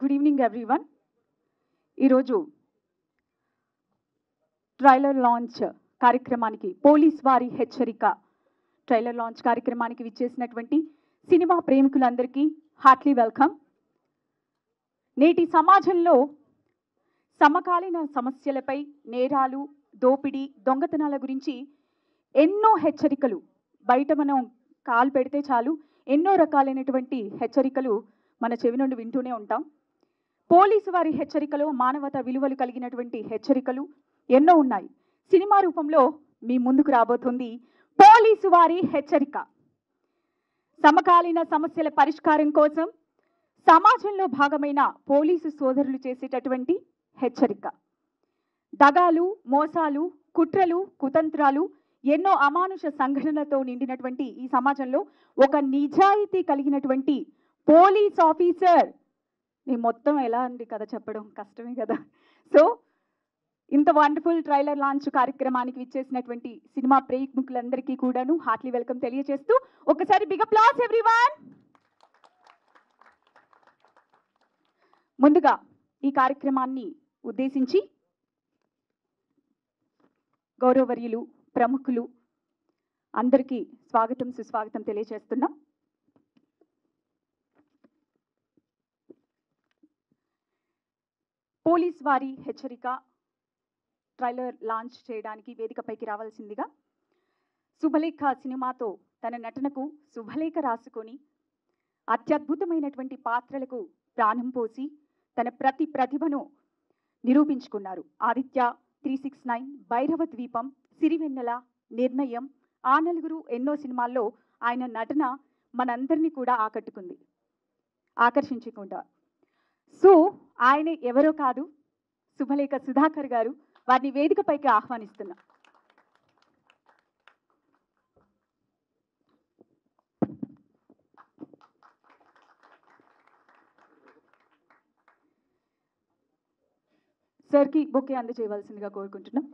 Good evening everyone. ఈరోజు trailer launch కార్యక్రమానికి police వారి హెచ్చరిక ట్రైలర్ లాంచ్ కార్యక్రమానికి విచ్చేసినటువంటి సినిమా ప్రేమికులందరికీ హార్ట్లీ వెల్కమ్. నేటి సమాజంలో సమకాలీన సమస్యలపై నేరాలు, దోపిడీ, దొంగతనాల గురించి ఎన్నో హెచ్చరికలు బయట మనం కాలు పెడితే చాలు ఎన్నో రకాలైనటువంటి హెచ్చరికలు మన చెవి నుండి వింటూనే ఉంటాం. పోలీసు వారి హెచ్చరికలు, మానవతా విలువలు కలిగినటువంటి హెచ్చరికలు ఎన్నో ఉన్నాయి. సినిమా రూపంలో మీ ముందుకు రాబోతుంది పోలీసు వారి హెచ్చరిక. సమకాలీన సమస్యల పరిష్కారం కోసం సమాజంలో భాగమైన పోలీసు సోదరులు చేసేటటువంటి హెచ్చరిక. దగాలు, మోసాలు, కుట్రలు, కుతంత్రాలు, ఎన్నో అమానుష సంఘటనలతో నిండినటువంటి ఈ సమాజంలో ఒక నిజాయితీ కలిగినటువంటి పోలీస్ ఆఫీసర్, నేను మొత్తం ఎలా అండి కథ చెప్పడం కష్టమే కదా. సో ఇంత వండర్ఫుల్ ట్రైలర్ లాంచ్ కార్యక్రమానికి విచ్చేసినటువంటి సినిమా ప్రేమికులందరికీ కూడాను హార్ట్లీ వెల్కమ్ తెలియజేస్తూ ఒకసారి బిగ్ అప్లాస్ ఎవ్రీవన్. ముందుగా ఈ కార్యక్రమాన్ని ఉద్దేశించి గౌరవవర్యులు, ప్రముఖులు అందరికీ స్వాగతం, సుస్వాగతం తెలియజేస్తున్నాం. పోలీస్ వారి హెచ్చరిక ట్రైలర్ లాంచ్ చేయడానికి వేదికపైకి రావాల్సిందిగా శుభలేఖ సినిమాతో తన నటనకు శుభలేఖ రాసుకొని అత్యద్భుతమైనటువంటి పాత్రలకు ప్రాణం పోసి తన ప్రతిభను నిరూపించుకున్నారు. ఆదిత్య, 369, భైరవ ద్వీపం, సిరివెన్నెల, నిర్ణయం, ఆ నలుగురు ఎన్నో సినిమాల్లో ఆయన నటన మనందరినీ కూడా ఆకర్షించకుండా. సో ఆయన ఎవరో కాదు, శుభలేఖ సుధాకర్ గారు. వారిని వేదికపైకి ఆహ్వానిస్తున్నా. సార్కి బొకే అందజేయవలసిందిగా కోరుకుంటున్నాం.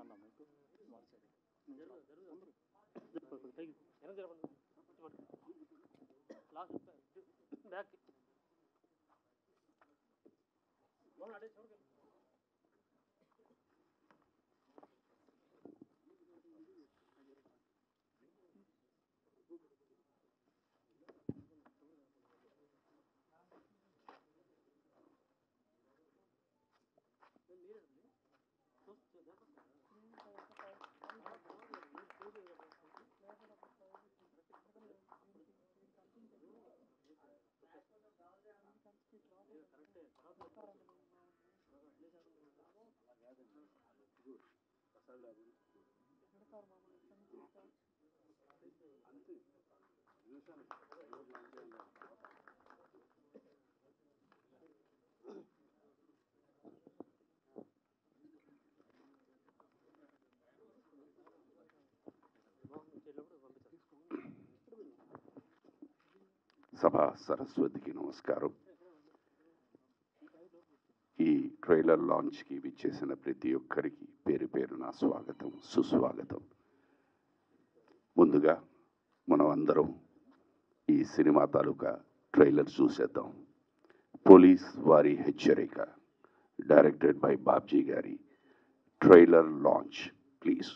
సభా సరస్వతికి నమస్కారం. ఈ ట్రైలర్ లాంచ్కి విచ్చేసిన ప్రతి ఒక్కరికి పేరు పేరున స్వాగతం, సుస్వాగతం. ముందుగా మనం అందరం ఈ సినిమా తాలూకా ట్రైలర్ చూసేద్దాం. పోలీస్ వారి హెచ్చరిక, డైరెక్టెడ్ బై బాబ్జీ గారి ట్రైలర్ లాంచ్ ప్లీజ్.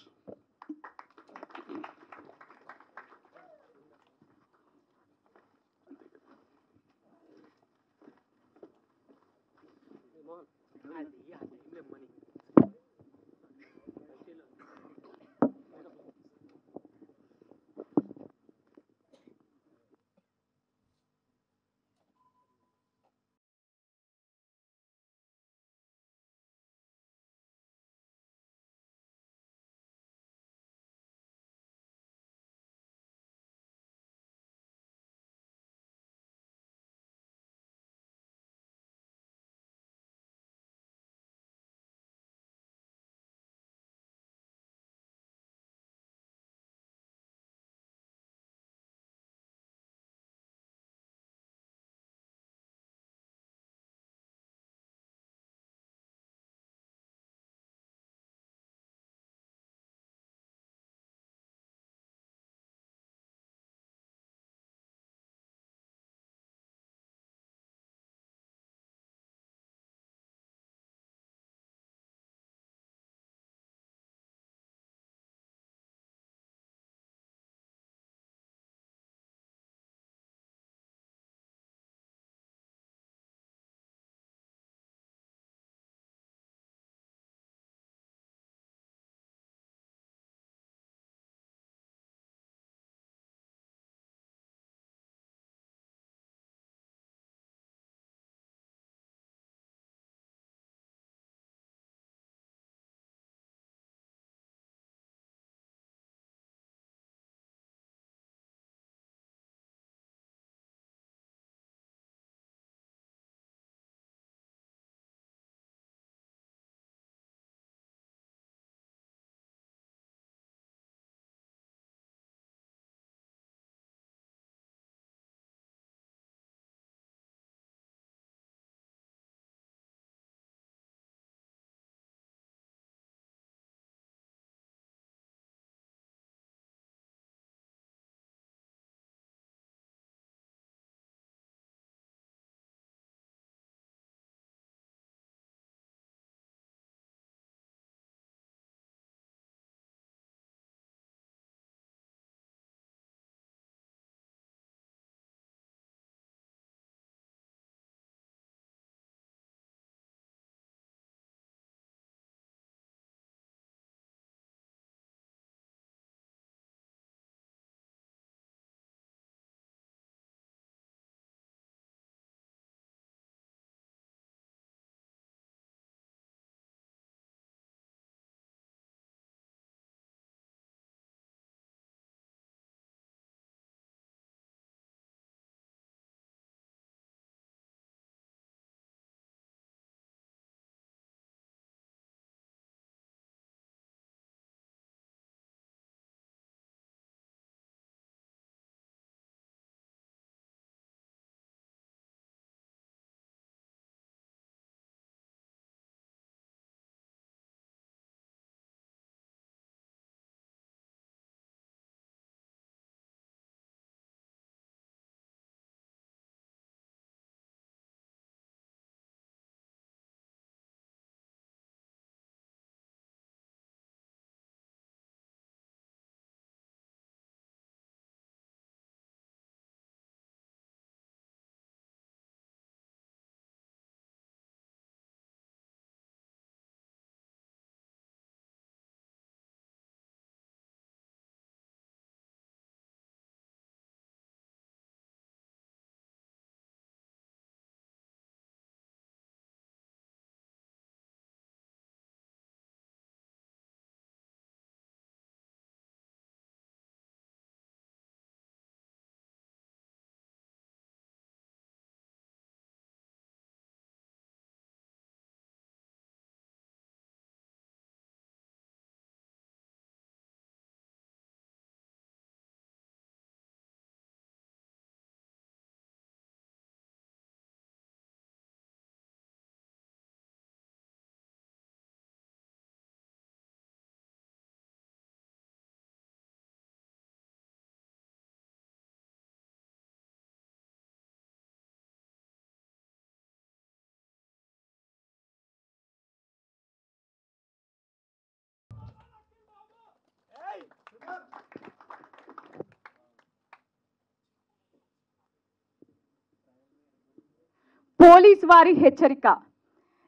పోలీస్ వారి హెచ్చరిక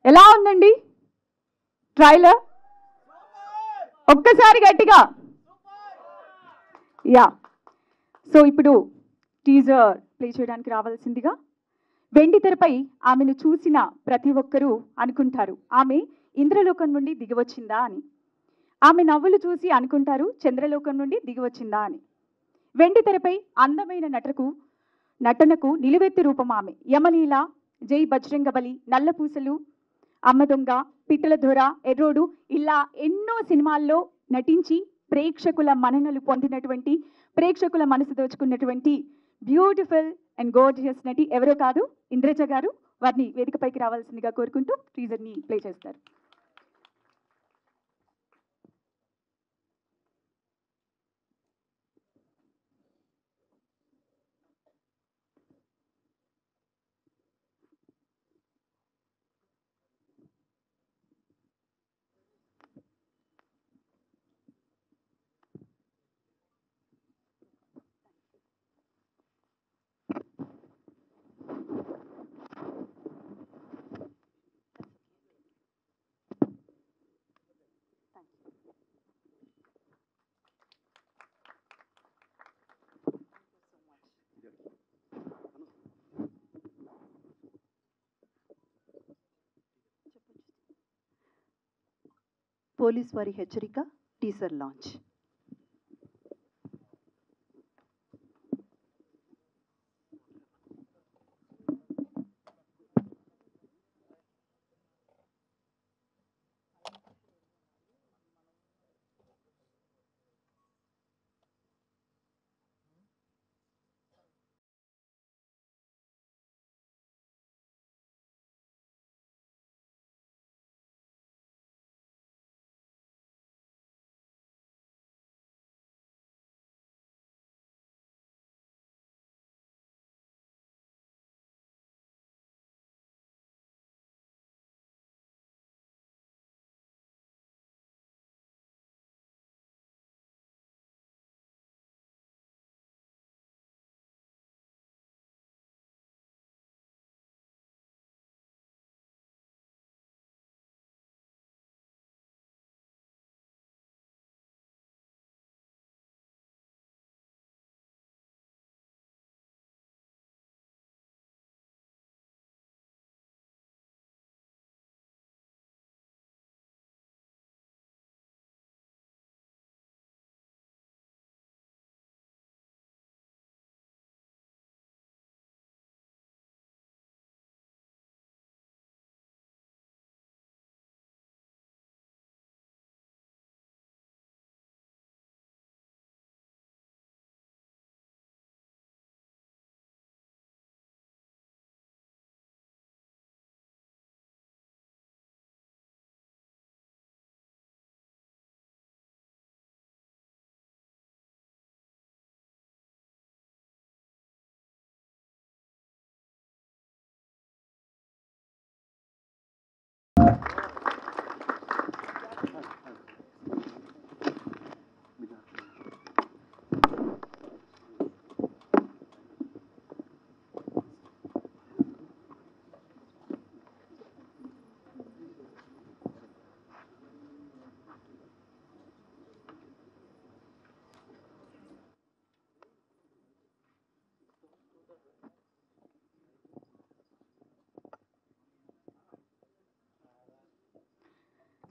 ఎలా ఉందండి ట్రైలర్? ఒక్కసారి గట్టిగా యా. సో ఇప్పుడు టీజర్ ప్లే చేయడానికి రావాల్సిందిగా. వెండి తెరపై ఆమెను చూసిన ప్రతి ఒక్కరూ అనుకుంటారు ఆమె ఇంద్రలోకం నుండి దిగివచ్చిందా అని. ఆమె నవ్వులు చూసి అనుకుంటారు చంద్రలోకం నుండి దిగివచ్చిందా అని. వెండి తెరపై అందమైన నటనకు నిలువెత్తి రూపం ఆమె. యమలీల, జై బజరంగబలి, నల్లపూసలు, అమ్మ దొంగ, పిట్టల దొర, ఎర్రోడు ఇలా ఎన్నో సినిమాల్లో నటించి ప్రేక్షకుల మన్ననలు పొందినటువంటి, ప్రేక్షకుల మనసు దోచుకున్నటువంటి బ్యూటిఫుల్ అండ్ గోర్జియస్ నటి ఎవరో కాదు, ఇంద్రజ గారు. వారిని వేదికపైకి రావాల్సిందిగా కోరుకుంటూ టీజర్ని ప్లే చేస్తారు. పోలీస్ వారి హెచ్చరిక టీజర్ లాంచ్.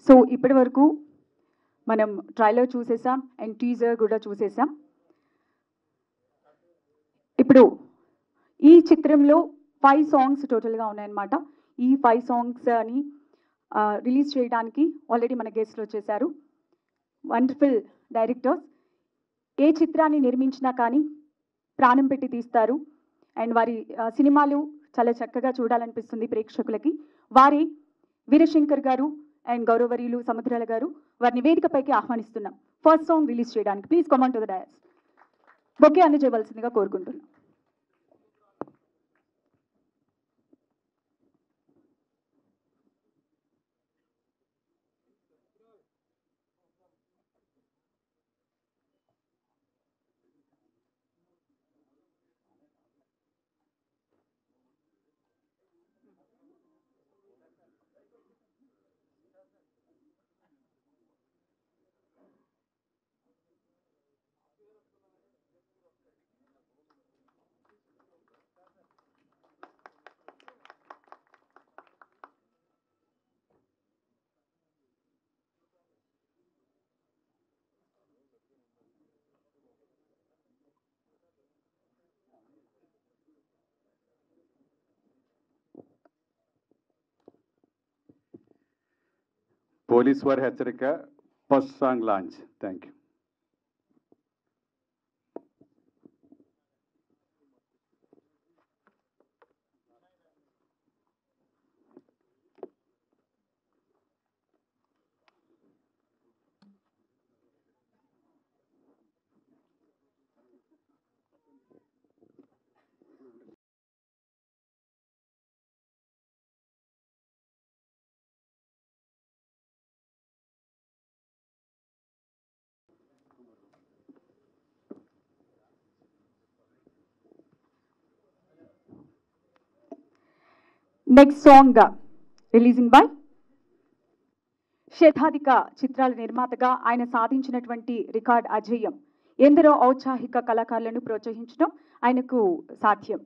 సో ఇప్పటి వరకు మనం ట్రైలర్ చూసేసాం అండ్ టీజర్ కూడా చూసేసాం. ఇప్పుడు ఈ చిత్రంలో 5 సాంగ్స్ టోటల్గా ఉన్నాయన్నమాట. ఈ 5 సాంగ్స్ని రిలీజ్ చేయడానికి ఆల్రెడీ మన గెస్ట్లు వచ్చేసారు. Wonderful directors. ఏ చిత్రాన్ని నిర్మించినా కానీ ప్రాణం పెట్టి తీస్తారు అండ్ వారి సినిమాలు చాలా చక్కగా చూడాలనిపిస్తుంది ప్రేక్షకులకి. వారి వీరశంకర్ గారు అండ్ గౌరవరీయులు సముద్రాల గారు, వారిని వేదికపైకి ఆహ్వానిస్తున్నాం ఫస్ట్ సాంగ్ రిలీజ్ చేయడానికి. Please come on to the dais. Bouquet అందజేయవలసిందిగా కోరుకుంటున్నాం. పోలీస్ వారి హెచ్చరిక first song launch. Thank you. Next song releasing by శతాధిక చిత్రాల నిర్మాతగా ఆయన సాధించినటువంటి రికార్డ్ అజేయం. ఎందరో ఔత్సాహిక కళాకారులను ప్రోత్సహించడం ఆయనకు సాధ్యం.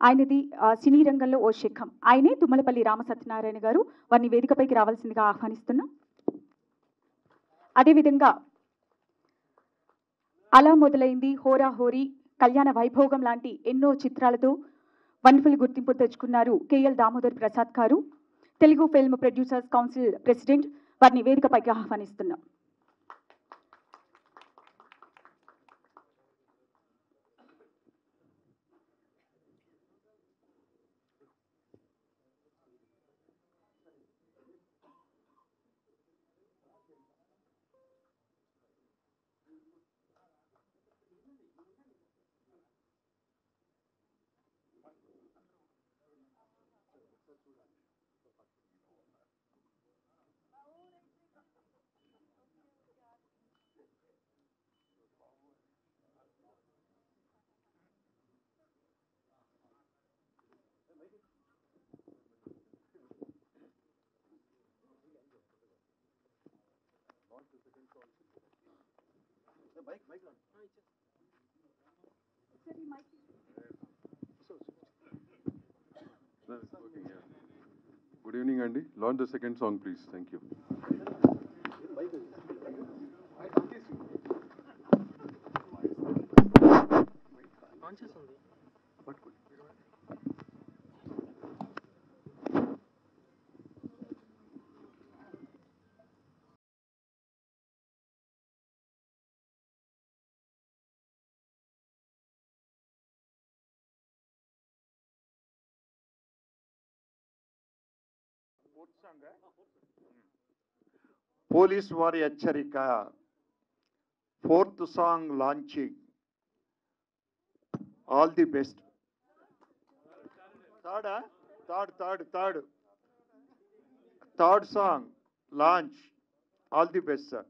ఆయనది సినీ రంగంలో ఓ శిఖం. ఆయనే తుమ్మలపల్లి రామసత్యనారాయణ గారు. వారిని వేదికపైకి రావాల్సిందిగా ఆహ్వానిస్తున్నాం. అదేవిధంగా అలా మొదలైంది, హోరాహోరీ, కళ్యాణ వైభోగం లాంటి ఎన్నో చిత్రాలతో వండర్ఫుల్ గుర్తింపు తెచ్చుకున్నారు కేఎల్ దామోదర్ ప్రసాద్ గారు, Telugu film producers council president. వారిని వేదికపైకి ఆహ్వానిస్తున్నాం. Good evening, Andy. Launch the second song, please. Thank you. Police వారి హెచ్చరిక fourth song launching. All the best. Third song launch. All the best sir.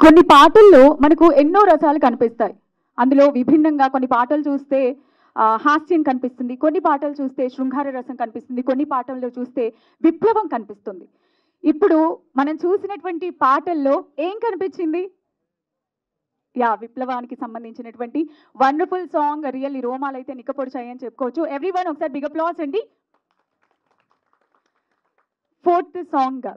కొన్ని పాటల్లో మనకు ఎన్నో రసాలు కనిపిస్తాయి. అందులో విభిన్నంగా కొన్ని పాటలు చూస్తే హాస్యం కనిపిస్తుంది, కొన్ని పాటలు చూస్తే శృంగార రసం కనిపిస్తుంది, కొన్ని పాటల్లో చూస్తే విప్లవం కనిపిస్తుంది. ఇప్పుడు మనం చూసినటువంటి పాటల్లో ఏం కనిపించింది? విప్లవానికి సంబంధించినటువంటి వండర్ఫుల్ సాంగ్. రియల్లీ రోమాలు అయితే నిక్కపొడిచాయి అని చెప్పుకోవచ్చు. ఎవ్రీవన్ ఒకసారి బిగ్ అప్లాస్ అండి. Fourth song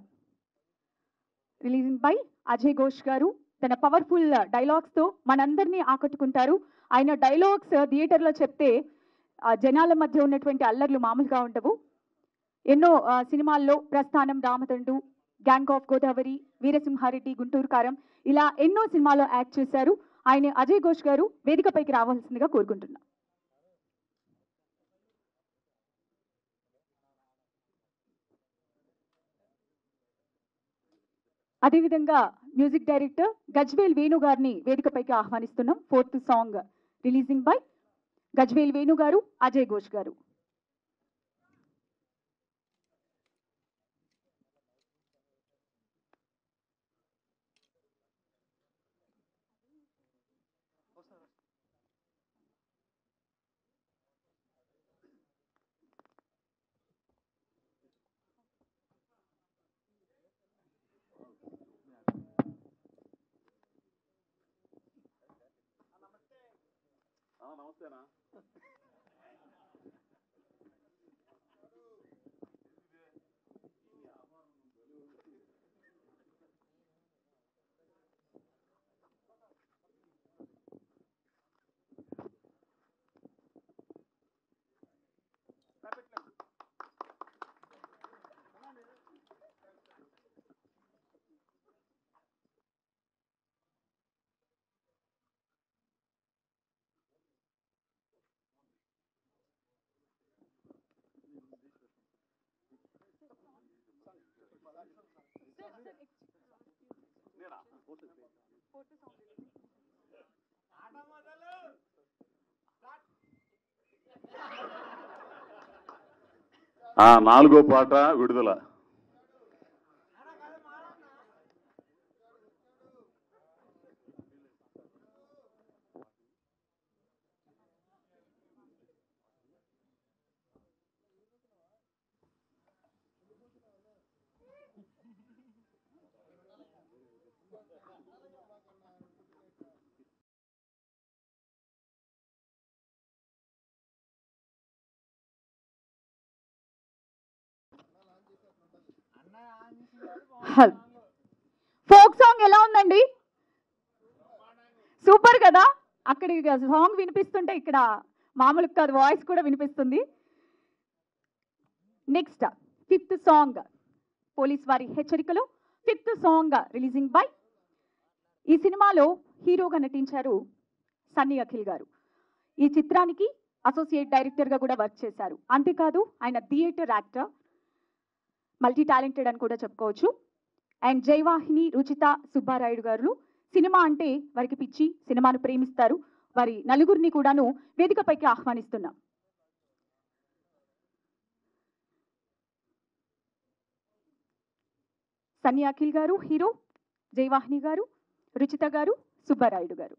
releasing by Ajay Ghosh గారు. తన పవర్ఫుల్ డైలాగ్స్తో మనందరినీ ఆకట్టుకుంటారు. ఆయన డైలాగ్స్ థియేటర్లో చెప్తే జనాల మధ్య ఉన్నటువంటి అల్లర్లు మామూలుగా ఉండవు. ఎన్నో సినిమాల్లో ప్రస్థానం, రామతండు, గ్యాంగ్ ఆఫ్ గోదావరి, వీరసింహారెడ్డి, గుంటూరు కారం, ఇలా ఎన్నో సినిమాల్లో యాక్ట్ చేశారు. ఆయన అజయ్ ఘోష్ గారు వేదికపైకి రావాల్సిందిగా కోరుకుంటున్నాం. అదేవిధంగా మ్యూజిక్ డైరెక్టర్ గజ్వేల్ వేణు గారిని వేదికపైకి ఆహ్వానిస్తున్నాం. Fourth song releasing by Gajwel Venu గారు, అజయ్ ఘోష్ గారు. నాలుగో పాట విడుదల. ఫోక్ సాంగ్ ఎలా ఉందండి? సూపర్ కదా. అక్కడ సాంగ్ వినిపిస్తుంటే ఇక్కడ మామూలు కాదు, వాయిస్ కూడా వినిపిస్తుంది. నెక్స్ట్ 5th సాంగ్ పోలీస్ వారి హెచ్చరికలో 5th సాంగ్ రిలీజింగ్ బై. ఈ సినిమాలో హీరోగా నటించారు సన్నీ అఖిల్ గారు. ఈ చిత్రానికి అసోసియేట్ డైరెక్టర్గా కూడా వర్క్ చేశారు. అంతేకాదు ఆయన థియేటర్ యాక్టర్, మల్టీ టాలెంటెడ్ అని కూడా చెప్పుకోవచ్చు. అండ్ జయవాహిని, రుచిత, సుబ్బారాయుడు గారు సినిమా అంటే వారికి పిచ్చి, సినిమాను ప్రేమిస్తారు. వారి నలుగురిని కూడాను వేదికపైకి ఆహ్వానిస్తున్నాం. సన్నీ అఖిల్ గారు హీరో, జయవాహిని గారు, రుచిత గారు, సుబ్బారాయుడు గారు.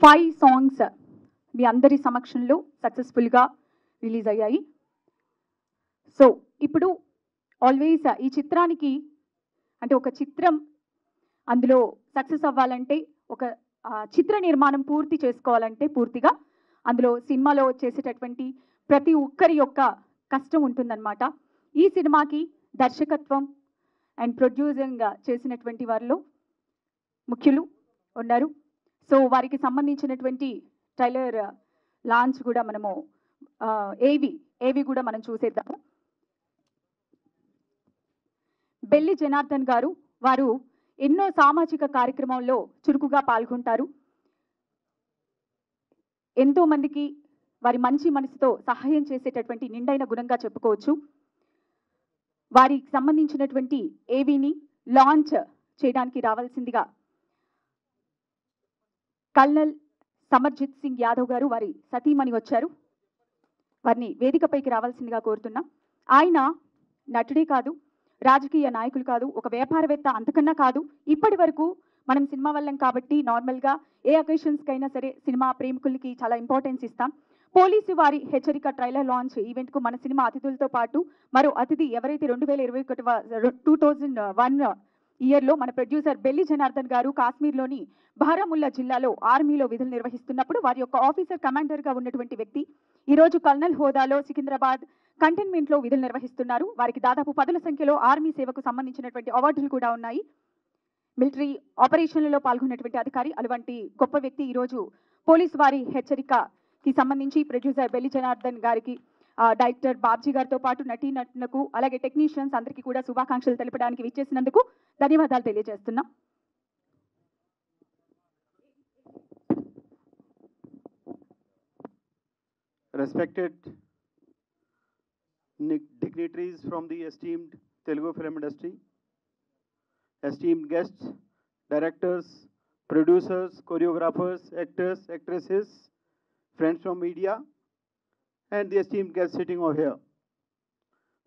ఫైవ్ సాంగ్స్ మీ అందరి సమక్షంలో సక్సెస్ఫుల్గా రిలీజ్ అయ్యాయి. సో ఇప్పుడు ఆల్వేస్ ఈ చిత్రానికి అంటే ఒక చిత్రం అందులో సక్సెస్ అవ్వాలంటే, ఒక చిత్ర నిర్మాణం పూర్తి చేసుకోవాలంటే పూర్తిగా అందులో సినిమాలో చేసేటటువంటి ప్రతి ఒక్కరి యొక్క కష్టం ఉంటుందన్నమాట. ఈ సినిమాకి దర్శకత్వం అండ్ ప్రొడ్యూసింగ్ చేసినటువంటి వారిలో ముఖ్యులు ఉన్నారు. సో వారికి సంబంధించినటువంటి ట్రైలర్ లాంచ్ కూడా మనము ఏవి కూడా మనం చూసేద్దాము. బెల్లి జనార్దన్ గారు, వారు ఎన్నో సామాజిక కార్యక్రమాల్లో చురుకుగా పాల్గొంటారు. ఎంతో మందికి వారి మంచి మనసుతో సహాయం చేసేటటువంటి నిండైన గుణంగా చెప్పుకోవచ్చు. వారికి సంబంధించినటువంటి ఏవిని లాంచ్ చేయడానికి రావాల్సిందిగా కల్నల్ సమర్జిత్ సింగ్ యాదవ్ గారు, వారి సతీమణి వచ్చారు. వారిని వేదికపైకి రావాల్సిందిగా కోరుతున్నాం. ఆయన నటుడే కాదు, రాజకీయ నాయకులు కాదు, ఒక వ్యాపారవేత్త అంతకన్నా కాదు. ఇప్పటి వరకు మనం సినిమా వల్లం కాబట్టి నార్మల్గా ఏ అకేషన్స్కైనా సరే సినిమా ప్రేమికులకి చాలా ఇంపార్టెన్స్ ఇస్తాం. పోలీసు వారి హెచ్చరిక ట్రైలర్ లాంచ్ ఈవెంట్కు మన సినిమా అతిథులతో పాటు మరో అతిథి ఎవరైతే 2021 ఇయర్లో మన ప్రొడ్యూసర్ బెల్లి జనార్దన్ గారు కాశ్మీర్లోని బారాముల్లా జిల్లాలో ఆర్మీలో విధులు నిర్వహిస్తున్నప్పుడు వారి యొక్క ఆఫీసర్ కమాండర్గా ఉన్నటువంటి వ్యక్తి ఈరోజు కల్నల్ హోదాలో సికింద్రాబాద్ కంటైన్మెంట్లో విధులు నిర్వహిస్తున్నారు. వారికి దాదాపు 10ల సంఖ్యలో ఆర్మీ సేవకు సంబంధించినటువంటి అవార్డులు కూడా ఉన్నాయి. మిలిటరీ ఆపరేషన్లలో పాల్గొన్నటువంటి అధికారి, అటువంటి గొప్ప వ్యక్తి ఈరోజు పోలీసు వారి హెచ్చరికకి సంబంధించి ప్రొడ్యూసర్ బెల్లి జనార్దన్ గారికి, డైరెక్టర్ బాబ్జీ గారితో పాటు నటీనటులకు అలాగే టెక్నీషియన్స్ అందరికీ కూడా శుభాకాంక్షలు తెలపడానికి విచ్చేసినందుకు ధన్యవాదాలు తెలియజేస్తున్నాం. respected dignitaries from the esteemed Telugu film industry, esteemed guests, directors, producers, choreographers, actors, actresses, friends from media, and the esteemed guests sitting over here.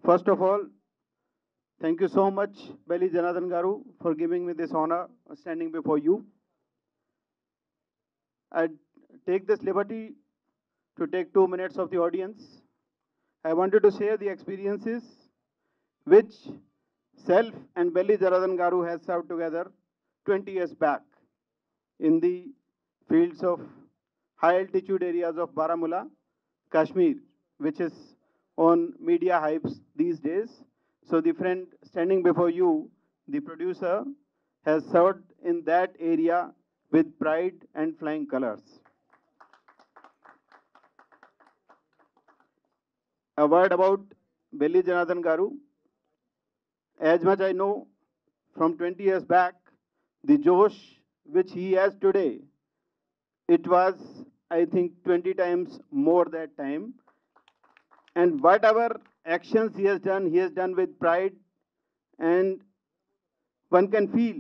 First of all, thank you so much, Belli Janardhan Garu, for giving me this honor of standing before you. I take this liberty to take 2 minutes of the audience. I wanted to share the experiences which self and Belli Janardhan Garu has served together 20 years back in the fields of high altitude areas of Baramulla, Kashmir, which is on media hypes these days. So the friend standing before you, the producer, has served in that area with pride and flying colors. A word about Belli Janardhan Garu. As much I know, from 20 years back, the Josh which he has today, it was, I think, 20 times more that time. And whatever actions he has done with pride, and one can feel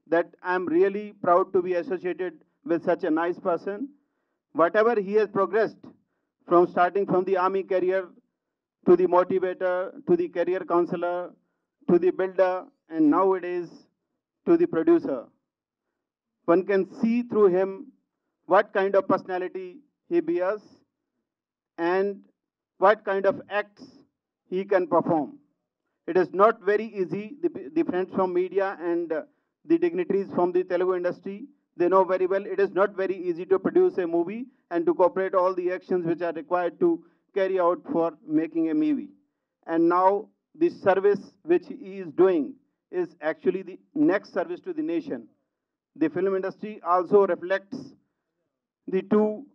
that I'm really proud to be associated with such a nice person. Whatever he has progressed from starting from the army career to the motivator, to the career counselor, to the builder, and nowadays to the producer. One can see through him what kind of personality he bears and what kind of acts he can perform. It is not very easy. The friends from media and the dignitaries from the Telugu industry, they know very well it is not very easy to produce a movie and to cooperate all the actions which are required to carry out for making a movie. And now the service which he is doing is actually the next service to the nation. The film industry also reflects the two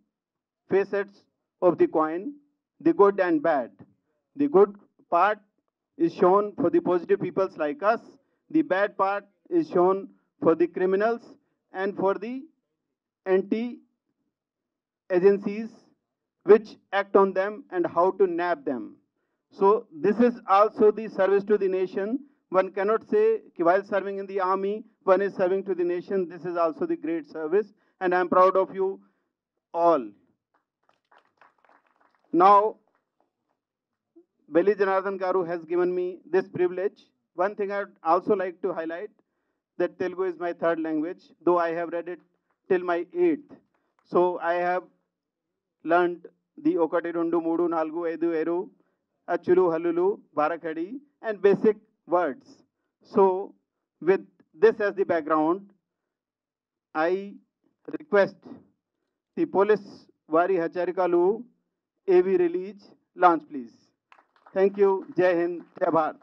facets of the coin, the good and bad. The good part is shown for the positive peoples like us. The bad part is shown for the criminals and for the anti-agencies which act on them and how to nab them. So this is also the service to the nation. One cannot say while serving in the army, one is serving to the nation. This is also the great service, and I am proud of you all. Now, Belli Janardhan Garu has given me this privilege. One thing I would also like to highlight, that Telugu is my third language, though I have read it till my 8th. So I have learned the Okati Rundu Mudu Nalgu Edu Eru, Achulu Halulu, Barakadi, and basic words. So with this as the background, I request the Police Vari Hecharikalu AV release launch, please. Thank you. Jai Hind, Jai Bharat.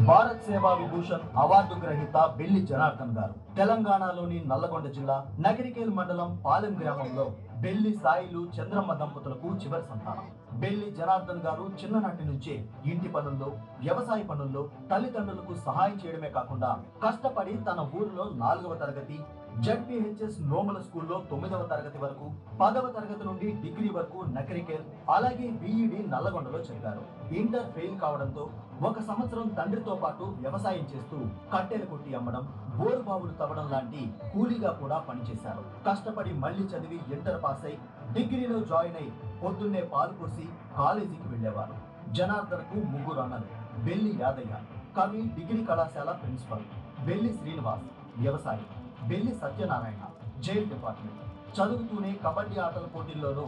Bharat సేవా Vibhushan award గ్రహీత belly Janardhan గారు తెలంగాణలోని నల్లగొండ జిల్లా నగరికేల్ మండలం పాలెం గ్రామంలో belly Sailu Chandramma దంపతులకు చివరి సంతానం. బెల్లి జనార్దన్ గారు చిన్ననాటి నుంచే ఇంటి పనుల్లో, వ్యవసాయ పనుల్లో తల్లిదండ్రులకు సహాయం చేయడమే కాకుండా కష్టపడి తన ఊరిలో 4వ తరగతి, జడ్పీహెచ్ఎస్ నోమల స్కూల్లో 9వ తరగతి వరకు, 10వ తరగతి నుండి డిగ్రీ వరకు నకరికేల్, అలాగే బీఈడి నల్లగొండలో చదివారు. ఇంటర్ ఫెయిల్ కావడంతో 1 సంవత్సరం తండ్రితో పాటు వ్యవసాయం చేస్తూ కట్టెలు కొట్టి అమ్మడం, బోరు బావులు తవ్వడం లాంటి కూలీగా కూడా పనిచేశారు. కష్టపడి మళ్లీ చదివి ఇంటర్ పాస్ అయి డిగ్రీలో జాయిన్ అయి పొద్దున్నే పాలు పోసి కాలేజీకి వెళ్లేవారు. జనార్దన్కు 3 అన్నలు. బెల్లి యాదయ్య కవి, డిగ్రీ కళాశాల ప్రిన్సిపల్, బెల్లి శ్రీనివాస్ వ్యవసాయం, బెల్లి సత్యనారాయణ జైల్ డిపార్ట్మెంట్, చదువుతూనే కబడ్డీ ఆటల పోటీల్లోనూ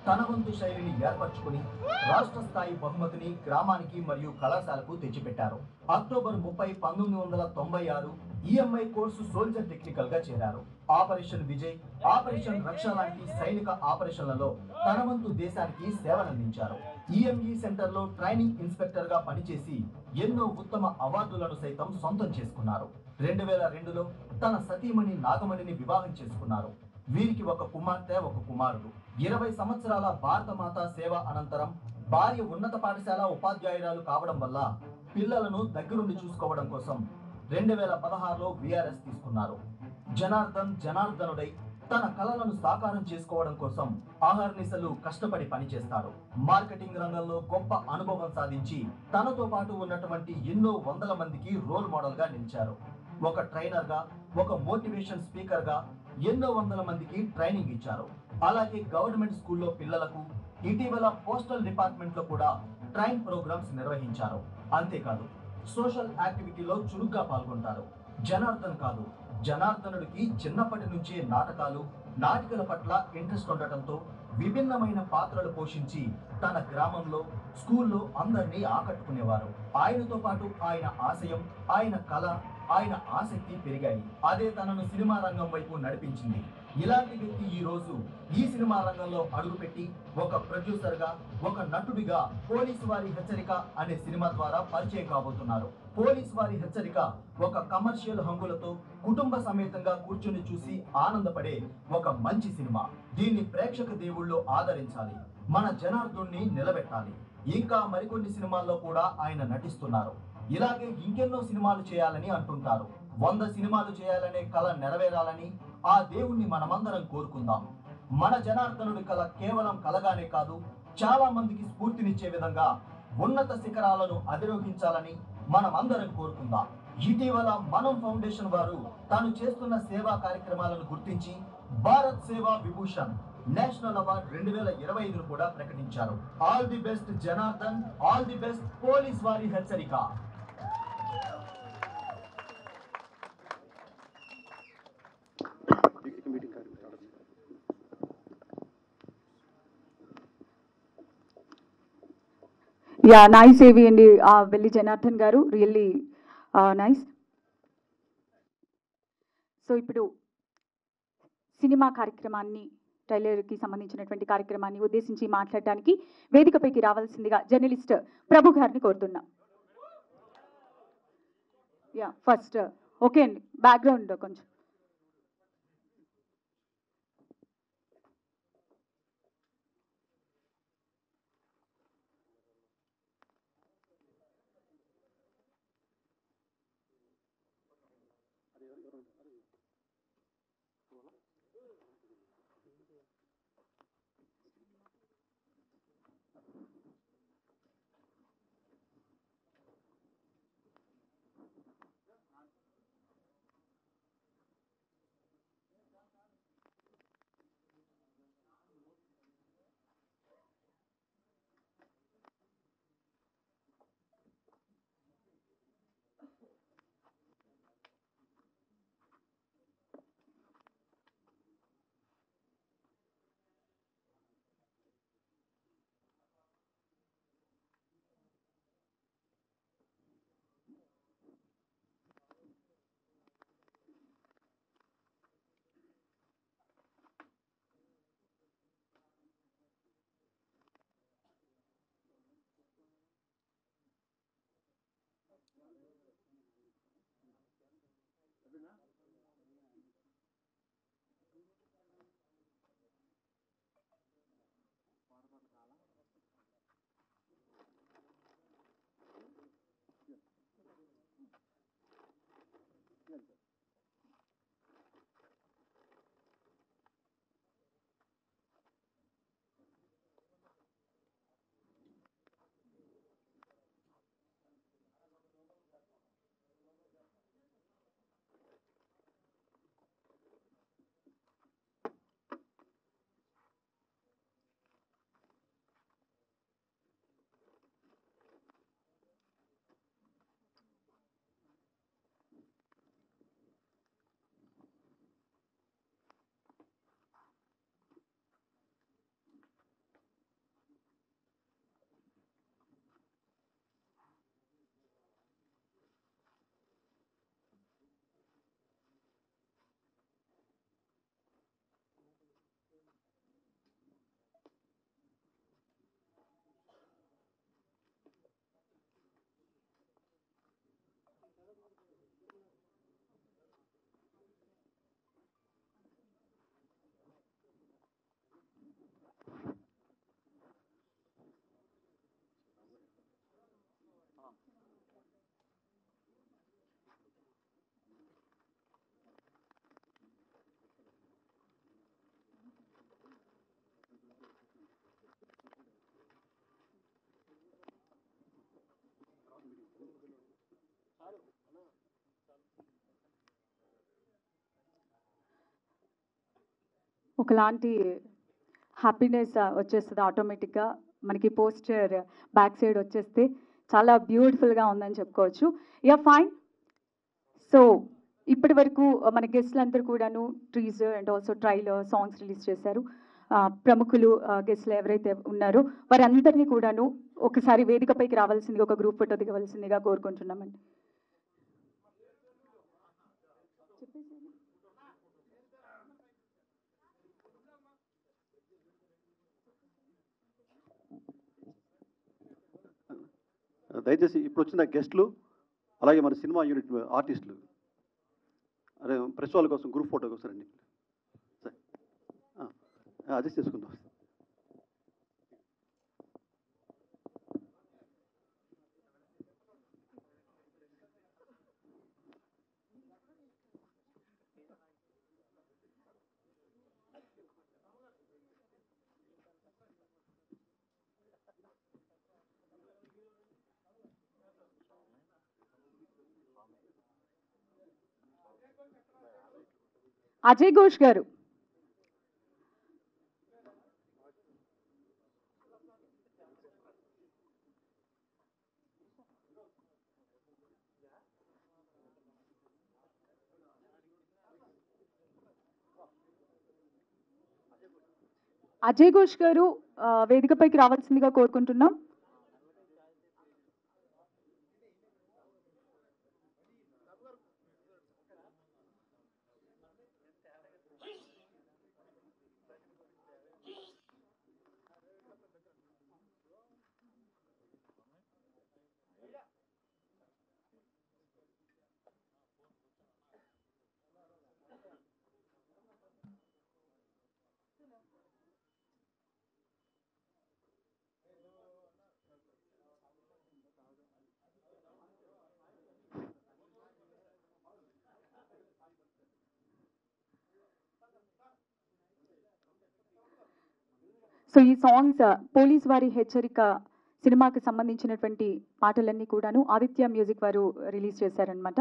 తన వంతు శైలిని ఏర్పరచుకుని రాష్ట్ర స్థాయి బహుమతిని గ్రామానికి మరియు కళాశాలకు తెచ్చిపెట్టారు. October 30, 1996 EMI corps soldier technical గా చేరారు. ఆపరేషన్ విజయ్, ఆపరేషన్ రక్ష లాంటి సైనిక ఆపరేషన్లలో తన వంతు దేశానికి సేవలందించారు. ఈఎంఈ సెంటర్ లో ట్రైనింగ్ ఇన్స్పెక్టర్ గా పనిచేసి ఎన్నో ఉత్తమ అవార్డులను సైతం సొంతం చేసుకున్నారు. 2002లో తన సతీమణి నాగమణిని వివాహం చేసుకున్నారు. వీరికి ఒక కుమార్తె, ఒక కుమారుడు. 20 సంవత్సరాల భారత మాతా సేవ అనంతరం భార్య ఉన్నత పాఠశాల ఉపాధ్యాయురాలు కావడం వల్ల పిల్లలను దగ్గరుండి చూసుకోవడం కోసం 2016లో విఆర్ఎస్ తీసుకున్నారు. జనార్దనుడై తన కలలను సాకారం చేసుకోవడం కోసం ఆహర్నిశలు కష్టపడి పనిచేస్తాడు. మార్కెటింగ్ రంగంలో గొప్ప అనుభవం సాధించి తనతో పాటు ఉన్నటువంటి ఎన్నో వందల మందికి రోల్ మోడల్ గా నిలిచారు. ఒక ట్రైనర్ గా, ఒక మోటివేషన్ స్పీకర్ గా ఎన్నో వందల మందికి ట్రైనింగ్ ఇచ్చారు. అలాగే గవర్నమెంట్ స్కూల్లో పిల్లలకు, ఇటీవల పోస్టల్ డిపార్ట్మెంట్ లో కూడా ట్రైన్ ప్రోగ్రామ్స్ నిర్వహించారు. అంతేకాదు సోషల్ యాక్టివిటీలో చురుగ్గా పాల్గొంటారు. జనార్దనుడికి చిన్నప్పటి నుంచే నాటికల పట్ల ఇంట్రెస్ట్ ఉండటంతో విభిన్నమైన పాత్రలు పోషించి తన గ్రామంలో, స్కూల్లో అందరినీ ఆకట్టుకునేవారు. ఆయనతో పాటు ఆయన ఆశయం, ఆయన కళ, ఆయన ఆసక్తి పెరిగాయి. అదే తనను సినిమా రంగం వైపు నడిపించింది. ఇలాంటి వ్యక్తి ఈ రోజు ఈ సినిమా రంగంలో అడుగుపెట్టి ఒక ప్రొడ్యూసర్ గా, ఒక నటుడిగా పోలీసు వారి హెచ్చరిక అనే సినిమా ద్వారా పరిచయం కాబోతున్నారు. పోలీసు వారి హెచ్చరిక ఒక కమర్షియల్ హంగులతో కుటుంబ సమేతంగా కూర్చుని చూసి ఆనందపడే ఒక మంచి సినిమా. దీన్ని ప్రేక్షక దేవుళ్ళు ఆదరించాలి, మన జనార్దుణ్ణి నిలబెట్టాలి. ఇంకా మరికొన్ని సినిమాల్లో కూడా ఆయన నటిస్తున్నారు. ఇలాగే ఇంకెన్నో సినిమాలు చేయాలని అంటుంటారు. 100 సినిమాలు చేయాలనే కళ నెరవేరాలని ఆ దేవుణ్ణి మనమందరం కోరుకుందాం. మన జనార్దనుడి కళ కేవలం కలగానే కాదు, చాలా మందికి స్ఫూర్తినిచ్చే విధంగా ఉన్నత శిఖరాలను అధిరోహించాలని మనమందరం కోరుకుందాం. ఇటీవల మనం ఫౌండేషన్ వారు తాను చేస్తున్న సేవా కార్యక్రమాలను గుర్తించి భారత్ సేవా విభూషణ్ నేషనల్ అవార్డ్ 2025ను కూడా ప్రకటించారు. All the best Janardhan, all the best police వారి హెచ్చరిక. యా, నైస్ ఏవి అండి వెల్లి జనార్దన్ గారు, రియల్లీ నైస్. సో ఇప్పుడు సినిమా కార్యక్రమాన్ని, ట్రైలర్కి సంబంధించినటువంటి కార్యక్రమాన్ని ఉద్దేశించి మాట్లాడడానికి వేదికపైకి రావాల్సిందిగా జర్నలిస్ట్ ప్రభు గారిని కోరుతున్నాం. యా, ఫస్ట్ ఓకే అండి, బ్యాక్గ్రౌండ్ కొంచెం. ఒకలాంటి హ్యాపీనెస్ వచ్చేస్తుంది ఆటోమేటిక్గా. మనకి పోస్టర్ బ్యాక్ సైడ్ వచ్చేస్తే చాలా బ్యూటిఫుల్గా ఉందని చెప్పుకోవచ్చు. Yeah fine. సో ఇప్పటి వరకు మన గెస్ట్లు అందరూ కూడాను teaser and also trailer songs release చేశారు. ప్రముఖులు గెస్ట్లు ఎవరైతే ఉన్నారో వారందరినీ కూడాను ఒకసారి వేదికపైకి రావాల్సిందిగా, ఒక గ్రూప్ ఫోటో దిగవలసిందిగా కోరుకుంటున్నామండి. దయచేసి ఇప్పుడు వచ్చిన గెస్ట్లు అలాగే మన సినిమా యూనిట్ ఆర్టిస్టులు అదే ప్రెస్ వాళ్ళ కోసం గ్రూప్ ఫోటో కోసం రండి. సరే అడ్జస్ట్ చేసుకుందాం. అజయ్ ఘోష్ గారు. అజయ్ ఘోష్ గారు వేదికపైకి రావాల్సిందిగా కోరుకుంటున్నాం. సో ఈ సాంగ్స్ పోలీస్ వారి హెచ్చరిక సినిమాకి సంబంధించినటువంటి పాటలన్నీ కూడాను ఆదిత్య మ్యూజిక్ వారు రిలీజ్ చేశారనమాట.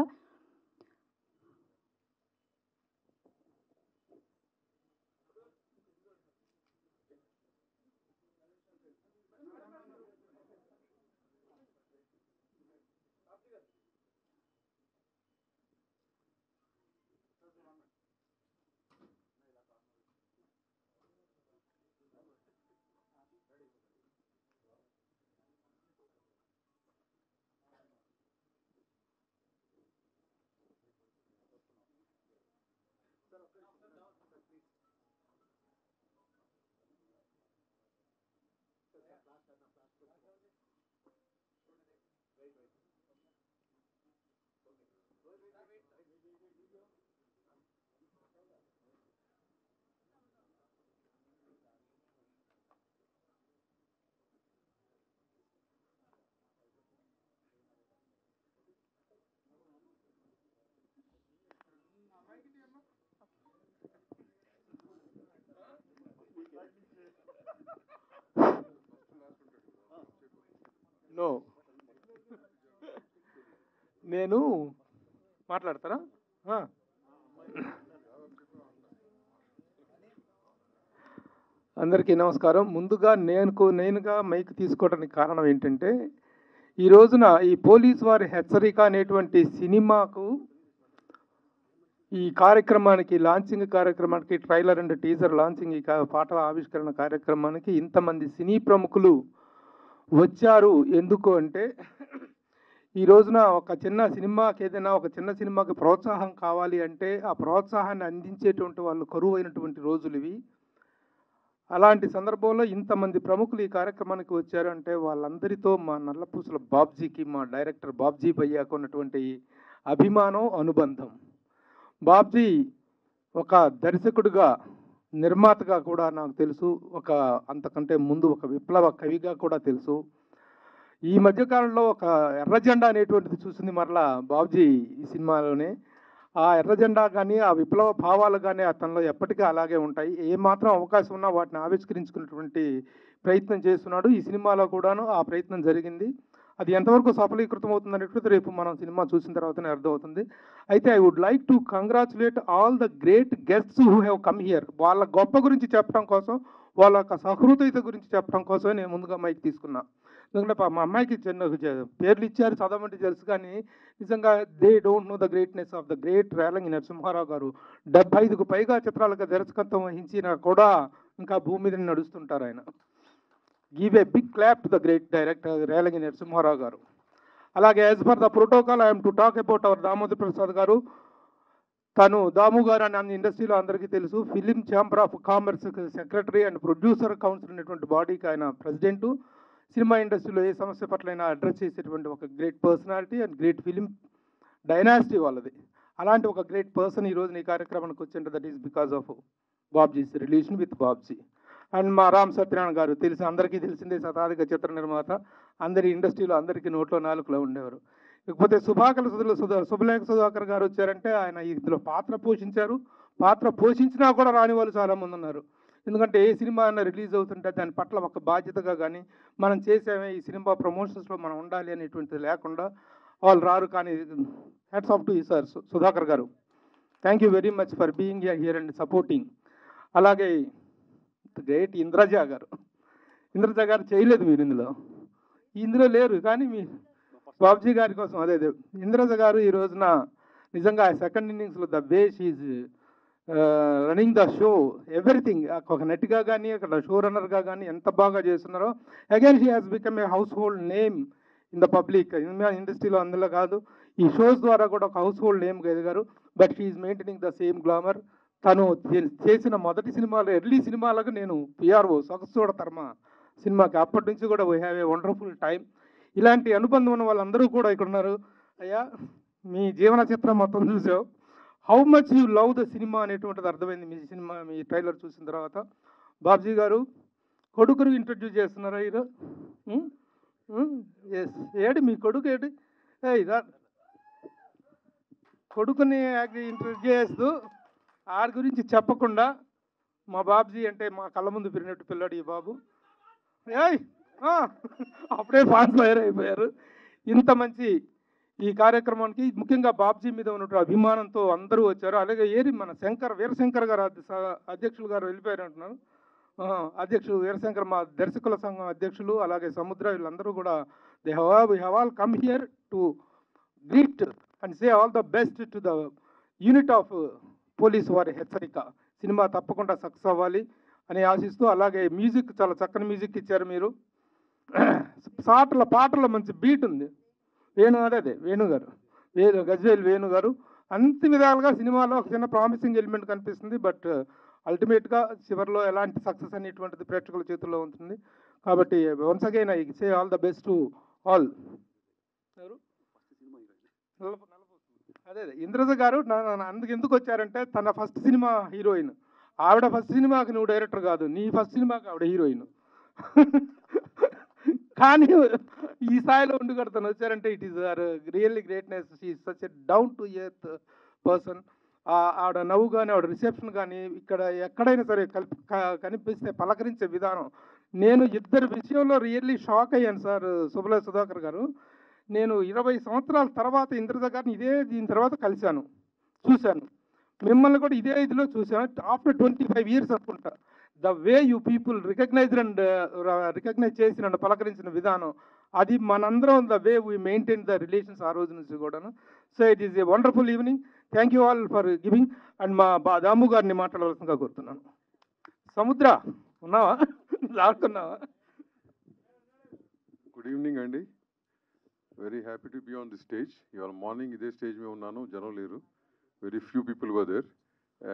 నో నేను మాట్లాడతారా? అందరికీ నమస్కారం. ముందుగా నేనుగా మైక్ తీసుకోవడానికి కారణం ఏంటంటే, ఈ రోజున ఈ పోలీస్ వారి హెచ్చరిక అనేటువంటి సినిమాకు ఈ కార్యక్రమానికి లాంచింగ్ కార్యక్రమానికి ట్రైలర్ అండ్ టీజర్ లాంచింగ్ ఈ పాటల ఆవిష్కరణ కార్యక్రమానికి ఇంతమంది సినీ ప్రముఖులు వచ్చారు. ఎందుకు అంటే, ఈ రోజున ఒక చిన్న సినిమాకి ఏదైనా ఒక చిన్న సినిమాకి ప్రోత్సాహం కావాలి అంటే ఆ ప్రోత్సాహాన్ని అందించేటువంటి వాళ్ళు కరువైనటువంటి రోజులు ఇవి. అలాంటి సందర్భంలో ఇంతమంది ప్రముఖులు ఈ కార్యక్రమానికి వచ్చారు అంటే వాళ్ళందరితో మా నల్లపూసల బాబ్జీకి, మా డైరెక్టర్ బాబ్జీ భయ్యాకు ఉన్నటువంటి అభిమానం, అనుబంధం. బాబ్జీ ఒక దర్శకుడిగా, నిర్మాతగా కూడా నాకు తెలుసు. అంతకంటే ముందు ఒక విప్లవ కవిగా కూడా తెలుసు. ఈ మధ్యకాలంలో ఒక ఎర్ర జెండా అనేటువంటిది చూసింది మరలా బాబ్జీ ఈ సినిమాలోనే. ఆ ఎర్ర జెండా కానీ ఆ విప్లవ భావాలు కానీ అతనిలో ఎప్పటికీ అలాగే ఉంటాయి. ఏమాత్రం అవకాశం ఉన్నా వాటిని ఆవిష్కరించుకున్నటువంటి ప్రయత్నం చేస్తున్నాడు. ఈ సినిమాలో కూడాను ఆ ప్రయత్నం జరిగింది. అది ఎంతవరకు సఫలీకృతం అవుతుంది అనేటువంటిది రేపు మనం సినిమా చూసిన తర్వాతనే అర్థమవుతుంది. అయితే I would like to congratulate all the great guests who have come here. వాళ్ళ గొప్ప గురించి చెప్పడం కోసం, వాళ్ళ యొక్క సహృదయత గురించి చెప్పడం కోసమే నేను ముందుగా మైక్ తీసుకున్నా. ఎందుకంటే మా అమ్మాయికి చిన్న పేర్లు ఇచ్చారు, చదవమంటే తెలుసు, కానీ నిజంగా they don't know the greatness of the great Relangi Narasimharao garu. 75కు పైగా చిత్రాలకు దర్శకత్వం వహించినా కూడా ఇంకా భూమి మీద నడుస్తుంటారు ఆయన. Give a big clap to the great director Relangi Narasimharao garu. అలాగే as per the protocol I'm to talk about our Damodar Prasad garu. తను దాము గారు అని అన్ని ఇండస్ట్రీలో అందరికీ తెలుసు. Film chamber of commerce secretary and producer council అనేటువంటి బాడీకి ఆయన ప్రెసిడెంటు. సినిమా ఇండస్ట్రీలో ఏ సమస్య పట్లైనా అడ్రస్ చేసేటువంటి ఒక great personality and great film dynasty వాళ్ళది. అలాంటి ఒక గ్రేట్ పర్సన్ ఈరోజు ఈ కార్యక్రమానికి వచ్చింటే that is because of Babji's relation with Babji. And మా రామ్ సత్యనారాయణ గారు తెలుసు, అందరికీ తెలిసిందే, శతాధిక చిత్ర నిర్మాత, అందరి ఇండస్ట్రీలో అందరికీ నోట్లో నాలుగులో ఉండేవారు. ఇకపోతే శుభలేఖ సుధాకర్ గారు వచ్చారంటే ఆయన ఇందులో పాత్ర పోషించారు. పాత్ర పోషించినా కూడా రాని వాళ్ళు చాలామంది ఉన్నారు. ఎందుకంటే ఏ సినిమా అయినా రిలీజ్ అవుతుంటే దాని పట్ల ఒక బాధ్యతగా కానీ మనం చేసేమే ఈ సినిమా ప్రమోషన్స్లో మనం ఉండాలి అనేటువంటిది లేకుండా వాళ్ళు రారు. కానీ hats off to you sir Sudhakar garu. Thank you very much for being here and supporting. అలాగే గ్రేట్ ఇంద్రజ గారు. ఇంద్రజ గారు చేయలేదు మీరు ఇందులో లేరు, కానీ మీ బాబ్జీ గారి కోసం అదే ఇంద్రజ గారు ఈ రోజున నిజంగా సెకండ్ ఇన్నింగ్స్లో the way she's running the show everything, ఒక నటిగా కానీ అక్కడ షో రన్నర్గా కానీ ఎంత బాగా చేస్తున్నారో. Again she has become a house hold name in the public ఇండస్ట్రీలో. అందులో కాదు, ఈ షోస్ ద్వారా కూడా ఒక హౌస్ హోల్డ్ నేమ్గా ఎదిగారు. But she's maintaining the same glamour. తను చేసిన మొదటి సినిమాలో ఎర్లీ సినిమాలకు నేను పిఆర్ఓ సొగసూడ తర్మ సినిమాకి అప్పటి నుంచి కూడా we have a wonderful time. ఇలాంటి అనుబంధం ఉన్న వాళ్ళందరూ కూడా ఇక్కడ ఉన్నారు. అయ్యా, మీ జీవన చిత్రం మొత్తం చూసావు, how much you love the cinema అనేటువంటిది అర్థమైంది మీ సినిమా, మీ ట్రైలర్ చూసిన తర్వాత. బాబ్జీ గారు కొడుకును ఇంట్రడ్యూస్ చేస్తున్నారా ఈరోజు? ఎస్, ఏడు మీ కొడుకు ఏడు? కొడుకుని ఇంట్రడ్యూస్ చేస్తూ ఆడి గురించి చెప్పకుండా మా బాబ్జీ అంటే మా కళ్ళ ముందు పెరిగినట్టు పిల్లాడు ఈ బాబు. అప్పుడే ఫాస్ట్ ఫైర్ అయిపోయారు. ఇంత మంచి ఈ కార్యక్రమానికి ముఖ్యంగా బాబ్జీ మీద ఉన్నటువంటి అభిమానంతో అందరూ వచ్చారు. అలాగే మన వీరశంకర్ గారు అధ్యక్షులు గారు వెళ్ళిపోయారు అంటున్నారు. అధ్యక్షుడు వీరశంకర్ మా దర్శకుల సంఘం అధ్యక్షులు, అలాగే సముద్ర, వీళ్ళందరూ కూడా they have all come here to greet and say all the best to the unit of police వారి హెచ్చరిక. సినిమా తప్పకుండా సక్సెస్ అవ్వాలి అని ఆశిస్తూ, అలాగే మ్యూజిక్ చాలా చక్కని మ్యూజిక్ ఇచ్చారు మీరు. పాటల్లో మంచి బీట్ ఉంది. వేణు గారు గజ్వేల్ వేణు గారు అన్ని విధాలుగా సినిమాలో ఒక చిన్న ప్రామిసింగ్ ఎలిమెంట్ కనిపిస్తుంది. బట్ అల్టిమేట్గా చివరిలో ఎలాంటి సక్సెస్ అనేటువంటిది ప్రేక్షకుల చేతుల్లో ఉంటుంది. కాబట్టి once again I say all the best to all. అదే ఇంద్రజ గారు అందుకు ఎందుకు వచ్చారంటే తన ఫస్ట్ సినిమా హీరోయిన్ ఆవిడ. ఫస్ట్ సినిమాకి నువ్వు డైరెక్టర్ కాదు, నీ ఫస్ట్ సినిమాకి ఆవిడ హీరోయిన్. కానీ ఈ స్థాయిలో ఉండి కూడా తను వచ్చారంటే it is really greatness. She is such a down to earth person. ఆవిడ నవ్వు కానీ ఆవిడ రిసెప్షన్ కానీ ఇక్కడ ఎక్కడైనా సరే కనిపిస్తే పలకరించే విధానం. నేను ఇద్దరి విషయంలో రియల్లీ షాక్ అయ్యాను సార్. శుభలేఖ సుధాకర్ గారు, నేను 20 సంవత్సరాల తర్వాత ఇంద్రజ గారిని దీని తర్వాత కలిశాను, చూశాను. మిమ్మల్ని కూడా ఇదే ఇదిలో చూశాను ఆఫ్టర్ 25 years అనుకుంటా. The way you people recognise చేసి నన్ను పలకరించిన విధానం, అది మనందరం the way we maintain the relations ఆ రోజు నుంచి కూడాను. So it is a wonderful evening. Thank you all for giving. And మా దాము గారిని మాట్లాడవలసిందిగా కోరుతున్నాను. సముద్ర ఉన్నావా? లాక్కున్నావా? గుడ్ ఈవినింగ్ అండి. Very happy to be on the stage. ఇవాళ మార్నింగ్ ఇదే స్టేజ్ మీద ఉన్నాను, జనం లేరు. Very few people were there,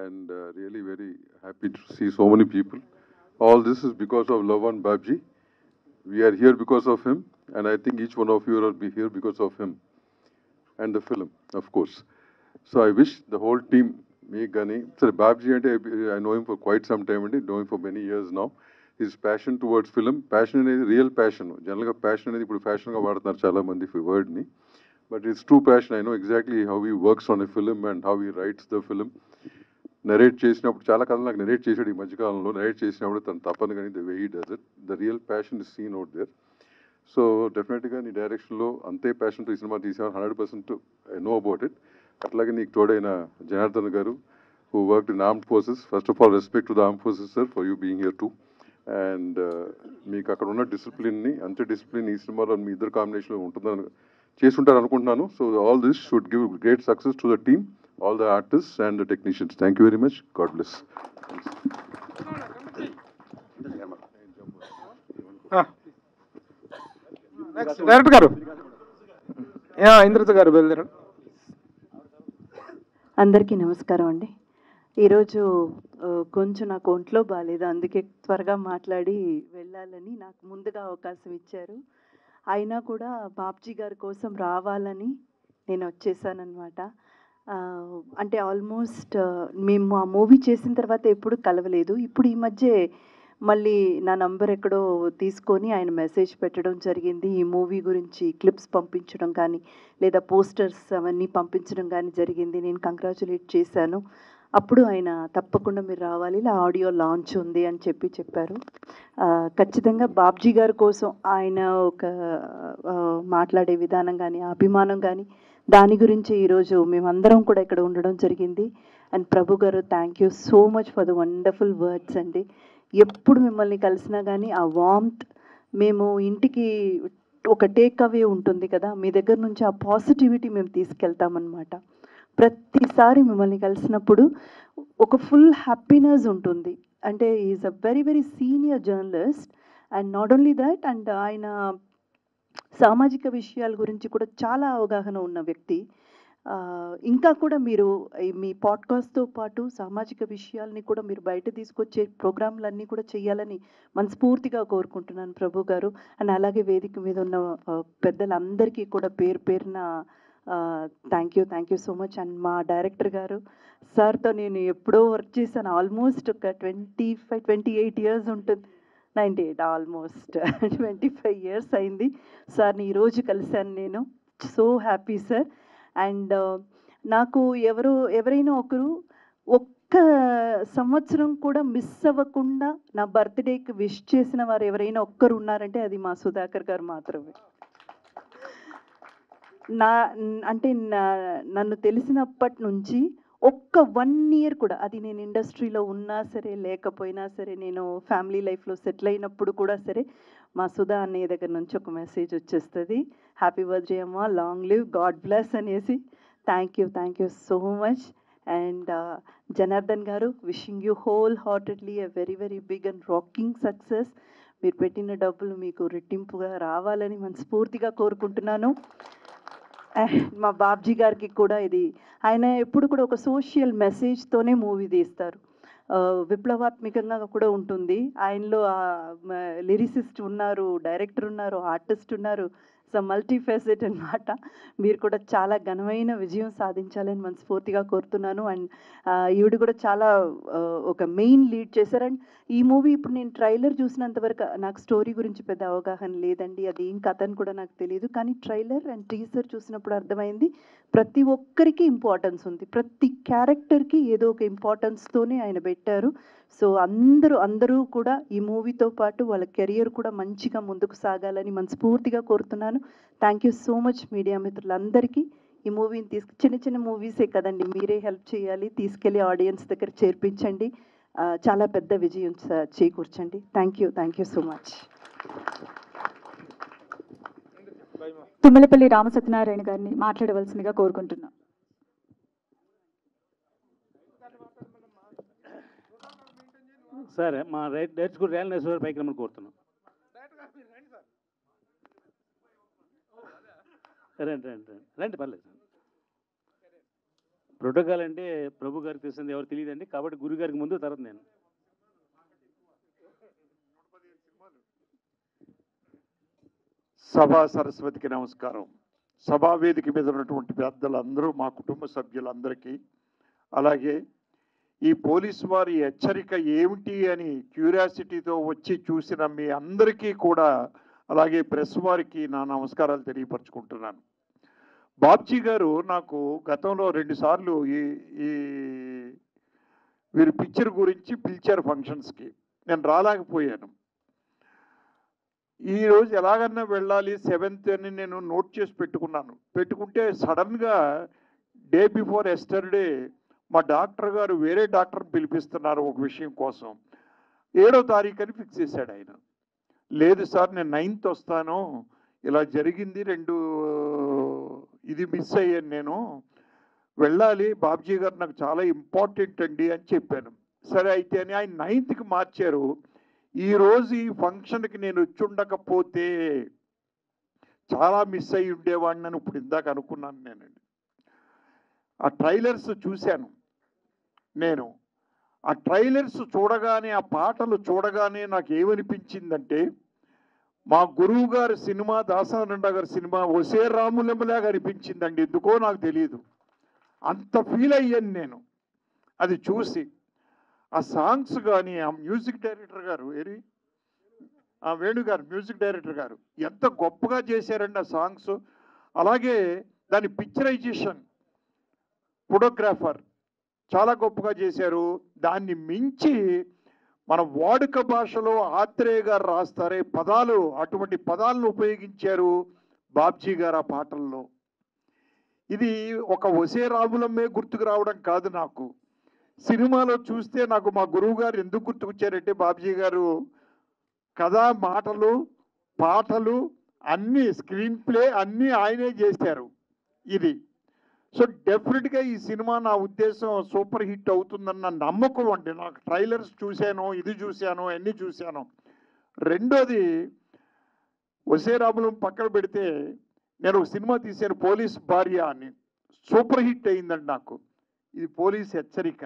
and really very happy to see so many people. All this is because of Lavan Babji. We are here because of him, and I think each one of you will be here because of him and the film, of course. So I wish the whole team, me, Gani, sorry, Babji, and I know him for quite some time, and know him for many years now. His passion towards film, passion is real passion. Generally, passion is ఇప్పుడు fashion గా వాడుతున్నారు చాలా మంది ఈ word ni. But it's true passion. I know exactly how he works on a film and how he writes the film. Narrate చేసినప్పుడు చాలా కథలు నాకు narrate చేసాడు ఈ మధ్యకాలంలో. narrate చేసినప్పుడు తను తప్పని కానీ the way he does it, the real passion is seen out there. So డెఫినెట్గా నీ డైరెక్షన్లో అంతే ప్యాషన్తో ఈ సినిమా తీసామని 100% ఐ నో అబౌట్ ఇట్. అట్లాగే నీకు తోడైన జనార్దన్ గారు who worked in armed forces. First of all, respect to the armed forces, sir, for you being here too. And మీకు అక్కడ ఉన్న డిసిప్లిన్ని అంతే డిసిప్లిన్ ఈ సినిమాలో మీ ఇద్దరు కాంబినేషన్లో ఉంటుందని చేస్తుంటారు అనుకుంటున్నాను. So all this should give great success to the team, all the artist and the technicians. Thank you very much. God bless. Director గారు, ఇంద్రజ గారు బయలుదేరారు. అందరికీ నమస్కారం అండి. ఈరోజు కొంచెం నాకు ఒంట్లో బాగాలేదు, అందుకే త్వరగా మాట్లాడి వెళ్ళాలని నాకు ముందుగా అవకాశం ఇచ్చారు. అయినా కూడా బాబ్జీ గారి కోసం రావాలని నేను వచ్చేసానమాట. అంటే ఆల్మోస్ట్ మేము ఆ మూవీ చేసిన తర్వాత ఎప్పుడు కలవలేదు. ఇప్పుడు ఈ మధ్య మళ్ళీ నా నంబర్ ఎక్కడో తీసుకొని ఆయన మెసేజ్ పెట్టడం జరిగింది. ఈ మూవీ గురించి క్లిప్స్ పంపించడం కానీ లేదా పోస్టర్స్ అవన్నీ పంపించడం కానీ జరిగింది. నేను కంగ్రాచులేట్ చేశాను. అప్పుడు ఆయన తప్పకుండా మీరు రావాలి, ఇలా ఆడియో లాంచ్ ఉంది అని చెప్పారు. ఖచ్చితంగా బాబ్జీ గారి కోసం ఆయన ఒక మాట్లాడే విధానం కానీ అభిమానం కానీ దాని గురించి ఈరోజు మేమందరం కూడా ఇక్కడ ఉండడం జరిగింది. అండ్ ప్రభు గారు, thank you so much for the wonderful words అండి. ఎప్పుడు మిమ్మల్ని కలిసినా కానీ ఆ వార్మ్త్, మేము ఇంటికి ఒక టేక్ అవే ఉంటుంది కదా, మీ దగ్గర నుంచి ఆ పాజిటివిటీ మేము తీసుకెళ్తామన్నమాట. ప్రతిసారి మిమ్మల్ని కలిసినప్పుడు ఒక ఫుల్ హ్యాపీనెస్ ఉంటుంది. అంటే is a very very senior journalist and not only that, and ఆయన సామాజిక విషయాల గురించి కూడా చాలా అవగాహన ఉన్న వ్యక్తి. ఇంకా కూడా మీరు మీ పాడ్కాస్ట్తో పాటు సామాజిక విషయాల్ని కూడా మీరు బయట తీసుకొచ్చే ప్రోగ్రాంలన్నీ కూడా చేయాలని మనస్ఫూర్తిగా కోరుకుంటున్నాను ప్రభు గారు. అండ్ అలాగే వేదిక మీద ఉన్న పెద్దలందరికీ కూడా పేరు పేరున thank you so much. And మా డైరెక్టర్ గారు సార్తో నేను ఎప్పుడో వర్క్ చేశాను, ఆల్మోస్ట్ ఒక 28 ఇయర్స్ ఉంటుంది. 98 ఆల్మోస్ట్ 25 ఇయర్స్ అయింది. సార్ని ఈరోజు కలిశాను నేను. So happy sir. అండ్ నాకు ఎవరైనా ఒకరు ఒక్క సంవత్సరం కూడా మిస్ అవ్వకుండా నా బర్త్డేకి విష్ చేసిన వారు ఎవరైనా ఒక్కరు ఉన్నారంటే అది మా సుధాకర్ గారు మాత్రమే. నన్ను తెలిసినప్పటి నుంచి ఒక్క 1 ఇయర్ కూడా, అది నేను ఇండస్ట్రీలో ఉన్నా సరే లేకపోయినా సరే, నేను ఫ్యామిలీ లైఫ్లో సెటిల్ అయినప్పుడు కూడా సరే, మా సుధా అన్నయ్య దగ్గర నుంచి ఒక మెసేజ్ వచ్చేస్తుంది, హ్యాపీ బర్త్డే అమ్మా, లాంగ్ లివ్, గాడ్ బ్లెస్ అనేసి. Thank you so much. And Janardhan garu, wishing you whole heartedly a very very big and rocking success. మీరు పెట్టిన డబ్బులు మీకు రెట్టింపుగా రావాలని మనస్ఫూర్తిగా కోరుకుంటున్నాను. మా బాబ్జీ గారికి కూడా ఇది, ఆయన ఎప్పుడు కూడా ఒక సోషల్ మెసేజ్తోనే మూవీ తీస్తారు. విప్లవాత్మకంగా కూడా ఉంటుంది. ఆయనలో లిరిసిస్ట్ ఉన్నారు, డైరెక్టర్ ఉన్నారు, ఆర్టిస్ట్ ఉన్నారు. సో మల్టీఫెసెట్ అన్నమాట. మీరు కూడా చాలా ఘనమైన విజయం సాధించాలని మనస్ఫూర్తిగా కోరుతున్నాను. అండ్ ఈవిడ కూడా చాలా ఒక మెయిన్ లీడ్ చేశారు. అండ్ ఈ మూవీ ఇప్పుడు నేను ట్రైలర్ చూసినంతవరకు నాకు స్టోరీ గురించి పెద్ద అవగాహన లేదండి, అది ఏం కథ అని కూడా నాకు తెలియదు. కానీ ట్రైలర్ అండ్ టీజర్ చూసినప్పుడు అర్థమైంది ప్రతి ఒక్కరికి ఇంపార్టెన్స్ ఉంది, ప్రతి క్యారెక్టర్కి ఏదో ఒక ఇంపార్టెన్స్తోనే ఆయన పెట్టారు. సో అందరూ కూడా ఈ మూవీతో పాటు వాళ్ళ కెరియర్ కూడా మంచిగా ముందుకు సాగాలని మనస్ఫూర్తిగా కోరుతున్నాను. Thank you so much media మిత్రులందరికీ. ఈ మూవీని చిన్న మూవీసే కదండి, మీరే హెల్ప్ చేయాలి, తీసుకెళ్ళి ఆడియన్స్ దగ్గర చేర్పించండి, చాలా పెద్ద విజయం చేకూర్చండి. Thank you so much. Tummalapalli Ramasatyanarayana గారిని మాట్లాడవలసిందిగా కోరుకుంటున్నాం. సరే, మా డైరెక్టర్ కూడా రేలనేశ్వర పైకి రమ్మని కోరుతున్నాం. రండి పర్లేదు. ప్రోటోకాల్ అంటే ప్రభు గారికి తెలిసింది ఎవరు తెలియదండి, కాబట్టి గురువు గారికి ముందు, తర్వాత నేను. సభా సరస్వతికి నమస్కారం. సభా వేదిక మీద ఉన్నటువంటి పెద్దలందరూ, మా కుటుంబ సభ్యులందరికీ, అలాగే ఈ పోలీసు వారి హెచ్చరిక ఏమిటి అని క్యూరియాసిటీతో వచ్చి చూసిన మీ అందరికీ కూడా, అలాగే ప్రెస్ వారికి నా నమస్కారాలు తెలియపరచుకుంటున్నాను. బాబ్జీ గారు నాకు గతంలో 2 సార్లు ఈ వీరి పిక్చర్ గురించి పిలిచారు ఫంక్షన్స్కి, నేను రాలేకపోయాను. ఈరోజు ఎలాగన్నా వెళ్ళాలి 7th అని నేను నోట్ చేసి పెట్టుకుంటే సడన్గా డే బిఫోర్ ఎస్టర్డే మా డాక్టర్ గారు వేరే డాక్టర్ పిలిపిస్తున్నారు ఒక విషయం కోసం. 7వ తారీఖు అని ఫిక్స్ చేశాడు ఆయన. లేదు సార్ నేను 9th వస్తాను, ఇలా జరిగింది, 2 ఇది మిస్ అయ్యాను, నేను వెళ్ళాలి, బాబ్జీ గారు నాకు చాలా ఇంపార్టెంట్ అండి అని చెప్పాను. సరే అయితే అని ఆయన 9th మార్చారు. ఈరోజు ఈ ఫంక్షన్కి నేను వచ్చి ఉండకపోతే చాలా మిస్ అయ్యి ఉండేవాడిని అని ఇప్పుడు ఇందాక అనుకున్నాను నేనండి. ఆ ట్రైలర్స్ చూశాను నేను. ఆ ట్రైలర్స్ చూడగానే, ఆ పాటలు చూడగానే నాకు ఏమనిపించిందంటే మా గురువు గారి సినిమా, దాసనారాయణ గారి సినిమా ఒసే రాములమ్మలాగా అనిపించిందండి. ఎందుకో నాకు తెలియదు, అంత ఫీల్ అయ్యాను నేను అది చూసి. ఆ సాంగ్స్ కానీ, ఆ మ్యూజిక్ డైరెక్టర్ గారు ఆ వేణు గారు, మ్యూజిక్ డైరెక్టర్ గారు ఎంత గొప్పగా చేశారండి ఆ సాంగ్స్. అలాగే దాని పిక్చరైజేషన్, ఫోటోగ్రాఫర్ చాలా గొప్పగా చేశారు. దాన్ని మించి మన వాడుక భాషలో ఆత్రేయ గారు రాస్తారే పదాలు, అటువంటి పదాలను ఉపయోగించారు బాబ్జీ గారు ఆ పాటల్లో. ఇది ఒక ఒసే రాములమ్మే గుర్తుకు రావడం కాదు, నాకు సినిమాలో చూస్తే నాకు మా గురువు గారు ఎందుకు గుర్తుకొచ్చారంటే బాబ్జీ గారు కథ, మాటలు, పాటలు అన్నీ, స్క్రీన్ ప్లే అన్నీ ఆయనే చేశారు ఇది. సో డెఫినెట్గా ఈ సినిమా నా ఉద్దేశం సూపర్ హిట్ అవుతుందన్న నమ్మకం అండి నాకు. ట్రైలర్స్ చూశాను, ఇది చూశాను, అన్నీ చూశాను. రెండోది ఒసే రాములం పక్కన పెడితే నేను ఒక సినిమా తీశాను పోలీస్ భార్య అని, సూపర్ హిట్ అయిందండి నాకు. ఇది పోలీస్ హెచ్చరిక.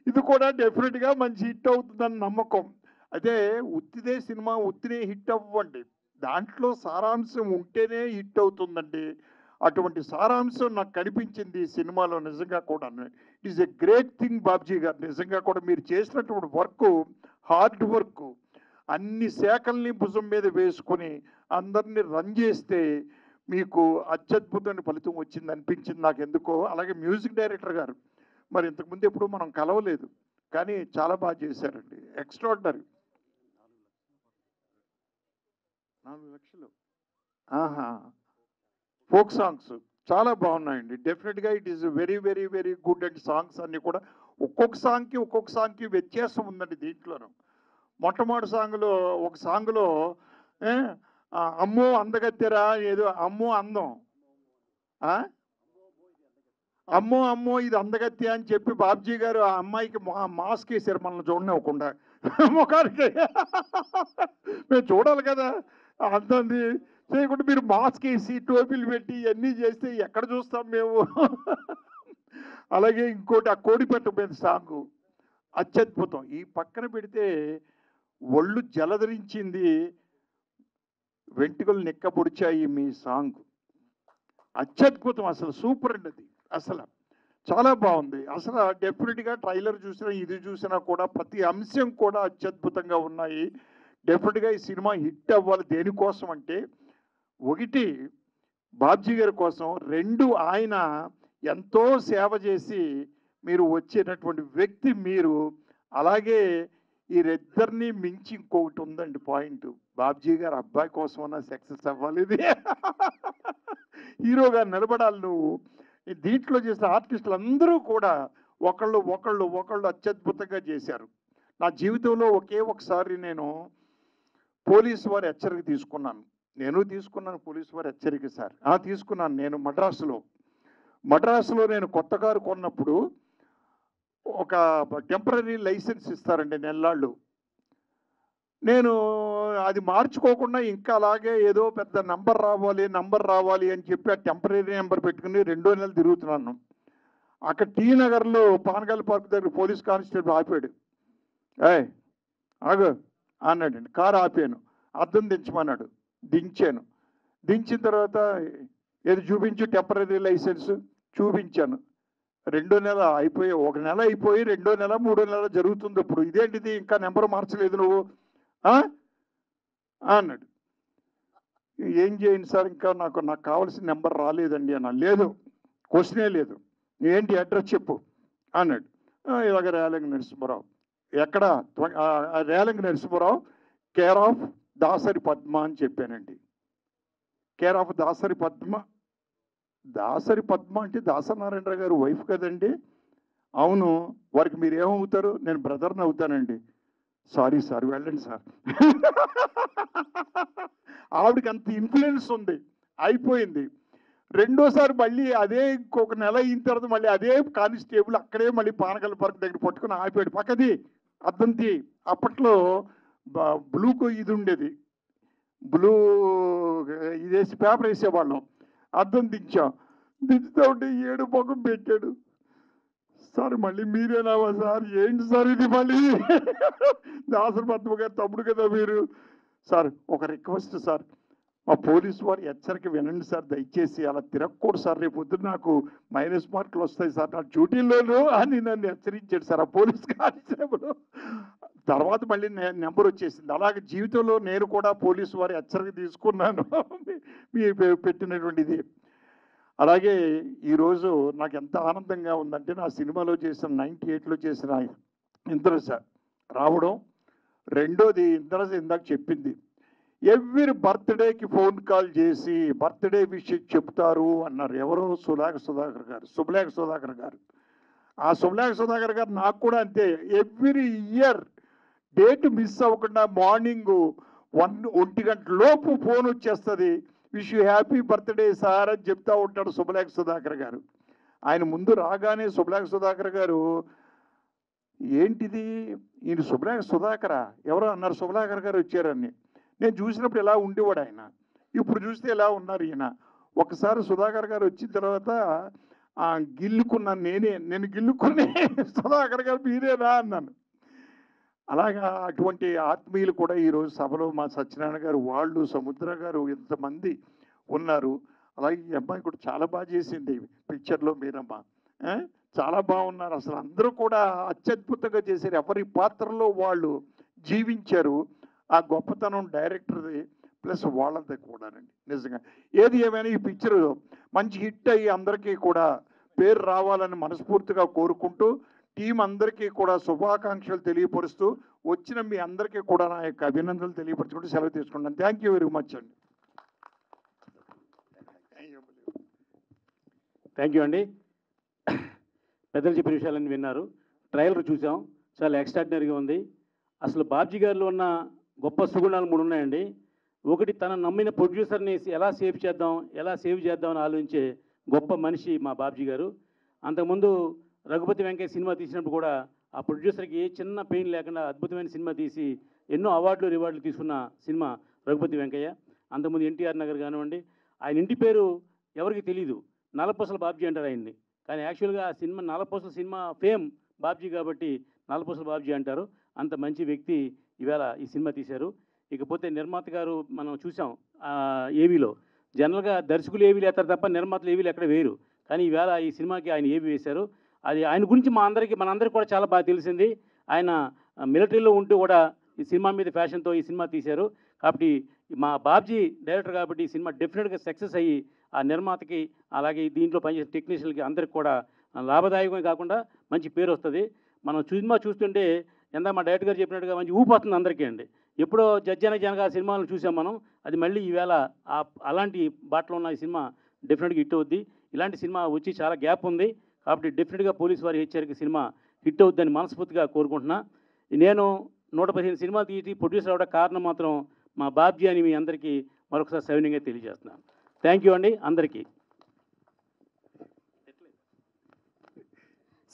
ఇది కూడా డెఫినెట్గా మంచి హిట్ అవుతుందని నమ్మకం. అదే ఉత్తిదే సినిమా ఉత్తినే హిట్ అవ్వండి, దాంట్లో సారాంశం ఉంటేనే హిట్ అవుతుందండి. అటువంటి సారాంశం నాకు కనిపించింది ఈ సినిమాలో నిజంగా కూడా. It is a great thing Babji గారు, నిజంగా కూడా మీరు చేసినటువంటి వర్క్, హార్డ్ వర్క్, అన్ని శాఖల్ని భుజం మీద వేసుకొని అందరినీ రన్ చేస్తే మీకు అత్యద్భుతమైన ఫలితం వచ్చింది అనిపించింది నాకు ఎందుకో. అలాగే మ్యూజిక్ డైరెక్టర్ గారు మరి ఇంతకుముందు ఎప్పుడు మనం కలవలేదు, కానీ చాలా బాగా చేశారండి, ఎక్స్ట్రాడినరీ. 4 లక్షలు ఫోక్ సాంగ్స్ చాలా బాగున్నాయండి. డెఫినెట్గా it is very very very good. And songs అన్నీ కూడా ఒక్కొక్క సాంగ్కి వ్యత్యాసం ఉందండి దీంట్లోనూ. మొట్టమొదటి సాంగ్లో, ఒక సాంగ్లో అమ్మో అందగత్తెరా ఏదో, అమ్మో అందం, అమ్మో అమ్మో ఇది అందగత్య అని చెప్పి బాబ్జీ గారు ఆ అమ్మాయికి మాస్క్ వేసారు మనల్ని చూడనివ్వకుండా ముఖానికి. మేము చూడాలి కదా, అంతంది చేయకుండా మీరు మాస్క్ వేసి టోపీలు పెట్టి ఇవన్నీ చేస్తే ఎక్కడ చూస్తాం మేము. అలాగే ఇంకోటి ఆ కోడిపెట్ట మీద సాంగు అత్యద్భుతం. ఈ పక్కన పెడితే ఒళ్ళు జలధరించింది, వెంట్రుకలు నిక్కబొడిచాయి మీ సాంగ్, అత్యద్భుతం, అసలు సూపర్ అండి అది, అసలు చాలా బాగుంది. అసలు డెఫినెట్గా ట్రైలర్ చూసినా ఇది చూసినా కూడా ప్రతి అంశం కూడా అత్యద్భుతంగా ఉన్నాయి. డెఫినెట్గా ఈ సినిమా హిట్ అవ్వాలి. దేనికోసం అంటే, ఒకటి బాబ్జీ గారి కోసం, 2 ఆయన ఎంతో సేవ చేసి మీరు వచ్చేటటువంటి వ్యక్తి మీరు. అలాగే ఈ ఇద్దరిని మించి ఇంకొకటి ఉందండి పాయింట్, బాబ్జీ గారు అబ్బాయి కోసమన్నా సక్సెస్ అవ్వాలి, ఇది హీరోగా నిలబడాలి నువ్వు. దీంట్లో చేసిన ఆర్టిస్టులు అందరూ కూడా ఒకళ్ళు అత్యద్భుతంగా చేశారు. నా జీవితంలో ఒకే ఒకసారి నేను పోలీసు వారి హెచ్చరిక తీసుకున్నాను. పోలీసు వారి హెచ్చరిక సార్ తీసుకున్నాను. నేను మద్రాసులో నేను కొత్త కారు కొన్నప్పుడు ఒక టెంపరీ లైసెన్స్ ఇస్తారండి నెల్లాళ్ళు. నేను అది మార్చుకోకుండా ఇంకా అలాగే ఏదో పెద్ద నంబర్ రావాలి అని చెప్పి ఆ టెంపరీ నెంబర్ పెట్టుకుని 2వ నెల తిరుగుతున్నాను. అక్కడ టీ నగర్లో పానగల్ పార్క్ దగ్గర పోలీస్ కానిస్టేబుల్ ఆపాడు. ఆగు అన్నాడండి. కారు ఆపాను, అద్దం దించమన్నాడు, దించాను. దించిన తర్వాత ఏది చూపించు టెంపరీ లైసెన్స్ చూపించాను. 2వ నెల అయిపోయి, 1 నెల అయిపోయి 2వ నెల 3వ నెల జరుగుతుంది. ఇప్పుడు ఇదేంటిది ఇంకా నెంబర్ మార్చలేదు నువ్వు అన్నాడు. ఏం చేయండి సార్, ఇంకా నాకు కావాల్సిన నెంబర్ రాలేదండి అన్న. లేదు, క్వశ్చనే లేదు, ఏంటి అడ్రస్ చెప్పు అన్నాడు. ఇలాగ రేలంగి నరసింహారావు. ఎక్కడ? రేలంగి నరసింహారావు కేర్ ఆఫ్ దాసరి పద్మ అని చెప్పానండి. Care of Dasari Padma. దాసరి పద్మ అంటే దాసనారాయణరావు గారు వైఫ్ కదండి. అవును, వారికి మీరు ఏమవుతారు? నేను బ్రదర్ని అవుతానండి. సారీ సార్, వెళ్ళండి సార్. ఆవిడకి అంత ఇన్ఫ్లుయెన్స్ ఉంది, అయిపోయింది. రెండోసారి మళ్ళీ అదే ఇంకొక నెల అయిన తర్వాత మళ్ళీ అదే కానిస్టేబుల్ అక్కడే మళ్ళీ పానకల్ పార్క్ దగ్గర పట్టుకుని ఆపాడు. పక్కది అద్దంతి. అప్పట్లో బ్లూ ఇది ఉండేది, బ్లూ ఇదేసి పేపర్ వేసేవాళ్ళం. అద్దం దించాం. దించుతూ ఉంటే ఏడు ముఖం పెట్టాడు. సార్ మళ్ళీ మీరేనావా సార్? ఏంటి సార్ ఇది మళ్ళీ? దాసరి పద్మ గారు తమ్ముడు కదా మీరు. సార్ ఒక రిక్వెస్ట్ సార్, మా పోలీసు వారు హెచ్చరిక వినండి సార్, దయచేసి అలా తిరగకూడదు సార్, రేపు పొద్దున్న నాకు మైనస్ మార్కులు వస్తాయి సార్ నా డ్యూటీలోను అని నన్ను హెచ్చరించాడు సార్ ఆ పోలీస్ కానిస్టేబుల్. తర్వాత మళ్ళీ నెంబర్ వచ్చేసింది. అలాగే జీవితంలో నేను కూడా పోలీసు వారి హెచ్చరిక తీసుకున్నాను మీ పెట్టినటువంటిది. అలాగే ఈరోజు నాకు ఎంత ఆనందంగా ఉందంటే, నా సినిమాలో చేసిన 98లో చేసిన ఇంద్రజ రావడం. రెండోది ఇంద్రజ ఇందాక చెప్పింది, ఎవ్రీ బర్త్డేకి ఫోన్ కాల్ చేసి బర్త్డే విషయం చెప్తారు అన్నారు. ఎవరో సులేఖ సుధాకర్ గారు, శుభలేఖ సుధాకర్ గారు. ఆ శుభలేఖ సుధాకర్ గారు నాకు కూడా అంతే, ఎవ్రీ ఇయర్ డేట్ మిస్ అవ్వకుండా మార్నింగ్ 1 గంట లోపు ఫోన్ వచ్చేస్తుంది, wish you happy birthday sir అని చెప్తా ఉంటాడు శుభలేఖ సుధాకర్ గారు. ఆయన ముందు రాగానే శుభలేఖ సుధాకర్ గారు, ఏంటిది ఈయన శుభలేఖ సుధాకరా ఎవరో అన్నారు, శుభలేఖర్ గారు వచ్చారని. నేను చూసినప్పుడు ఎలా ఉండేవాడు ఆయన, ఇప్పుడు చూస్తే ఎలా ఉన్నారు ఈయన. ఒకసారి సుధాకర్ గారు వచ్చిన తర్వాత గిల్లుకున్నాను, నేను గిల్లుకుని సుధాకర్ గారు మీరేనా అన్నాను. అలాగా అటువంటి ఆత్మీయులు కూడా ఈరోజు సభలో మా సత్యనారాయణ గారు, వాళ్ళు, సముద్ర గారు, ఇంతమంది ఉన్నారు. అలాగే ఈ అమ్మాయి కూడా చాలా బాగా చేసింది పిక్చర్లో, మీరమ్మ చాలా బాగున్నారు. అసలు అందరూ కూడా అత్యద్భుతంగా చేశారు, ఎవరి పాత్రలో వాళ్ళు జీవించారు. ఆ గొప్పతనం డైరెక్టర్ది ప్లస్ వాళ్ళంతా కూడానండి. నిజంగా ఏది ఏమైనా ఈ పిక్చర్ మంచి హిట్ అయ్యి అందరికీ కూడా పేరు రావాలని మనస్ఫూర్తిగా కోరుకుంటూ, టీం అందరికీ కూడా శుభాకాంక్షలు తెలియపరుస్తూ, వచ్చిన మీ అందరికీ కూడా నా యొక్క అభినందనలు తెలియపరచుకుంటూ సెలవు తీసుకుంటాను. థ్యాంక్ యూ వెరీ మచ్ అండి. థ్యాంక్ యూ అండి. పెద్దలు చెప్పిన విషయాలన్నీ విన్నారు. ట్రైలర్ చూసాం, చాలా ఎక్స్ట్రాడినరీగా ఉంది. అసలు బాబ్జీ గారిలో ఉన్న గొప్ప సుగుణాలు 3 ఉన్నాయండి. ఒకటి, తన నమ్మిన ప్రొడ్యూసర్ని ఎలా సేవ్ చేద్దాం అని ఆలోచించే గొప్ప మనిషి మా బాబ్జీ గారు. అంతకుముందు రఘుపతి వెంకయ్య సినిమా తీసినప్పుడు కూడా ఆ ప్రొడ్యూసర్కి ఏ చిన్న పెయిన్ లేకుండా అద్భుతమైన సినిమా తీసి ఎన్నో అవార్డులు రివార్డులు తీసుకున్న సినిమా రఘుపతి వెంకయ్య. అంతకుముందు ఎన్టీఆర్ నగర్ కానివ్వండి. ఆయన ఇంటి పేరు ఎవరికి తెలియదు, నల్లపూసల బాబ్జీ అంటారు ఆయన్ని. కానీ యాక్చువల్గా ఆ సినిమా నల్లపూసల సినిమా ఫేమ్ బాబ్జీ కాబట్టి నల్లపూసల బాబ్జీ అంటారు. అంత మంచి వ్యక్తి ఇవాళ ఈ సినిమా తీశారు. ఇకపోతే నిర్మాత గారు మనం చూసాం ఏవీలో. జనరల్గా దర్శకులు ఏవీలు వేస్తారు తప్ప నిర్మాతలు ఏవీలు ఎక్కడ వేరు. కానీ ఈవేళ ఈ సినిమాకి ఆయన ఏవీ వేశారు. అది ఆయన గురించి మనందరికీ కూడా చాలా బాగా తెలిసింది. ఆయన మిలిటరీలో ఉంటూ కూడా ఈ సినిమా మీద ఫ్యాషన్తో ఈ సినిమా తీశారు. కాబట్టి మా బాబ్జీ డైరెక్టర్ కాబట్టి ఈ సినిమా డెఫినెట్గా సక్సెస్ అయ్యి ఆ నిర్మాతకి, అలాగే దీంట్లో పనిచేసే టెక్నీషియన్కి అందరికి కూడా లాభదాయకమే కాకుండా మంచి పేరు వస్తుంది. మనం సినిమా చూస్తుంటే ఎంత మా డైరెక్టర్ గారు చెప్పినట్టుగా మంచి ఊపు వస్తుంది అందరికీ అండి. ఎప్పుడో జనగా సినిమాలు చూసాం మనం, అది మళ్ళీ ఈవేళ అలాంటి బాటలో ఉన్న ఈ సినిమా డెఫినెట్గా హిట్ అవుద్ది. ఇలాంటి సినిమా వచ్చి చాలా గ్యాప్ ఉంది కాబట్టి డెఫినెట్గా పోలీసు వారి హెచ్చరిక సినిమా హిట్ అవుద్దని మనస్ఫూర్తిగా కోరుకుంటున్నా. నేను 115 సినిమాలు తీసి ప్రొడ్యూసర్ అవడం కారణం మాత్రం మా బాబ్జీ అని మీ అందరికీ మరొకసారి సవినయంగా తెలియజేస్తున్నాను. థ్యాంక్ యూ అండి అందరికీ.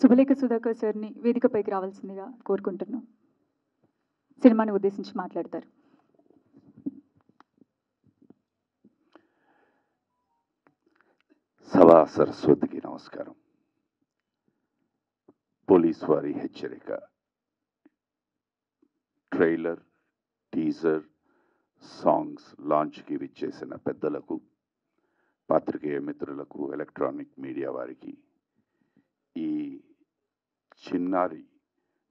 శుభలేఖ సుధాకర్ సార్ని వేదికపైకి రావాల్సిందిగా కోరుకుంటున్నాం. సినిమాని ఉద్దేశించి మాట్లాడతారు. సభా సరస్వతికి నమస్కారం. పోలీస్ వారి హెచ్చరిక ట్రైలర్, టీజర్, సాంగ్స్ లాంచ్కి విచ్చేసిన పెద్దలకు, పాత్రికేయ మిత్రులకు, ఎలక్ట్రానిక్ మీడియా వారికి, ఈ చిన్నారి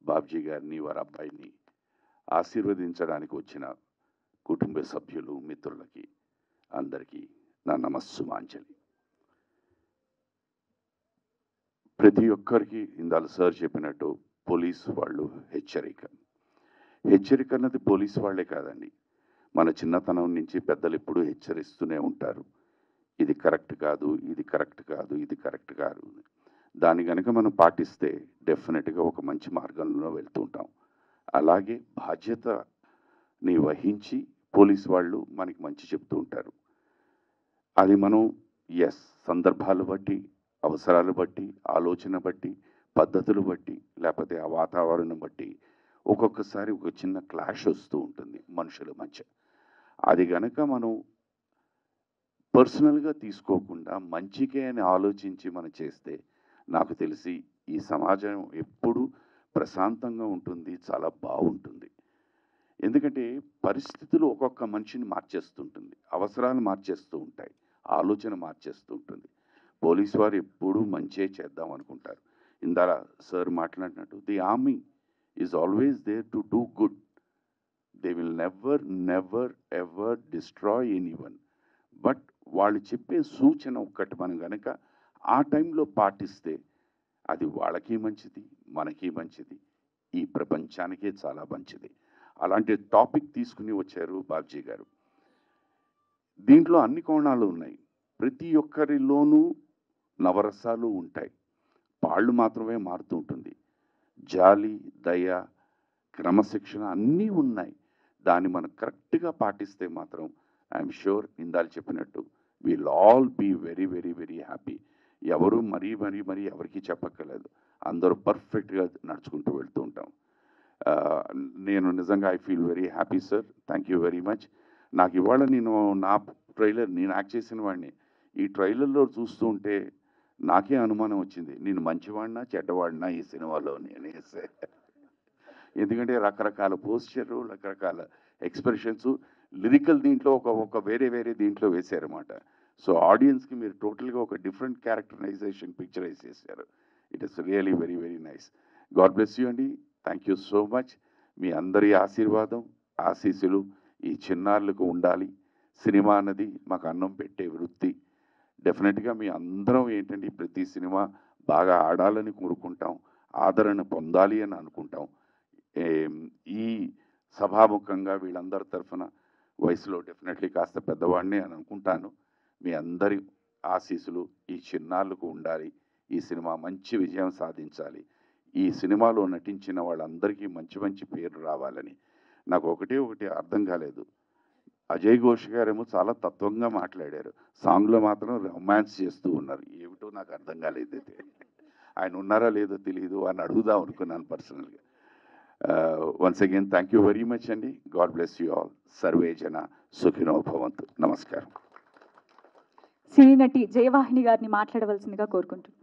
బాబ్జీ గారిని, వారి అబ్బాయిని ఆశీర్వదించడానికి వచ్చిన కుటుంబ సభ్యులు, మిత్రులకి అందరికీ నా నమస్సుమాంజలి. ప్రతి ఒక్కరికి ఇందాక సార్ చెప్పినట్టు పోలీసు వాళ్ళు హెచ్చరిక. హెచ్చరిక అన్నది పోలీసు వాళ్ళే కాదండి, మన చిన్నతనం నుంచి పెద్దలు ఎప్పుడూ హెచ్చరిస్తూనే ఉంటారు, ఇది కరెక్ట్ కాదు, ఇది కరెక్ట్ కాదు, ఇది కరెక్ట్ కాదు. దాన్ని కనుక మనం పాటిస్తే డెఫినెట్గా ఒక మంచి మార్గంలో వెళ్తూ ఉంటాం. అలాగే బాధ్యతని వహించి పోలీసు వాళ్ళు మనకి మంచి చెప్తూ ఉంటారు. అది మనం సందర్భాలు బట్టి, అవసరాలు బట్టి, ఆలోచన బట్టి, పద్ధతులు బట్టి, లేకపోతే ఆ వాతావరణం బట్టి ఒక్కొక్కసారి ఒక చిన్న క్లాష్ వస్తూ ఉంటుంది మనుషుల మధ్య. అది గనక మనం పర్సనల్గా తీసుకోకుండా మంచికే అని ఆలోచించి మనం చేస్తే నాకు తెలిసి ఈ సమాజం ఎప్పుడూ ప్రశాంతంగా ఉంటుంది, చాలా బాగుంటుంది. ఎందుకంటే పరిస్థితులు ఒక్కొక్క మనిషిని మార్చేస్తుంటుంది, అవసరాలు మార్చేస్తూ ఉంటాయి, ఆలోచన మార్చేస్తూ ఉంటుంది. పోలీసు వారు ఎప్పుడూ మంచే చేద్దాం అనుకుంటారు. ఇందాక సార్ మాట్లాడినట్టు the army is always there to do good. They will never ever destroy anyone. But వాళ్ళు చెప్పే సూచన ఒక్కటి మనం కనుక ఆ టైంలో పాటిస్తే అది వాళ్ళకి మంచిది, మనకి మంచిది, ఈ ప్రపంచానికే చాలా మంచిది. అలాంటి టాపిక్ తీసుకుని వచ్చారు బాబ్జీ గారు. దీంట్లో అన్ని కోణాలు ఉన్నాయి, ప్రతి ఒక్కరిలోనూ నవరసాలు ఉంటాయి, పాళ్ళు మాత్రమే మారుతూ ఉంటుంది. జాలి, దయ, క్రమశిక్షణ అన్నీ ఉన్నాయి. దాన్ని మనం కరెక్ట్గా పాటిస్తే మాత్రం ఐఎమ్ షూర్ ఇందాక చెప్పినట్టు will all be very very very happy. ఎవరు మరీ ఎవరికి చెప్పక్కర్లేదు, అందరూ పర్ఫెక్ట్గా నడుచుకుంటూ వెళ్తూ ఉంటాం. నేను నిజంగా I feel very happy sir, thank you very much. నాకు ఇవాళ నా ట్రైలర్ నేను యాక్ట్ చేసిన వాడిని ఈ ట్రైలర్లో చూస్తూ ఉంటే నాకే అనుమానం వచ్చింది, నేను మంచివాడినా చెడ్డవాడినా ఈ సినిమాలో అనేసి. ఎందుకంటే రకరకాల పోస్చరు, రకరకాల ఎక్స్ప్రెషన్స్, లిరికల్ దీంట్లో ఒక వేరే దీంట్లో వేశారన్నమాట. సో ఆడియన్స్కి మీరు టోటల్గా ఒక డిఫరెంట్ క్యారెక్టరైజేషన్ పిక్చరైజ్ చేశారు. It is really very very nice. God bless you అండి, థ్యాంక్ యూ సో మచ్. మీ అందరి ఆశీర్వాదం, ఆశీస్సులు ఈ చిన్నారులకు ఉండాలి. సినిమా అన్నది మాకు అన్నం పెట్టే వృత్తి. డెఫినెట్గా మీ అందరం ఏంటంటే ప్రతి సినిమా బాగా ఆడాలని కోరుకుంటాం, ఆదరణ పొందాలి అని అనుకుంటాం. ఈ సభాముఖంగా వీళ్ళందరి తరఫున వయసులో డెఫినెట్లీ కాస్త పెద్దవాడిని అని అనుకుంటాను. మీ అందరి ఆశీస్సులు ఈ చిన్నారులకు ఉండాలి. ఈ సినిమా మంచి విజయం సాధించాలి. ఈ సినిమాలో నటించిన వాళ్ళందరికీ మంచి మంచి పేరు రావాలని. నాకు ఒకటి అర్థం కాలేదు, అజయ్ ఘోష్ గారేమో చాలా తత్వంగా మాట్లాడారు, సాంగ్లో మాత్రం రొమాన్స్ చేస్తూ ఉన్నారు. ఏమిటో నాకు అర్థం కాలేదు. అయితే ఆయన ఉన్నారా లేదో తెలియదు అని అడుగుదాం అనుకున్నాను పర్సనల్గా. Once again thank you very much అండి. God bless you all. సర్వే జన సుఖినో భవంతు. నమస్కారం. సినీ నటి జయవాహిని గారిని మాట్లాడవలసిందిగా కోరుకుంటున్నాను.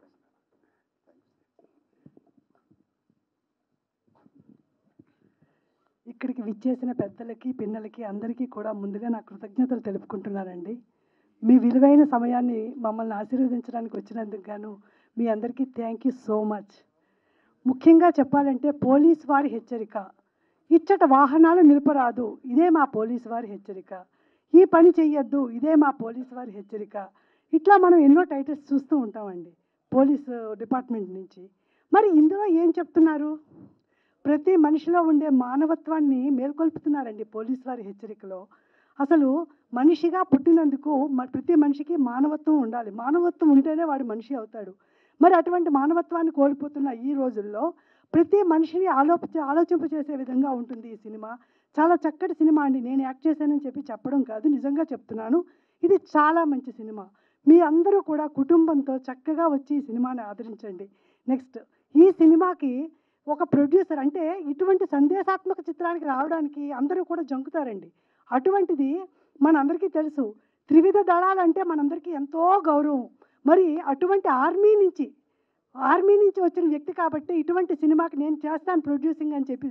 ఇక్కడికి విచ్చేసిన పెద్దలకి, పిన్నలకి అందరికీ కూడా ముందుగా నా కృతజ్ఞతలు తెలుపుకుంటున్నానండి. మీ విలువైన సమయాన్ని మమ్మల్ని ఆశీర్వదించడానికి వచ్చినందుకు గాను మీ అందరికీ థ్యాంక్ యూ సో మచ్. ముఖ్యంగా చెప్పాలంటే పోలీస్ వారి హెచ్చరిక, ఇచ్చట వాహనాలు నిలపరాదు, ఇదే మా పోలీసు వారి హెచ్చరిక, ఈ పని చెయ్యొద్దు, ఇదే మా పోలీసు వారి హెచ్చరిక. ఇట్లా మనం ఎన్నో టైటిల్స్ చూస్తూ ఉంటామండి పోలీసు డిపార్ట్మెంట్ నుంచి. మరి ఇందులో ఏం చెప్తున్నారు? ప్రతి మనిషిలో ఉండే మానవత్వాన్ని మేల్కొల్పుతున్నారండి పోలీసు వారి హెచ్చరికలో. అసలు మనిషిగా పుట్టినందుకు ప్రతి మనిషికి మానవత్వం ఉండాలి, మానవత్వం ఉంటేనే వాడు మనిషి అవుతాడు. మరి అటువంటి మానవత్వాన్ని కోల్పోతున్న ఈ రోజుల్లో ప్రతి మనిషిని ఆలోచింపచేసే విధంగా ఉంటుంది ఈ సినిమా. చాలా చక్కటి సినిమా అండి. నేను యాక్ట్ చేశానని చెప్పడం కాదు, నిజంగా చెప్తున్నాను. ఇది చాలా మంచి సినిమా. మీ అందరూ కూడా కుటుంబంతో చక్కగా వచ్చి ఈ సినిమాని ఆదరించండి. నెక్స్ట్, ఈ సినిమాకి ఒక ప్రొడ్యూసర్ అంటే ఇటువంటి సందేశాత్మక చిత్రానికి రావడానికి అందరూ కూడా జంకుతారండి. అటువంటిది మనందరికీ తెలుసు, త్రివిధ దళాలంటే మనందరికీ ఎంతో గౌరవం. మరి అటువంటి ఆర్మీ నుంచి వచ్చిన వ్యక్తి కాబట్టి ఇటువంటి సినిమాకి నేను చేస్తాను ప్రొడ్యూసింగ్ అని చెప్పి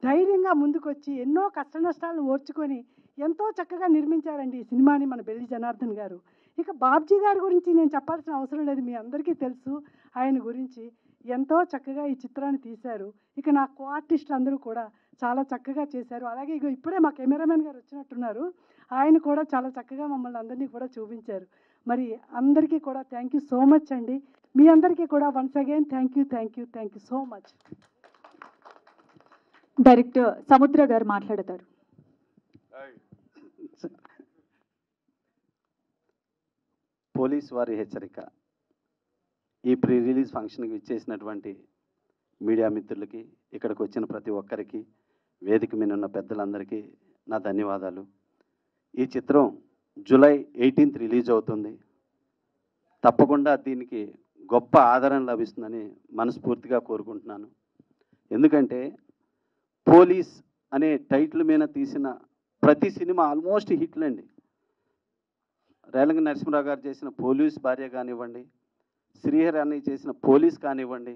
ధైర్యంగా ముందుకొచ్చి ఎన్నో కష్ట నష్టాలను ఓర్చుకొని ఎంతో చక్కగా నిర్మించారండి ఈ సినిమాని మన బెల్లి జనార్దన్ గారు. ఇక బాబ్జీ గారి గురించి నేను చెప్పాల్సిన అవసరం లేదు, మీ అందరికీ తెలుసు ఆయన గురించి. ఎంతో చక్కగా ఈ చిత్రాన్ని తీశారు. ఇక నా కో ఆర్టిస్టులు అందరూ కూడా చాలా చక్కగా చేశారు. అలాగే ఇప్పుడే మా కెమెరామెన్ గారు వచ్చినట్టున్నారు, ఆయన కూడా చాలా చక్కగా మమ్మల్ని అందరినీ కూడా చూపించారు. మరి అందరికీ కూడా థ్యాంక్ యూ సో మచ్ అండి. మీ అందరికీ కూడా once again thank you so much. Director సముద్ర గారు మాట్లాడతారు. పోలీస్ వారి హెచ్చరిక ఈ ప్రీ రిలీజ్ ఫంక్షన్కి ఇచ్చేసినటువంటి మీడియా మిత్రులకి, ఇక్కడికి వచ్చిన ప్రతి ఒక్కరికి, వేదిక మీద ఉన్న పెద్దలందరికీ నా ధన్యవాదాలు. ఈ చిత్రం జూలై 18th రిలీజ్ అవుతుంది. తప్పకుండా దీనికి గొప్ప ఆదరణ లభిస్తుందని మనస్ఫూర్తిగా కోరుకుంటున్నాను. ఎందుకంటే పోలీస్ అనే టైటిల్ మీద తీసిన ప్రతి సినిమా ఆల్మోస్ట్ హిట్లండి. రేలంగి నరసింహరావు గారు చేసిన పోలీస్ భార్య కానివ్వండి, శ్రీహరి అన్నయ్య చేసిన పోలీస్ కానివ్వండి,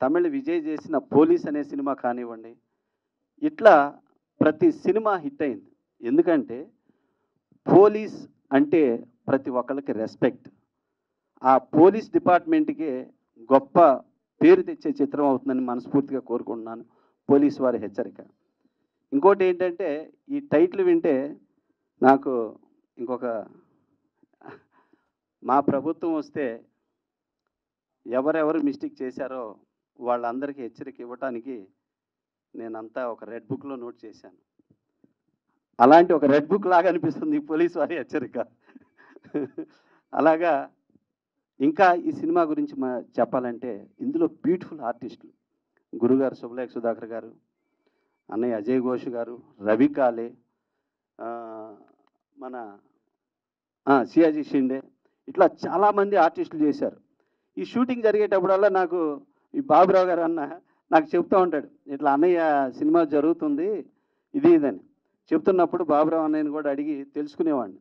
తమిళ విజయ్ చేసిన పోలీస్ అనే సినిమా కానివ్వండి, ఇట్లా ప్రతి సినిమా హిట్ అయింది. ఎందుకంటే పోలీస్ అంటే ప్రతి ఒక్కరికి రెస్పెక్ట్. ఆ పోలీస్ డిపార్ట్మెంట్కి గొప్ప పేరు తెచ్చే చిత్రం అవుతుందని మనస్ఫూర్తిగా కోరుకుంటున్నాను. పోలీస్ వారి హెచ్చరిక. ఇంకోటి ఏంటంటే ఈ టైటిల్ వింటే నాకు ఇంకొక, మా ప్రభుత్వం వస్తే ఎవరెవరు మిస్టేక్ చేశారో వాళ్ళందరికీ హెచ్చరిక ఇవ్వటానికి నేనంతా ఒక రెడ్ బుక్లో నోట్ చేశాను. అలాంటి ఒక రెడ్ బుక్ లాగా అనిపిస్తుంది ఈ పోలీస్ వారి హెచ్చరిక. అలాగా ఇంకా ఈ సినిమా గురించి చెప్పాలంటే ఇందులో బ్యూటిఫుల్ ఆర్టిస్టులు గురుగారు శుభలేఖ సుధాకర్ గారు, అన్నయ్య అజయ్ ఘోష్ గారు, రవి కాలే, మన సియాజీ షిండే, ఇట్లా చాలామంది ఆర్టిస్టులు చేశారు. ఈ షూటింగ్ జరిగేటప్పుడల్లా నాకు ఈ బాబురావు గారు అన్న నాకు చెప్తూ ఉంటాడు, ఇట్లా అన్నయ్య సినిమా జరుగుతుంది ఇది ఇదని చెప్తున్నప్పుడు బాబురావు అన్నయ్యని కూడా అడిగి తెలుసుకునేవాడిని.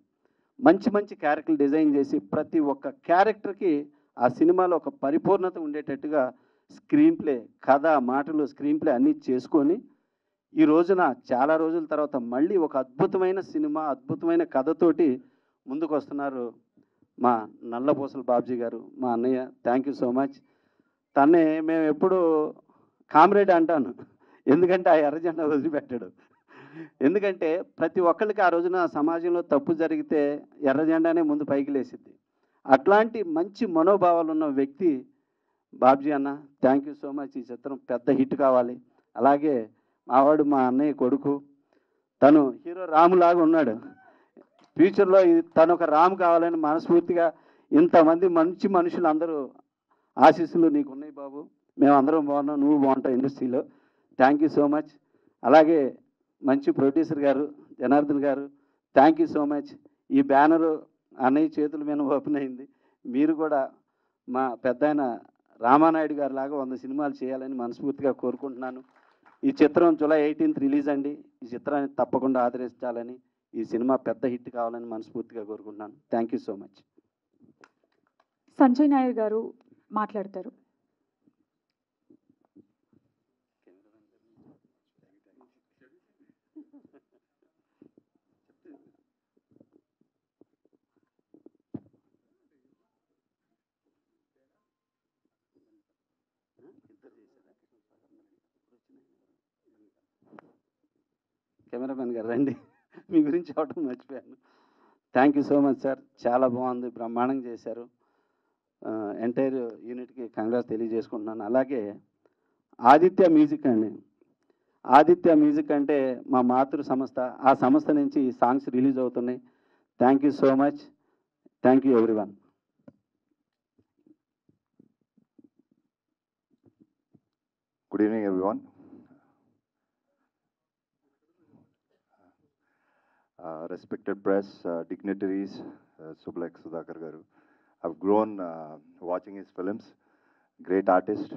మంచి మంచి క్యారెక్టర్లు డిజైన్ చేసి ప్రతి ఒక్క క్యారెక్టర్కి ఆ సినిమాలో ఒక పరిపూర్ణత ఉండేటట్టుగా స్క్రీన్ ప్లే, కథ, మాటలు, స్క్రీన్ ప్లే అన్నీ చేసుకొని ఈ రోజున చాలా రోజుల తర్వాత మళ్ళీ ఒక అద్భుతమైన సినిమా, అద్భుతమైన కథతోటి ముందుకు వస్తున్నారు మా నల్లపూసల బాబ్జీ గారు, మా అన్నయ్య. Thank you so much. తన్నే మేము ఎప్పుడు కామ్రేడ్ అంటాను, ఎందుకంటే ఆ ఎర్రజెండా వదిలిపెట్టాడు. ఎందుకంటే ప్రతి ఒక్కరికి ఆ రోజున సమాజంలో తప్పు జరిగితే ఎర్రజెండానే ముందు పైకి లేసిద్ది. అట్లాంటి మంచి మనోభావాలు ఉన్న వ్యక్తి బాబ్జీ అన్న. Thank you so much. ఈ చిత్రం పెద్ద హిట్ కావాలి. అలాగే మావాడు మా అన్నయ్య కొడుకు, తను హీరో రాములాగా ఉన్నాడు. ఫ్యూచర్లో తను ఒక రాము కావాలని మనస్ఫూర్తిగా ఇంతమంది మంచి మనుషులు అందరూ ఆశీస్సులు నీకు ఉన్నాయి బాబు. మేమందరం బాగున్నాం, నువ్వు బాగుంటావు ఇండస్ట్రీలో. Thank you so much. అలాగే మంచి ప్రొడ్యూసర్ గారు Janardhan garu, thank you so much. ఈ బ్యానరు అన్నయ్య చేతుల మీద ఓపెన్ అయింది. మీరు కూడా మా పెద్ద ఆయన రామానాయుడు గారి లాగా 100 సినిమాలు చేయాలని మనస్ఫూర్తిగా కోరుకుంటున్నాను. ఈ చిత్రం జూలై 18th రిలీజ్ అండి. ఈ చిత్రాన్ని తప్పకుండా ఆదరించాలని, ఈ సినిమా పెద్ద హిట్ కావాలని మనస్ఫూర్తిగా కోరుకుంటున్నాను. Thank you so much. Sanjay Nair గారు మాట్లాడతారు. కెమెరామెన్ గారు రండి, మీ గురించి అవటం మర్చిపోయాను. Thank you so much sir. చాలా బాగుంది, బ్రహ్మాండంగా చేశారు. ఎంటైర్ యూనిట్కి కంగ్రాట్స్ తెలియజేసుకుంటున్నాను. అలాగే ఆదిత్య మ్యూజిక్ అండి. ఆదిత్య మ్యూజిక్ అంటే మా మాతృ సంస్థ. ఆ సంస్థ నుంచి ఈ సాంగ్స్ రిలీజ్ అవుతున్నాయి. Thank you so much. Thank you everyone. Good evening, everyone. Respected press, dignitaries, Subhlekh Sudhakar Garu. I've grown watching his films. Great artist.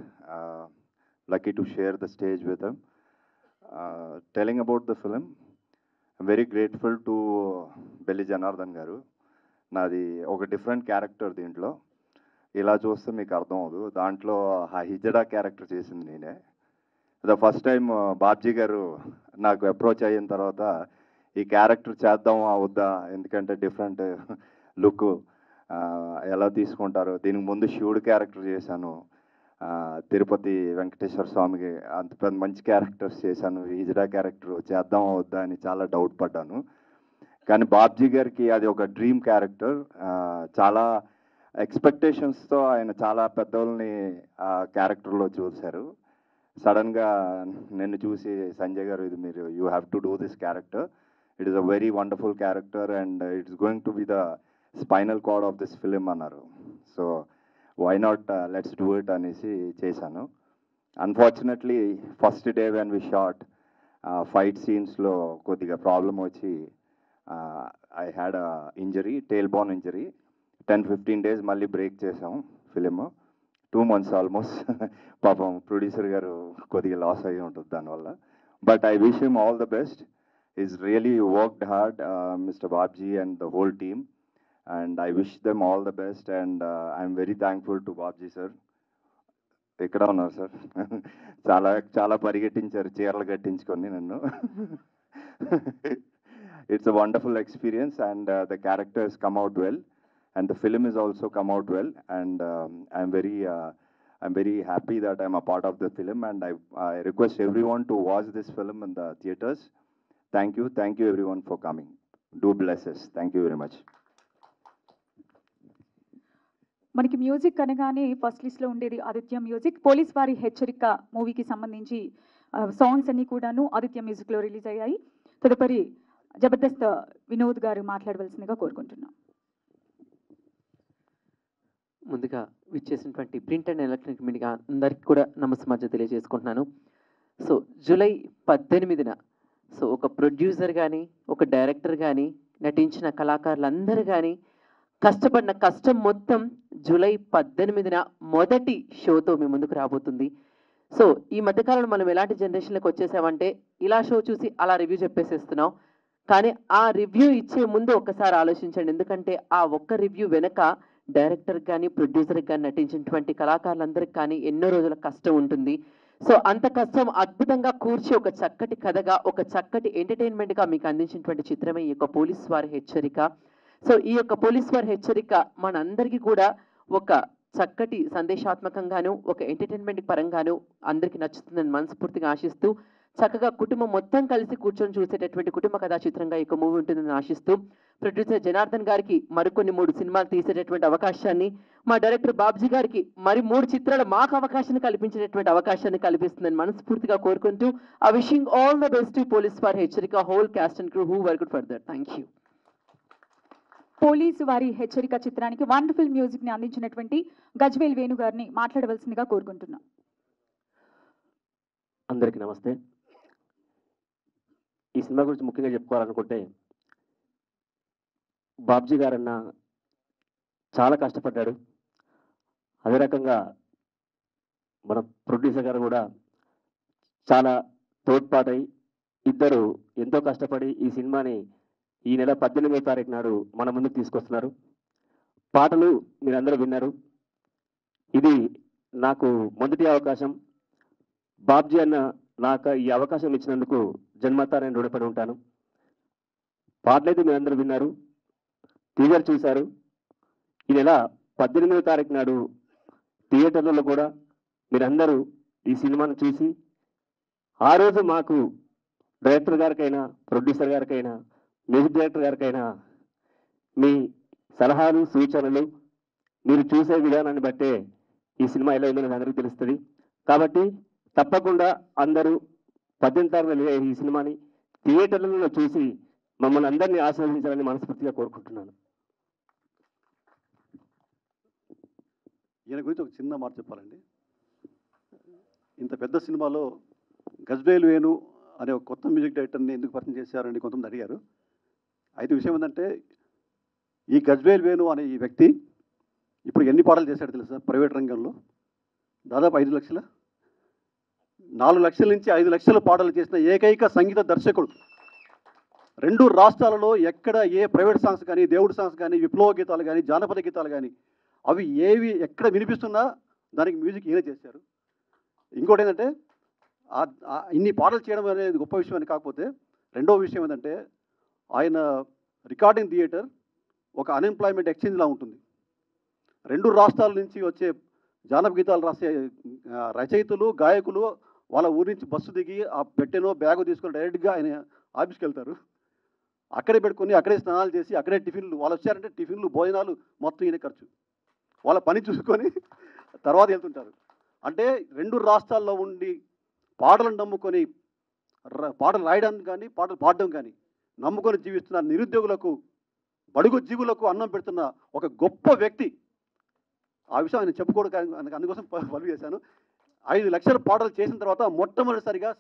Lucky to share the stage with him. Telling about the film, I'm very grateful to Belli Janardhan Garu. నాది ఒక different character దీంట్లో. ఇలా చూస్తే మీకు అర్థం అవ్వదు. దాంట్లో ఆ హిజడా క్యారెక్టర్ చేసింది నేనే. ద ఫస్ట్ టైం బాబ్జీ గారు నాకు అప్రోచ్ అయిన తర్వాత ఈ క్యారెక్టర్ చేద్దామా వద్దా, ఎందుకంటే డిఫరెంట్ లుక్ ఎలా తీసుకుంటారు. దీనికి ముందు శివుడు క్యారెక్టర్ చేశాను, తిరుపతి వెంకటేశ్వర స్వామికి అంత పెద్ద మంచి క్యారెక్టర్స్ చేశాను. హిజడా క్యారెక్టర్ చేద్దామా వద్దా అని చాలా డౌట్ పడ్డాను. కానీ బాబ్జీ గారికి అది ఒక డ్రీమ్ క్యారెక్టర్. చాలా ఎక్స్పెక్టేషన్స్తో ఆయన చాలా పెద్దవాళ్ళని ఆ క్యారెక్టర్లో చూశారు. సడన్గా నిన్ను చూసి సంజయ్ గారు ఇది మీరు you have to do this character, it is a very wonderful character and it's going to be the spinal cord of this film అన్నారు. So why not let's do it అనేసి చేశాను. Unfortunately first day when we shot fight సీన్స్లో కొద్దిగా problem వచ్చి I had injury, tail bone injury. 10-15 days మళ్ళీ break చేసాం film. 2 months almost. పాపం producer garu కొద్దిగా లాస్ అయ్యి ఉంటుంది దానివల్ల. But I wish him all the best. Is really worked hard, mister Babji and the whole team, and I wish them all the best. And I'm very thankful to Babji sir. ఎక్కడ ఉన్నారు sir? చాలా చాలా పరిగెట్టించారు చీరలు కట్టించుకొని నన్ను. It's a wonderful experience and the character has come out well and the film has also come out well, and I'm very happy that I'm a part of the film, and I request everyone to watch this film in the theaters. Thank you everyone for coming. Do bless us. Thank you very much. మనకి music అనగానే first లిస్ట్లో ఉండేది Aditya music. Police వారి హెచ్చరిక మూవీకి సంబంధించి songs అన్నీ కూడాను ఆదిత్య మ్యూజిక్లో రిలీజ్ అయ్యాయి. తదుపరి జబర్దస్త్ వినోద్ గారు మాట్లాడవలసిందిగా కోరుకుంటున్నాం. ముందుగా విచ్చేసినటువంటి ప్రింట్ అండ్ ఎలక్ట్రానిక్ మీడియా అందరికీ కూడా నమస్కారం తెలియజేసుకుంటున్నాను. సో జూలై 18న సో ఒక ప్రొడ్యూసర్ కానీ ఒక డైరెక్టర్ కానీ నటించిన కళాకారులందరూ కానీ కష్టపడిన కష్టం మొత్తం జూలై 18న మొదటి షోతో మీ ముందుకు రాబోతుంది. సో ఈ మధ్యకాలంలో మనం ఎలాంటి జనరేషన్లోకి వచ్చేసామంటే ఇలా షో చూసి అలా రివ్యూ చెప్పేసేస్తున్నాం. కానీ ఆ రివ్యూ ఇచ్చే ముందు ఒక్కసారి ఆలోచించండి, ఎందుకంటే ఆ ఒక్క రివ్యూ వెనక డైరెక్టర్కి కానీ ప్రొడ్యూసర్కి కానీ నటించినటువంటి కళాకారులందరికీ కానీ ఎన్నో రోజుల కష్టం ఉంటుంది. సో అంత కష్టం అద్భుతంగా కూర్చి ఒక చక్కటి కథగా ఒక చక్కటి ఎంటర్టైన్మెంట్గా మీకు అందించినటువంటి చిత్రమే ఈ యొక్క పోలీస్ వారి హెచ్చరిక. సో ఈ యొక్క పోలీస్ వారి హెచ్చరిక మనందరికీ కూడా ఒక చక్కటి సందేశాత్మకంగాను ఒక ఎంటర్టైన్మెంట్ పరంగాను అందరికీ నచ్చుతుందని మనస్ఫూర్తిగా ఆశిస్తూ చక్కగా కుటుంబం మొత్తం కలిసి కూర్చొని చూసేటటువంటి కుటుంబ కథా చిత్రంగా ఈ మూవీ ఉంటుందని ఆశిస్తూ ప్రొడ్యూసర్ జనార్దన్ గారికి మరికొన్ని 3 సినిమాలు తీసేటటువంటి అవకాశాన్ని, మా డైరెక్టర్ బాబ్జీ గారికి మరి 3 చిత్రాలు మాకు అవకాశాన్ని కల్పించేటటువంటి అవకాశాన్ని కల్పిస్తుందని మనస్ఫూర్తిగా కోరుకుంటూ I wishing all the best to police for Hechcharika whole cast and crew who worked for that. Thank you. Police వారి హెచ్చరిక చిత్రానికి వండర్ఫుల్ మ్యూజిక్ ని అందించినటువంటి గజ్వేల్ వేణు గారిని మాట్లాడవలసిందిగా కోరుకుంటున్నాం. అందరికీ నమస్తే. ఈ సినిమా గురించి ముఖ్యంగా చెప్పుకోవాలనుకుంటే బాబ్జీ గారన్న చాలా కష్టపడ్డాడు. అదే రకంగా మన ప్రొడ్యూసర్ గారు కూడా చాలా తోడ్పాటై ఇద్దరు ఎంతో కష్టపడి ఈ సినిమాని ఈ నెల 18వ తారీఖు నాడు మన ముందుకు తీసుకొస్తున్నారు. పాటలు మీరందరూ విన్నారు. ఇది నాకు మొదటి అవకాశం. బాబ్జీ అన్న నాకు ఈ అవకాశం ఇచ్చినందుకు జన్మతా నేను రుణపడి ఉంటాను. పాటలైతే మీరందరూ విన్నారు, టీజర్ చూశారు. ఈ నెల 18వ తారీఖు నాడు థియేటర్లలో కూడా మీరందరూ ఈ సినిమాను చూసి ఆ రోజు మాకు డైరెక్టర్ గారికైనా ప్రొడ్యూసర్ గారికైనా మ్యూజిక్ డైరెక్టర్ గారికైనా మీ సలహాలు సూచనలు మీరు చూసే విధానాన్ని బట్టే ఈ సినిమా ఎలా ఉందో నాకు అందరికీ తెలుస్తుంది. కాబట్టి తప్పకుండా అందరూ 18వ తారీఖున ఈ సినిమాని థియేటర్లలో చూసి మమ్మల్ని అందరినీ ఆశీర్వదించాలని మనస్ఫూర్తిగా కోరుకుంటున్నాను. ఈయన గురించి ఒక చిన్న మాట చెప్పాలండి. ఇంత పెద్ద సినిమాలో గజ్వేల్ వేణు అనే ఒక కొత్త మ్యూజిక్ డైరెక్టర్ని ఎందుకు పరిచయం చేశారని కొంతమంది అడిగారు. అయితే విషయం ఏంటంటే ఈ గజ్వేల్ వేణు అనే ఈ వ్యక్తి ఇప్పుడు ఎన్ని పాటలు చేశాడు తెలుసా? ప్రైవేట్ రంగంలో దాదాపు 5 లక్షల 4 లక్షల నుంచి 5 లక్షల పాటలు చేసిన ఏకైక సంగీత దర్శకుడు. 2 రాష్ట్రాలలో ఎక్కడ ఏ ప్రైవేట్ సాంగ్స్ కానీ దేవుడి సాంగ్స్ కానీ విప్లవ గీతాలు కానీ జానపద గీతాలు కానీ అవి ఏవి ఎక్కడ వినిపిస్తున్నా దానికి మ్యూజిక్ ఈయన చేశారు. ఇంకోటి ఏంటంటే ఇన్ని పాటలు చేయడం అనేది గొప్ప విషయం అని కాకపోతే రెండవ విషయం ఏంటంటే ఆయన రికార్డింగ్ థియేటర్ ఒక అన్ఎంప్లాయ్మెంట్ ఎక్స్చేంజ్లా ఉంటుంది. 2 రాష్ట్రాల నుంచి వచ్చే జానపద గీతాలు రాసే రచయితలు గాయకులు వాళ్ళ ఊరి నుంచి బస్సు దిగి ఆ పెట్టెనో బ్యాగు తీసుకొని డైరెక్ట్గా ఆయన ఆఫీస్కి వెళ్తారు. అక్కడే పెట్టుకొని అక్కడే స్నానాలు చేసి అక్కడే టిఫిన్లు, వాళ్ళు వచ్చారంటే టిఫిన్లు భోజనాలు మొత్తం ఈయన ఖర్చు, వాళ్ళ పని చూసుకొని తర్వాత వెళ్తుంటారు. అంటే 2 రాష్ట్రాల్లో ఉండి పాటలను నమ్ముకొని పాటలు రాయడానికి కానీ పాటలు పాడడం కానీ నమ్ముకొని జీవిస్తున్న నిరుద్యోగులకు బడుగు జీవులకు అన్నం పెడుతున్న ఒక గొప్ప వ్యక్తి. ఆ విషయం ఆయన చెప్పుకోవడానికి అందుకోసం పలువు చేశాను. 5 లక్షల పాటలు చేసిన తర్వాత మొట్టమొదటిసారిగా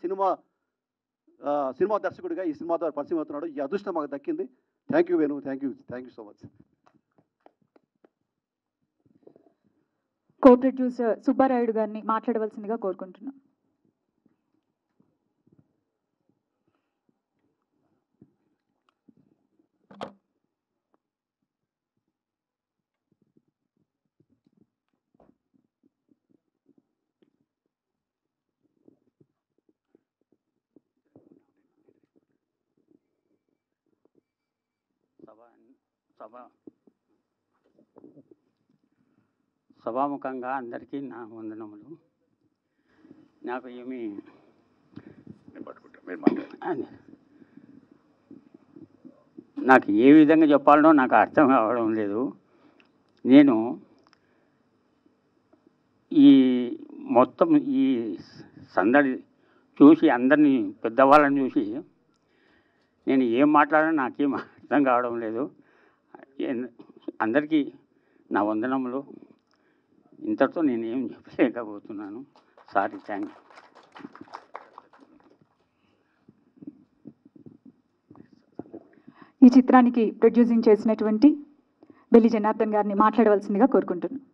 సినిమా దర్శకుడిగా ఈ సినిమా ద్వారా పరిచయం అవుతున్నాడు. ఈ అదృష్టం మాకు దక్కింది. Thank you Venu, thank you so much. Co producer Subbarayudu గారిని మాట్లాడవలసిందిగా కోరుకుంటున్నాం. సభాముఖంగా అందరికీ నా వందనములు. నాకు ఏమి నాకు ఏ విధంగా చెప్పాలనో నాకు అర్థం కావడం లేదు. నేను ఈ మొత్తం ఈ సందడి చూసి అందరినీ పెద్దవాళ్ళని చూసి నేను ఏం మాట్లాడాలో నాకేం అర్థం కావడం లేదు. అందరికీ నా వందనములు. ఇంతటితో నేనేం చెప్పలేకపోతున్నాను. Sorry, thank you. ఈ చిత్రానికి ప్రొడ్యూసింగ్ చేసినటువంటి బెల్లి జనార్దన్ గారిని మాట్లాడవలసిందిగా కోరుకుంటున్నాను.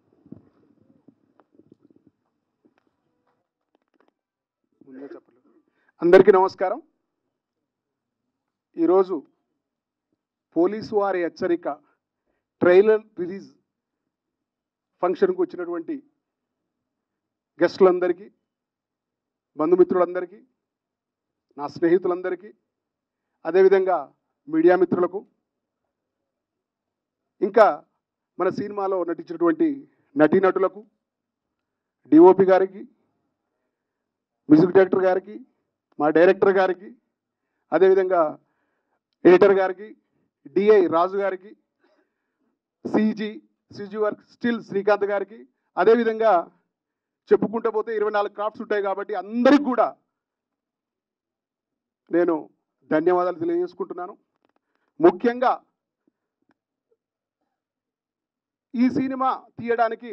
అందరికీ నమస్కారం. ఈరోజు పోలీసు వారి హెచ్చరిక ట్రైలర్ రిలీజ్ ఫంక్షన్కు వచ్చినటువంటి గెస్టులందరికీ, బంధుమిత్రులందరికీ, నా స్నేహితులందరికీ, అదేవిధంగా మీడియా మిత్రులకు, ఇంకా మన సినిమాలో నటించినటువంటి నటీనటులకు, డిఓపి గారికి, మ్యూజిక్ డైరెక్టర్ గారికి, మా డైరెక్టర్ గారికి, అదేవిధంగా ఎడిటర్ గారికి, డిఐ రాజు గారికి, సిజీ వర్క్ స్టిల్ శ్రీకాంత్ గారికి, అదేవిధంగా చెప్పుకుంటూ పోతే 24 క్రాఫ్ట్స్ ఉంటాయి కాబట్టి అందరికి కూడా నేను ధన్యవాదాలు తెలియజేసుకుంటున్నాను. ముఖ్యంగా ఈ సినిమా తీయడానికి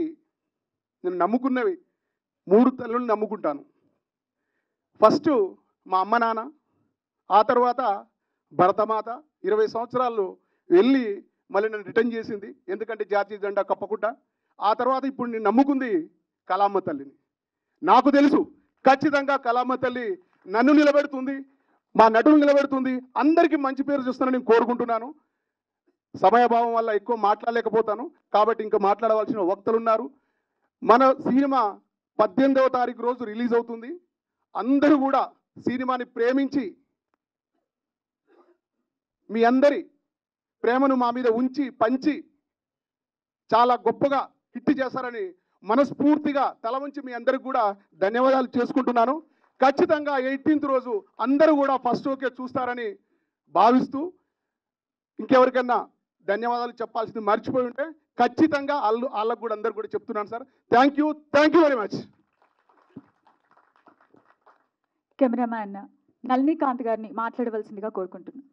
నేను నమ్ముకున్నవి 3 తల్లులను నమ్ముకుంటాను. ఫస్ట్ మా అమ్మ నాన్న, ఆ తర్వాత భరతమాత 20 సంవత్సరాలు వెళ్ళి మళ్ళీ నన్ను రిటర్న్ చేసింది, ఎందుకంటే జాతీయ జెండా కప్పకుండా. ఆ తర్వాత ఇప్పుడు నేను నమ్ముకుంది కళామ్మ తల్లిని. నాకు తెలుసు ఖచ్చితంగా కళామ్మ తల్లి నన్ను నిలబెడుతుంది, మా నటులు నిలబెడుతుంది, అందరికీ మంచి పేరు చూస్తానని నేను కోరుకుంటున్నాను. సమయభావం వల్ల ఎక్కువ మాట్లాడలేకపోతాను కాబట్టి ఇంకా మాట్లాడవలసిన వక్తలు ఉన్నారు. మన సినిమా 18వ తారీఖు రోజు రిలీజ్ అవుతుంది. అందరూ కూడా సినిమాని ప్రేమించి మీ అందరి ప్రేమను మా మీద ఉంచి పంచి చాలా గొప్పగా హిట్ చేస్తారని మనస్ఫూర్తిగా తల వంచి మీ అందరికి కూడా ధన్యవాదాలు చేసుకుంటున్నాను. ఖచ్చితంగా 18th రోజు అందరూ కూడా ఫస్ట్ ఓకే చూస్తారని భావిస్తూ, ఇంకెవరికైనా ధన్యవాదాలు చెప్పాల్సింది మర్చిపోయి ఉంటే ఖచ్చితంగా వాళ్ళకు కూడా అందరు కూడా చెప్తున్నాను sir. Thank you very much. Cameraman Nalinikanth గారిని మాట్లాడవలసిందిగా కోరుకుంటున్నాను.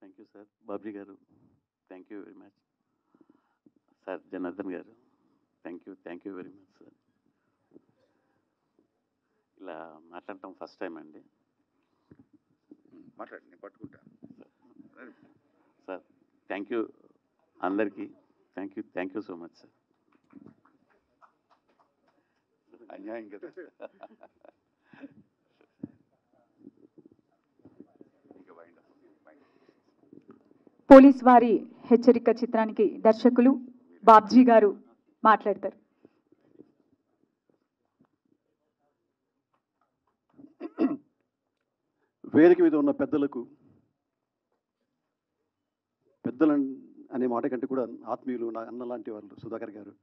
Thank you sir. Babji garu thank you very much. Sir Janardhan garu thank you very much sir. ఇలా మాట్లాడటం ఫస్ట్ టైం అండి. మాట్లాడండి, నేను పట్టుకుంటా సార్. థ్యాంక్ యూ అందరికీ. Thank you so much sir. అన్యాయం కదా. పోలీస్ వారి హెచ్చరిక చిత్రానికి దర్శకులు బాబ్జీ గారు మాట్లాడతారు. వేదిక మీద ఉన్న పెద్దలకు, పెద్దలు అనే మాట కంటే కూడా ఆత్మీయులు, నా అన్న లాంటి వాళ్ళు, సుధాకర్ గారు,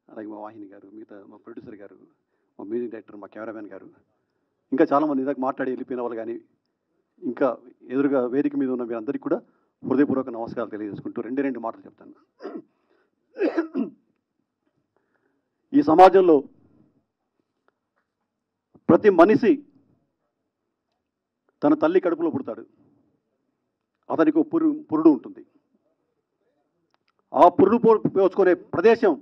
అలాగే మా వాహిని గారు, మిగతా మా ప్రొడ్యూసర్ గారు, మా మ్యూజిక్ డైరెక్టర్, మా కెమెరామెన్ గారు, ఇంకా చాలామంది ఇందాక మాట్లాడి వెళ్ళిపోయిన వాళ్ళు కానీ ఇంకా ఎదురుగా వేదిక మీద ఉన్న మీరందరికీ కూడా హృదయపూర్వక నమస్కారాలు తెలియజేసుకుంటూ రెండు మాటలు చెప్తాను. ఈ సమాజంలో ప్రతి మనిషి తన తల్లి కడుపులో పుడతాడు. అతనికి ఒక పురుడు ఉంటుంది. ఆ పురుడు పోసుకునే ప్రదేశం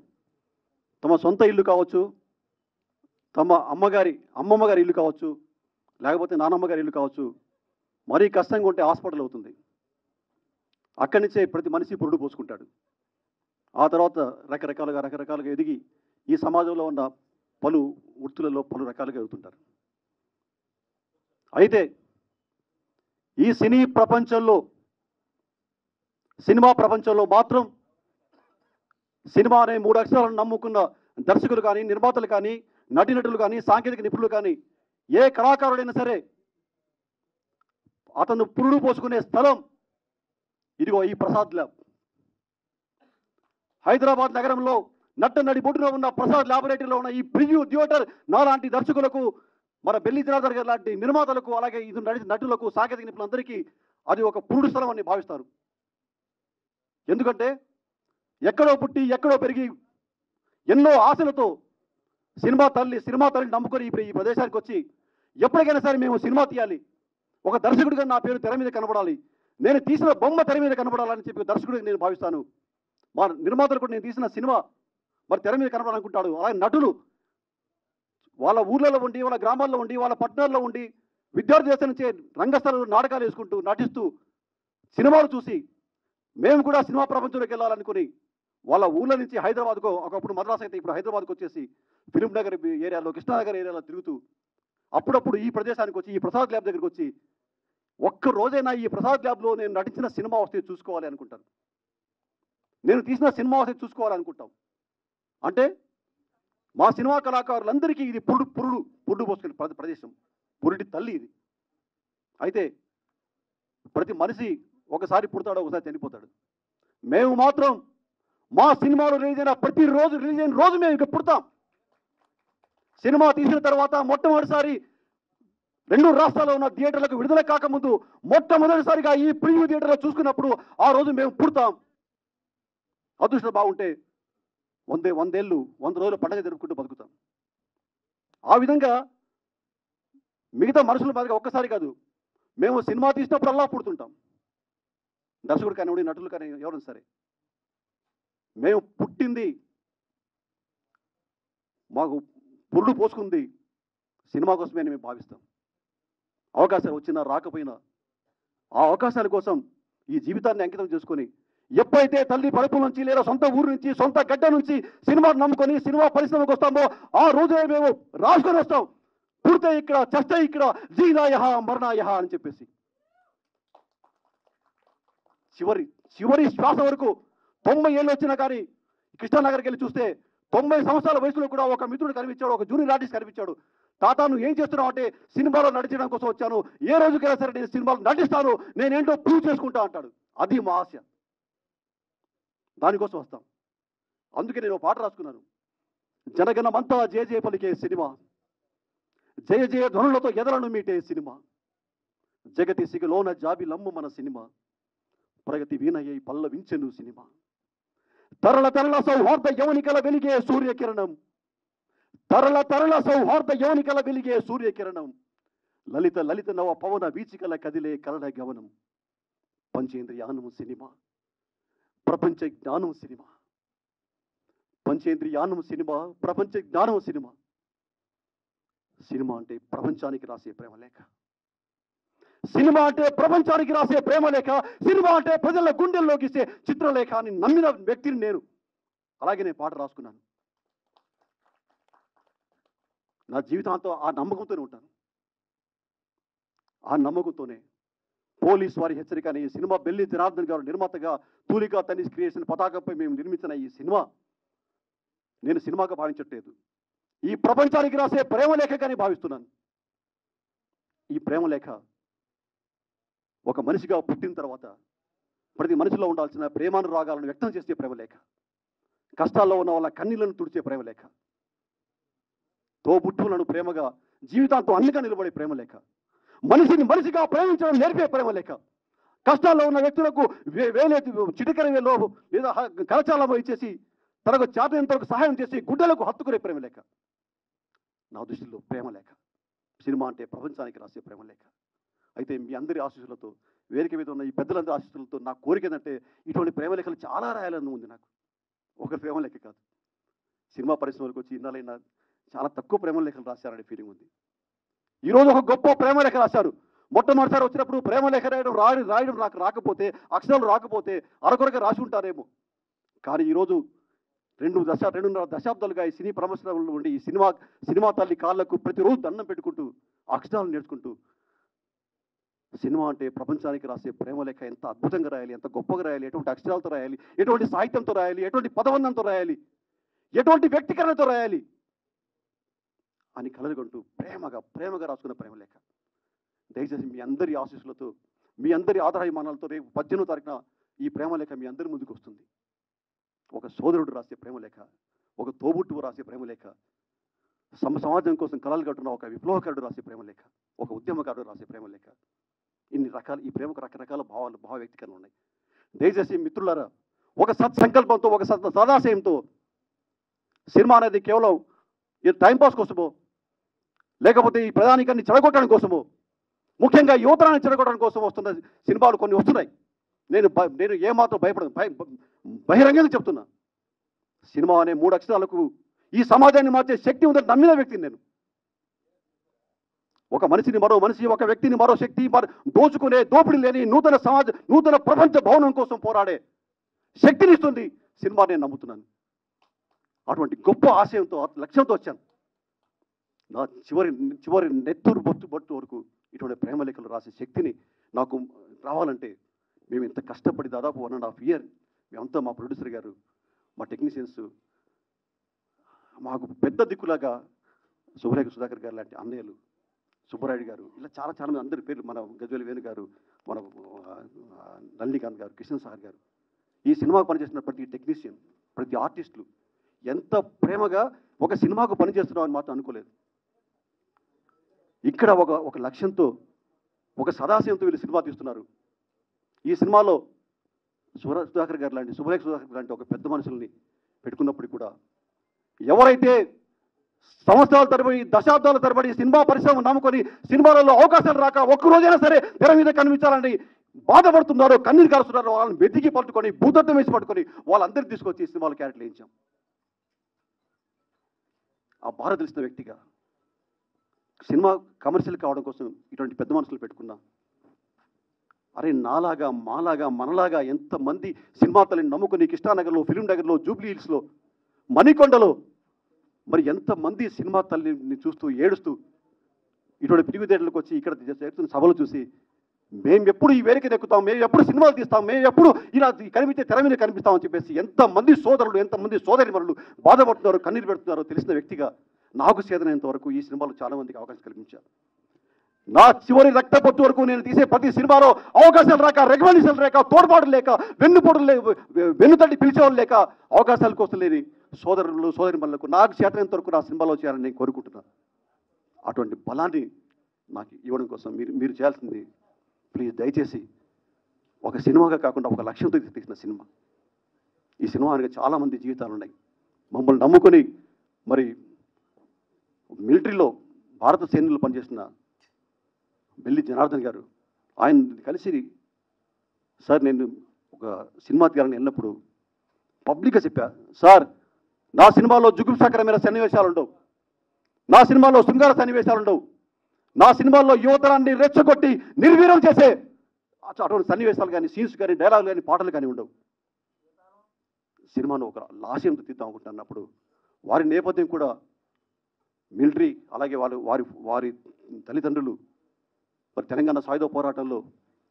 తమ సొంత ఇల్లు కావచ్చు, తమ అమ్మమ్మ గారి ఇల్లు కావచ్చు, లేకపోతే నానమ్మ గారి ఇల్లు కావచ్చు. మరీ కష్టంగా ఉంటే హాస్పిటల్ అవుతుంది. అక్కడి నుంచే ప్రతి మనిషి పురుడు పోసుకుంటాడు. ఆ తర్వాత రకరకాలుగా ఎదిగి ఈ సమాజంలో ఉన్న పలు వృత్తులలో పలు రకాలుగా ఎదుగుతుంటారు. అయితే ఈ సినిమా ప్రపంచంలో మాత్రం సినిమా అనే 3 అక్షరాలను నమ్ముకున్న దర్శకులు కానీ, నిర్మాతలు కానీ, నటీనటులు కానీ, సాంకేతిక నిపుణులు కానీ, ఏ కళాకారుడైనా సరే అతను పురుడు పోసుకునే స్థలం ఇదిగో ఈ ప్రసాద్ ల్యాబ్. హైదరాబాద్ నగరంలో నడి బొడ్డులో ఉన్న ప్రసాద్ ల్యాబొరేటరీలో ఉన్న ఈ ప్రివ్యూ థియేటర్ నాలాంటి దర్శకులకు, మన బెల్లి జనార్దన్ గారు లాంటి నిర్మాతలకు, అలాగే ఇది నటులకు, సాంకేతిక నిపుణులందరికీ అది ఒక పురుడు స్థలం అని భావిస్తారు. ఎందుకంటే ఎక్కడో పుట్టి ఎక్కడో పెరిగి ఎన్నో ఆశలతో సినిమా తల్లిని నమ్ముకొని ఈ ప్రదేశానికి వచ్చి ఎప్పటికైనా సరే మేము సినిమా తీయాలి, ఒక దర్శకుడిగా నా పేరు తెర మీద కనబడాలి, నేను తీసిన బొమ్మ తెర మీద కనబడాలని చెప్పి దర్శకుడిగా నేను భావిస్తాను. మా నిర్మాతలు కూడా నేను తీసిన సినిమా మరి తెర మీద కనబడాలనుకుంటాడు. అలాగే నటులు వాళ్ళ ఊర్లలో ఉండి, వాళ్ళ గ్రామాల్లో ఉండి, వాళ్ళ పట్టణాల్లో ఉండి విద్యార్థి దశ నుంచే రంగస్థలంలో నాటకాలు వేసుకుంటూ నటిస్తూ సినిమాలు చూసి మేము కూడా సినిమా ప్రపంచంలోకి వెళ్ళాలనుకుని వాళ్ళ ఊళ్ళ నుంచి హైదరాబాద్కు, ఒకప్పుడు మద్రాసు అయితే ఇప్పుడు హైదరాబాద్కు వచ్చేసి ఫిలిం నగర్ ఏరియాలో, కృష్ణానగర్ ఏరియాలో తిరుగుతూ అప్పుడప్పుడు ఈ ప్రదేశానికి వచ్చి ఈ ప్రసాద్ ల్యాబ్ దగ్గరికి వచ్చి ఒక్క రోజైనా ఈ ప్రసాద్ ల్యాబ్లో నేను నటించిన సినిమా వస్తే చూసుకోవాలి అనుకుంటాను, నేను తీసిన సినిమా వస్తే చూసుకోవాలనుకుంటాం. అంటే మా సినిమా కళాకారులందరికీ ఇది పురుడు పోసుకునే ప్రదేశం, పురుడి తల్లి ఇది. అయితే ప్రతి మనిషి ఒకసారి పుడతాడు, ఒకసారి చనిపోతాడు. మేము మాత్రం మా సినిమాలు రిలీజ్ అయిన రోజు మేము ఇక పుడతాం. సినిమా తీసిన తర్వాత మొట్టమొదటిసారి 2 రాష్ట్రాల్లో ఉన్న థియేటర్లకు విడుదల కాకముందు మొట్టమొదటిసారిగా ఈ ప్రివ్యూ థియేటర్లో చూసుకున్నప్పుడు ఆ రోజు మేము పుడతాం. అదృష్టం బాగుంటే 100 ఏళ్ళు 100 రోజులు పండగ జరుపుకుంటూ బతుకుతాం. ఆ విధంగా మిగతా మనుషుల మాదిరిగా ఒక్కసారి కాదు, మేము సినిమా తీసినప్పుడల్లా పుడుతుంటాం. దర్శకుడు కానివ్వండి, నటులు కానీ ఎవరైనా సరే మేము పుట్టింది, మాకు పురుడు పోసుకుంది సినిమా కోసమే మేము భావిస్తాం. అవకాశాలు వచ్చినా రాకపోయినా ఆ అవకాశాల కోసం ఈ జీవితాన్ని అంకితం చేసుకొని ఎప్పుడైతే తల్లి పడుపుల నుంచి లేదా సొంత ఊరు నుంచి, సొంత గడ్డ నుంచి సినిమాను నమ్ముకొని సినిమా పరిశ్రమకు వస్తామో ఆ రోజే మేము రాసుకొని వస్తాం. పుడితే ఇక్కడ, చస్తే ఇక్కడ, జీనాయహ మరణాయహ అని చెప్పేసి చివరి శ్వాస వరకు 90 ఏళ్ళు వచ్చినా కానీ కృష్ణానగర్కి వెళ్ళి చూస్తే 90 సంవత్సరాల వయసులో కూడా ఒక మిత్రుడు కనిపించాడు, ఒక జూనియర్ ఆర్టిస్ట్ కనిపించాడు. తాత నువ్వు ఏం చేస్తున్నావు అంటే సినిమాలో నటించడం కోసం వచ్చాను, ఏ రోజుకైనా సరే నేను సినిమాలో నటిస్తాను, నేనేంటో ప్రూవ్ చేసుకుంటా అంటాడు. అది మా ఆశ, దానికోసం వస్తాం. అందుకే నేను పాట రాసుకున్నాను, జనగణమంతా జయ జయ పలికే సినిమా, జయ జయ ధ్వనులతో ఎదలను మీటే సినిమా, జగతి సిగలోన జాబిలమ్ము మన సినిమా, ప్రగతి వీణయ్యై పల్లవించెను సినిమా, తరల సౌహార్ద యవనికల వెలిగే సూర్యకిరణం, తరల సౌహార్ద యవనికల వెలిగే సూర్యకిరణం, లలిత నవ పవన వీచికల కదిలే కరణ గవనం, పంచేంద్రియానం సినిమా, ప్రపంచ జ్ఞానం సినిమా, పంచేంద్రియానం సినిమా, ప్రపంచ జ్ఞానం సినిమా. సినిమా అంటే ప్రపంచానికి రాసే ప్రేమలేఖ, సినిమా అంటే ప్రపంచానికి రాసే ప్రేమలేఖ, సినిమా అంటే ప్రజల గుండెల్లోకి ఇచ్చే చిత్రలేఖ అని నమ్మిన వ్యక్తిని నేను. అలాగే నేను పాట రాసుకున్నాను. నా జీవితాంతం ఆ నమ్మకంతోనే ఉంటాను. ఆ నమ్మకంతోనే పోలీస్ వారి హెచ్చరిక అనే ఈ సినిమా, బెల్లి జనార్దన్ గారు నిర్మాతగా, తూలికా తనీష్ క్రియేషన్ పతాకంపై మేము నిర్మించిన ఈ సినిమా నేను సినిమాగా భావించట్లేదు, ఈ ప్రపంచానికి రాసే ప్రేమలేఖగానే భావిస్తున్నాను. ఈ ప్రేమలేఖ ఒక మనిషిగా పుట్టిన తర్వాత ప్రతి మనిషిలో ఉండాల్సిన ప్రేమానురాగాలను వ్యక్తం చేసే ప్రేమలేఖ, కష్టాల్లో ఉన్న వాళ్ళ కన్నీళ్లను తుడిచే ప్రేమలేఖ, తోబుట్టువులను ప్రేమగా జీవితాంతం అన్నిగా నిలబడే ప్రేమ లేఖ, మనిషిని మనిషిగా ప్రేమించడం నేర్పే ప్రేమ లేఖ, కష్టాల్లో ఉన్న వ్యక్తులకు చిటికర వేలో లేదా కరచాలలో ఇచ్చేసి తనకు చేతనంతరకు సహాయం చేసి గుడ్డలకు హత్తుకునే ప్రేమ లేఖ. నా దృష్టిలో ప్రేమ లేఖ సినిమా అంటే ప్రపంచానికి రాసే ప్రేమ లేఖ. అయితే మీ అందరి ఆశీస్సులతో, వేదిక మీద ఉన్న ఈ పెద్దలందరి ఆశీస్సులతో నా కోరిక ఏంటంటే ఇటువంటి ప్రేమ లేఖలు చాలా రాయాలని ఉంది నాకు. ఒక ప్రేమ లేఖ కాదు, సినిమా పరిశ్రమలకు వచ్చి ఇన్నాళ్ళైనా చాలా తక్కువ ప్రేమ లేఖలు రాశారనే ఫీలింగ్ ఉంది. ఈరోజు ఒక గొప్ప ప్రేమ లేఖ రాశారు. మొట్టమొదటిసారి వచ్చినప్పుడు ప్రేమ లేఖ రాయడం నాకు రాకపోతే, అక్షరాలు రాకపోతే అరకొరగా రాసి ఉంటారేమో. కానీ ఈరోజు 2.5 దశాబ్దాలుగా ఈ సినీ ప్రమోషన్లో ఉండి ఈ సినిమా తల్లి కాళ్ళకు ప్రతిరోజు దండం పెట్టుకుంటూ అక్షరాలు నేర్చుకుంటూ సినిమా అంటే ప్రపంచానికి రాసే ప్రేమ లేఖ ఎంత అద్భుతంగా రాయాలి, ఎంత గొప్పగా రాయాలి, ఎటువంటి అక్షరాలతో రాయాలి, ఎటువంటి సాహిత్యంతో రాయాలి, ఎటువంటి పదబంధంతో రాయాలి, ఎటువంటి వ్యక్తీకరణతో రాయాలి అని కలలుకుంటూ ప్రేమగా రాసుకున్న ప్రేమ లేఖ. దయచేసి మీ అందరి ఆశీస్సులతో, మీ అందరి ఆధారాభిమానాలతో రేపు 18వ తారీఖున ఈ ప్రేమ లేఖ మీ అందరి ముందుకు వస్తుంది. ఒక సోదరుడు రాసే ప్రేమ లేఖ, ఒక తోబుట్టువు రాసే ప్రేమ లేఖ, సమాజం కోసం కలలు కట్టున్న ఒక విప్లవకారుడు రాసే ప్రేమ లేఖ, ఒక ఉద్యమకారుడు రాసే ప్రేమ లేఖ. ఇన్ని రకాల ఈ ప్రేమకు రకరకాల భావ వ్యక్తీకరణలు ఉన్నాయి. దయచేసి మిత్రులారా, ఒక సత్సంకల్పంతో, ఒక సదాశయంతో సినిమా అనేది కేవలం ఈ టైంపాస్ కోసమో, లేకపోతే ఈ ప్రధానికాన్ని చెడగొట్టడం కోసమో, ముఖ్యంగా యువతరాన్ని చెడగొట్టడం కోసం వస్తున్న సినిమాలు కొన్ని వస్తున్నాయి. నేను ఏమాత్రం భయపడను, బహిరంగంగా చెప్తున్నా. సినిమా అనే 3 అక్షరాలకు ఈ సమాజాన్ని మార్చే శక్తి ఉందని నమ్మిన వ్యక్తిని నేను. ఒక మనిషిని మరో మనిషి, ఒక వ్యక్తిని మరో శక్తి దోచుకునే దోపిడీ లేని నూతన ప్రపంచ భవనం కోసం పోరాడే శక్తిని ఇస్తుంది సినిమా నేను నమ్ముతున్నాను. అటువంటి గొప్ప ఆశయంతో, లక్ష్యంతో వచ్చాను. నా చివరి నెత్తూరు బొట్టు వరకు ఇటువంటి ప్రేమ లేఖలు రాసే శక్తిని నాకు రావాలంటే మేము ఇంత కష్టపడి దాదాపు 1.5 year మేమంతా, మా ప్రొడ్యూసర్ గారు, మా టెక్నీషియన్స్, మాకు పెద్ద దిక్కులాగా శుభరేఖ సుధాకర్ గారు లాంటి అన్నయ్యలు, సుబ్బరాయుడు గారు, ఇలా చాలా మంది అందరి పేర్లు, మన గజ్వేల్ వేణు గారు, మన నల్లికాంత్ గారు, కృష్ణ సాగర్ గారు, ఈ సినిమాకు పనిచేస్తున్న ప్రతి టెక్నీషియన్, ప్రతి ఆర్టిస్టులు ఎంత ప్రేమగా ఒక సినిమాకు పనిచేస్తున్నాం అని మాత్రం అనుకోలేదు. ఇక్కడ ఒక లక్ష్యంతో, ఒక సదాశయంతో వీళ్ళు సినిమా తీస్తున్నారు. ఈ సినిమాలో సుధాకర్ గారు లాంటి, శుభరేఖ సుధాకర్ లాంటి ఒక పెద్ద మనుషుల్ని పెట్టుకున్నప్పుడు కూడా ఎవరైతే సంవత్సరాల తరబడి, దశాబ్దాల తరబడి సినిమా పరిశ్రమ నమ్ముకొని సినిమాలలో అవకాశాలు రాక ఒక్కరోజైనా సరే తెర మీద కనిపించాలని బాధపడుతున్నారో, కన్నీరు కారుస్తున్నారో, వాళ్ళని వెతికి పట్టుకొని, భూతత్వం వేసి పట్టుకొని వాళ్ళందరినీ తీసుకొచ్చి సినిమాలు క్యారెక్టర్లు వేయించాం. ఆ బాధ తెలిసిన వ్యక్తిగా సినిమా కమర్షియల్ కావడం కోసం ఇటువంటి పెద్ద మనుషులు పెట్టుకున్నా. అరే నాలాగా, మాలాగా, మనలాగా ఎంతమంది సినిమా తల్లిని నమ్ముకుని కృష్ణానగర్లో, ఫిలిం నగర్లో, జూబ్లీ హిల్స్లో, మణికొండలో మరి ఎంతమంది సినిమా తల్లిని చూస్తూ ఏడుస్తూ ఇటువంటి పిలుగు థియేటర్లకు వచ్చి ఇక్కడ చేస్తున్న సభలు చూసి మేము ఎప్పుడు ఈ వేదిక ఎక్కుతాం, మేము ఎప్పుడు సినిమాలు తీస్తాం, మేము ఎప్పుడు ఇలా కనిపించే తెర మీద కనిపిస్తామని చెప్పేసి ఎంతమంది సోదరులు, ఎంతమంది సోదరిమణులు బాధపడుతున్నారో, కన్నీరు పెడుతున్నారో తెలిసిన వ్యక్తిగా నాకు చేతనైనంత వరకు ఈ సినిమాలో చాలామందికి అవకాశం కల్పించారు. నా చివరి రక్తపొట్టు వరకు నేను తీసే ప్రతి సినిమాలో అవకాశాలు రాక, రికమెండేషన్ లేక, తోడ్పాటు లేక, వెన్నుతట్టి పిలిచేవాళ్ళు లేక, అవకాశాల కోసం లేని సోదరులు, సోదరిమణులకు నాకు చేతనైనంత వరకు నా సినిమాలో చేయాలని నేను కోరుకుంటున్నాను. అటువంటి బలాన్ని నాకు ఇవ్వడం కోసం మీరు చేయాల్సింది, ప్లీజ్ దయచేసి ఒక సినిమాగా కాకుండా ఒక లక్ష్యంతో తీసిన సినిమా. ఈ సినిమా అనేది చాలామంది జీవితాలు ఉన్నాయి. మమ్మల్ని నమ్ముకొని మరి మిలిటరీలో భారత సైన్యంలో పనిచేసిన బెల్లి జనార్దన్ గారు, ఆయన కలిసి సార్ నేను ఒక సినిమా తీయాలని వెళ్ళినప్పుడు పబ్లిక్గా చెప్పా, సార్ నా సినిమాలో జుగుప్సాకరమైన సన్నివేశాలు ఉండవు, నా సినిమాలో శృంగార సన్నివేశాలు ఉండవు, నా సినిమాల్లో యువతరాన్ని రెచ్చగొట్టి నిర్వీర్యం చేసే అటువంటి సన్నివేశాలు కానీ, సీన్స్ కానీ, డైలాగులు కానీ, పాటలు కానీ ఉండవు. సినిమాను ఒక లాస్యంతో తీద్దాం అనుకుంటున్నప్పుడు వారి నేపథ్యం కూడా మిలిటరీ, అలాగే వారి తల్లిదండ్రులు మరి తెలంగాణ సాయుధ పోరాటంలో,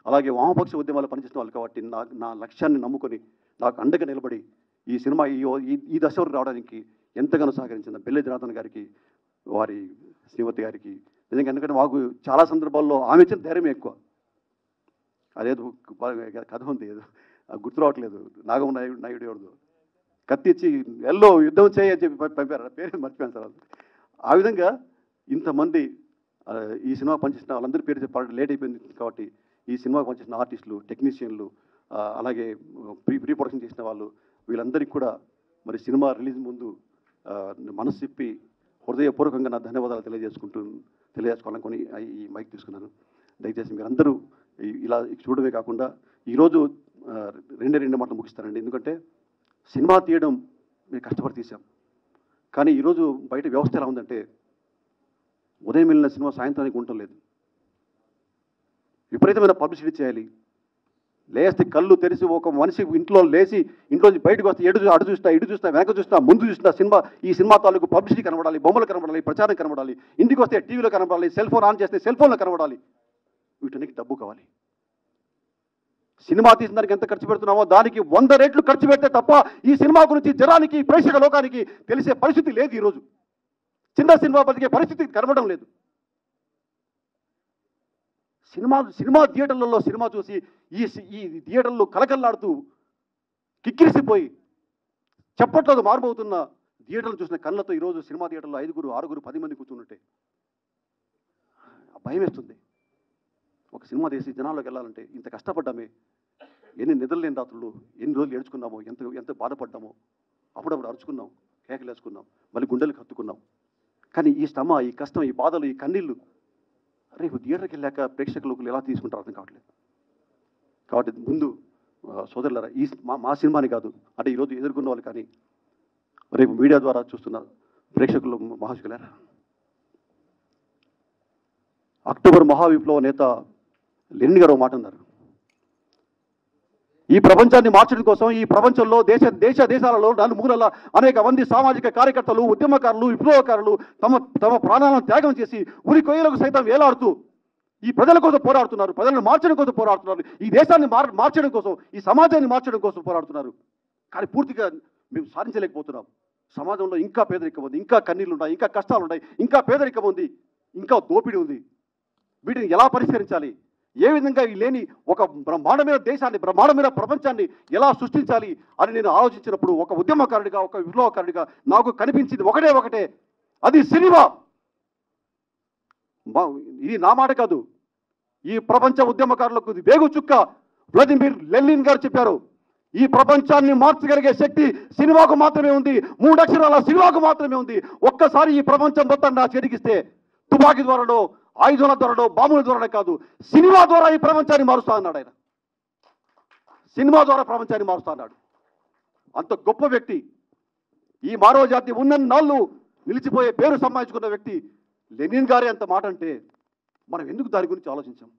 అలాగే వామపక్ష ఉద్యమాలు పనిచేసిన వాళ్ళు కాబట్టి నా లక్ష్యాన్ని నమ్ముకొని నాకు అండగా నిలబడి ఈ సినిమా ఈ దశ వరకు రావడానికి ఎంతగానో సహకరించిన బెల్లి జనార్దన్ గారికి, వారి శ్రీమతి గారికి నిజంగా, ఎందుకంటే మాకు చాలా సందర్భాల్లో ఆమె ఇచ్చిన ధైర్యం ఎక్కువ. అదేదో కథ ఉంది, ఏదో గుర్తు రావట్లేదు, నాయుడు ఎవరిదో కత్తి ఇచ్చి ఎల్లో యుద్ధం చేయని చెప్పి పంపారు, పేరు మర్చిపోయాను సార్. ఆ విధంగా ఇంతమంది ఈ సినిమా పనిచేసిన వాళ్ళందరి పేరు చెప్పాలంటే లేట్ అయిపోయింది కాబట్టి ఈ సినిమా పనిచేసిన ఆర్టిస్టులు, టెక్నీషియన్లు, అలాగే ప్రీ ప్రొడక్షన్ చేసిన వాళ్ళు, వీళ్ళందరికీ కూడా మరి సినిమా రిలీజ్ ముందు మనసు చెప్పి హృదయపూర్వకంగా నా ధన్యవాదాలు తెలియజేసుకోవాలనుకొని ఈ మైక్ తీసుకున్నాను. దయచేసి మీరందరూ ఇలా చూడమే కాకుండా ఈరోజు రెండు మాటలు ముగిస్తానండి. ఎందుకంటే సినిమా తీయడం మేము కష్టపడి తీసాం, కానీ ఈరోజు బయట వ్యవస్థ ఎలా ఉందంటే ఉదయం వెళ్ళిన సినిమా సాయంత్రానికి ఉండటం లేదు. విపరీతమైన పబ్లిసిటీ చేయాలి. లేస్తే కళ్ళు తెరిచి ఒక మనిషి ఇంట్లో లేచి ఇంట్లోంచి బయటకు వస్తే అటు చూస్తా, ఇటు చూస్తా, వెనక చూస్తా, ముందు చూస్తా ఈ సినిమా తాలూకు పబ్లిసిటీ కనబడాలి, బొమ్మలు కనబడాలి, ప్రచారం కనబడాలి, ఇంటికి వస్తే టీవీలో కనబడాలి, సెల్ ఫోన్ ఆన్ చేస్తే సెల్ ఫోన్లో కనబడాలి. వీటన్నిటికి డబ్బు కావాలి. సినిమా తీసిన దానికి ఎంత ఖర్చు పెడుతున్నామో దానికి 100 రెట్లు ఖర్చు పెడితే తప్ప ఈ సినిమా గురించి జనానికి, ప్రేక్షక లోకానికి తెలిసే పరిస్థితి లేదు. ఈరోజు చిన్న సినిమా బతికే పరిస్థితి కనబడడం లేదు. సినిమా థియేటర్లలో సినిమా చూసి ఈ థియేటర్లు కలకల్లాడుతూ కిక్కిరిసిపోయి చెప్పట్లేదు మారుమవుతున్న థియేటర్లు చూసిన కళ్ళతో ఈరోజు సినిమా థియేటర్లో 5, 6, 10 మంది కూర్చుంటే భయం వేస్తుంది. ఒక సినిమా తీసి జనాల్లోకి వెళ్ళాలంటే ఇంత కష్టపడ్డామే, ఎన్ని నిద్రలేని రాత్రులు, ఎన్ని రోజులు ఏడ్చుకున్నామో, ఎంత బాధపడ్డామో, అప్పుడప్పుడు అరుచుకున్నాం, కేకలు వేసుకున్నాం, మళ్ళీ గుండెలు కత్తుకున్నాం. కానీ ఈ శ్రమ, ఈ కష్టం, ఈ బాధలు, ఈ కన్నీళ్ళు రేపు థియేటర్కి వెళ్ళాక ప్రేక్షకులకు ఎలా తీసుకుంటారు అర్థం కావట్లేదు. కాబట్టి ముందు సోదరులారా, మా సినిమాని కాదు అంటే ఈరోజు ఎదుర్కొన్న వాళ్ళు కానీ రేపు మీడియా ద్వారా చూస్తున్న ప్రేక్షకులు, మహాశకులారా, అక్టోబర్ మహావిప్లవ నేత లెనిన్ గారు మాట అన్నారు. ఈ ప్రపంచాన్ని మార్చడం కోసం ఈ ప్రపంచంలో దేశాలలో నలుమూలల అనేక మంది సామాజిక కార్యకర్తలు, ఉద్యమకారులు, విప్లవకారులు తమ ప్రాణాలను త్యాగం చేసి ఉరి కొయ్యలకు సైతం వేలాడుతూ ఈ ప్రజల కోసం పోరాడుతున్నారు, ప్రజలను మార్చడం కోసం పోరాడుతున్నారు, ఈ దేశాన్ని మార్చడం కోసం, ఈ సమాజాన్ని మార్చడం కోసం పోరాడుతున్నారు. కానీ పూర్తిగా మేము సాధించలేకపోతున్నాం. సమాజంలో ఇంకా పేదరికం ఉంది, ఇంకా కన్నీళ్ళు ఉన్నాయి, ఇంకా కష్టాలు ఉన్నాయి, ఇంకా పేదరికం ఉంది, ఇంకా దోపిడీ ఉంది. వీటిని ఎలా పరిష్కరించాలి, ఏ విధంగా ఈ లేని ఒక బ్రహ్మాండమైన దేశాన్ని, బ్రహ్మాండమైన ప్రపంచాన్ని ఎలా సృష్టించాలి అని నేను ఆలోచించినప్పుడు ఒక ఉద్యమకారుడిగా, ఒక విప్లవకారుడిగా నాకు కనిపించింది ఒకటే, అది సినిమా. ఇది నా మాట కాదు, ఈ ప్రపంచ ఉద్యమకారులకు వేగు చుక్క వ్లాదిమిర్ లెనిన్ గారు చెప్పారు. ఈ ప్రపంచాన్ని మార్చగలిగే శక్తి సినిమాకు మాత్రమే ఉంది, 3 అక్షరాల సినిమాకు మాత్రమే ఉంది. ఒక్కసారి ఈ ప్రపంచం మొత్తం నా చేతికిస్తే తుపాకీ ద్వారానో, ఆయుధాల ద్వారానో, బాంబుల ద్వారానే కాదు, సినిమా ద్వారా ఈ ప్రపంచాన్ని మారుస్తా అన్నాడు ఆయన. సినిమా ద్వారా ప్రపంచాన్ని మారుస్తా అన్నాడు. అంత గొప్ప వ్యక్తి, ఈ మానవ జాతి ఉన్నన్నాళ్ళు నిలిచిపోయే పేరు సంపాదించుకున్న వ్యక్తి లెనిన్ గారే అంత మాట అంటే మనం ఎందుకు దాని గురించి ఆలోచించాం?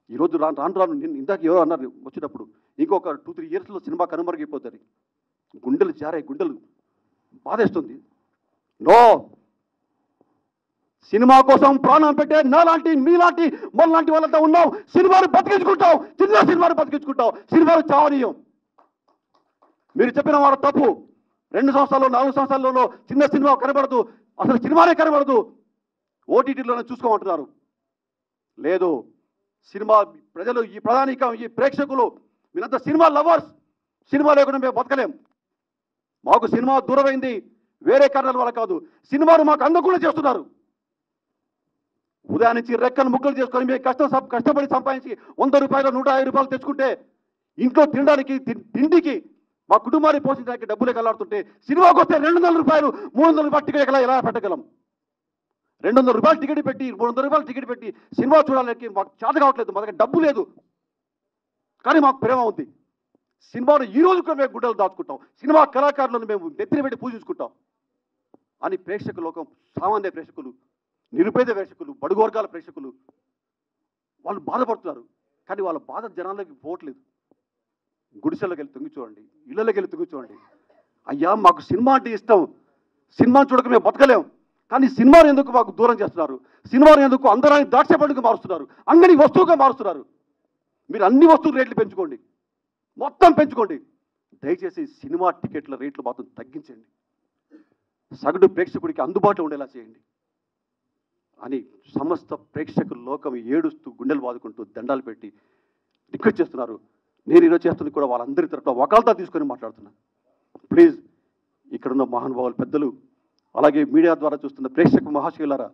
ఈరోజు రాను ఇందాక ఎవరో అన్నారు వచ్చినప్పుడు, ఇంకొక 2-3 ఇయర్స్లో సినిమా కనుమరుగైపోతుంది. గుండెలు జారాయి, గుండెలు బాధేస్తుంది. నో, సినిమా కోసం ప్రాణం పెట్టే నాలాంటి, మీలాంటి, మనలాంటి వాళ్ళంతా ఉన్నాం. సినిమాను బతికించుకుంటాం, చిన్న సినిమాను బతికించుకుంటాం, సినిమాను చావనీయం. మీరు చెప్పిన వాడు తప్పు. 2 సంవత్సరాలు, 4 సంవత్సరాలలో చిన్న సినిమా కనబడదు, అసలు సినిమానే కనబడదు, ఓటీటీలోనే చూసుకోమంటున్నారు. లేదు, సినిమా ప్రజలు, ఈ ప్రధానికం, ఈ ప్రేక్షకులు, వీళ్ళంతా సినిమా లవర్స్. సినిమా లేకుండా మేము బతకలేం. మాకు సినిమా దూరమైంది వేరే కారణాల వల్ల కాదు, సినిమాను మాకు అందకుండా చేస్తున్నారు. ఉదయం నుంచి రెక్కలు ముక్కలు చేసుకొని మేము కష్టపడి సంపాదించి 100 రూపాయలు, 150 రూపాయలు తెచ్చుకుంటే ఇంట్లో తినడానికి, తిండికి, మా కుటుంబాన్ని పోషించడానికి డబ్బులే కలాడుతుంటే సినిమాకి వస్తే 200 రూపాయలు, 300 రూపాయలు టికెట్ ఎలా పెట్టగలం? 200 రూపాయలు టికెట్ పెట్టి, 300 రూపాయలు టికెట్ పెట్టి సినిమా చూడాలని మాకు చేత కావట్లేదు. మా దగ్గర డబ్బు లేదు, కానీ మాకు ప్రేమ ఉంది. సినిమాను ఈ రోజు కూడా మేము గుడ్డలు దాచుకుంటాం, సినిమా కళాకారులను మేము నెత్తిన పెట్టి పూజించుకుంటాం అని ప్రేక్షక లోకం, సామాన్య ప్రేక్షకులు, నిరుపేద ప్రేక్షకులు, బడుగు వర్గాల ప్రేక్షకులు వాళ్ళు బాధపడుతున్నారు. కానీ వాళ్ళ బాధ జనాలకి పోవట్లేదు. గుడిసెల్లోకి వెళ్ళి తొంగి చూడండి, ఇళ్ళలోకి వెళ్ళి తొంగి చూడండి. అయ్యా, మాకు సినిమా అంటే ఇష్టం, సినిమాను చూడక మేము బతకలేం, కానీ సినిమాను ఎందుకు మాకు దూరం చేస్తున్నారు? సినిమాను ఎందుకు అందరాన్ని ద్రాక్ష పండుగ మారుస్తున్నారు, అంగడి వస్తువుగా మారుస్తున్నారు? మీరు అన్ని వస్తువుల రేట్లు పెంచుకోండి, మొత్తం పెంచుకోండి. దయచేసి సినిమా టికెట్ల రేట్లు మాత్రం తగ్గించండి, సగటు ప్రేక్షకుడికి అందుబాటులో ఉండేలా చేయండి అని సమస్త ప్రేక్షకుల లోకం ఏడుస్తూ, గుండెలు బాదుకుంటూ, దండాలు పెట్టి రిక్వెస్ట్ చేస్తున్నారు. నేను ఈరోజు చేస్తుంది కూడా వాళ్ళందరి తరఫున వకాల్తా తీసుకొని మాట్లాడుతున్నాను. ప్లీజ్, ఇక్కడున్న మహానుభావులు, పెద్దలు, అలాగే మీడియా ద్వారా చూస్తున్న ప్రేక్షక మహాశయులారా,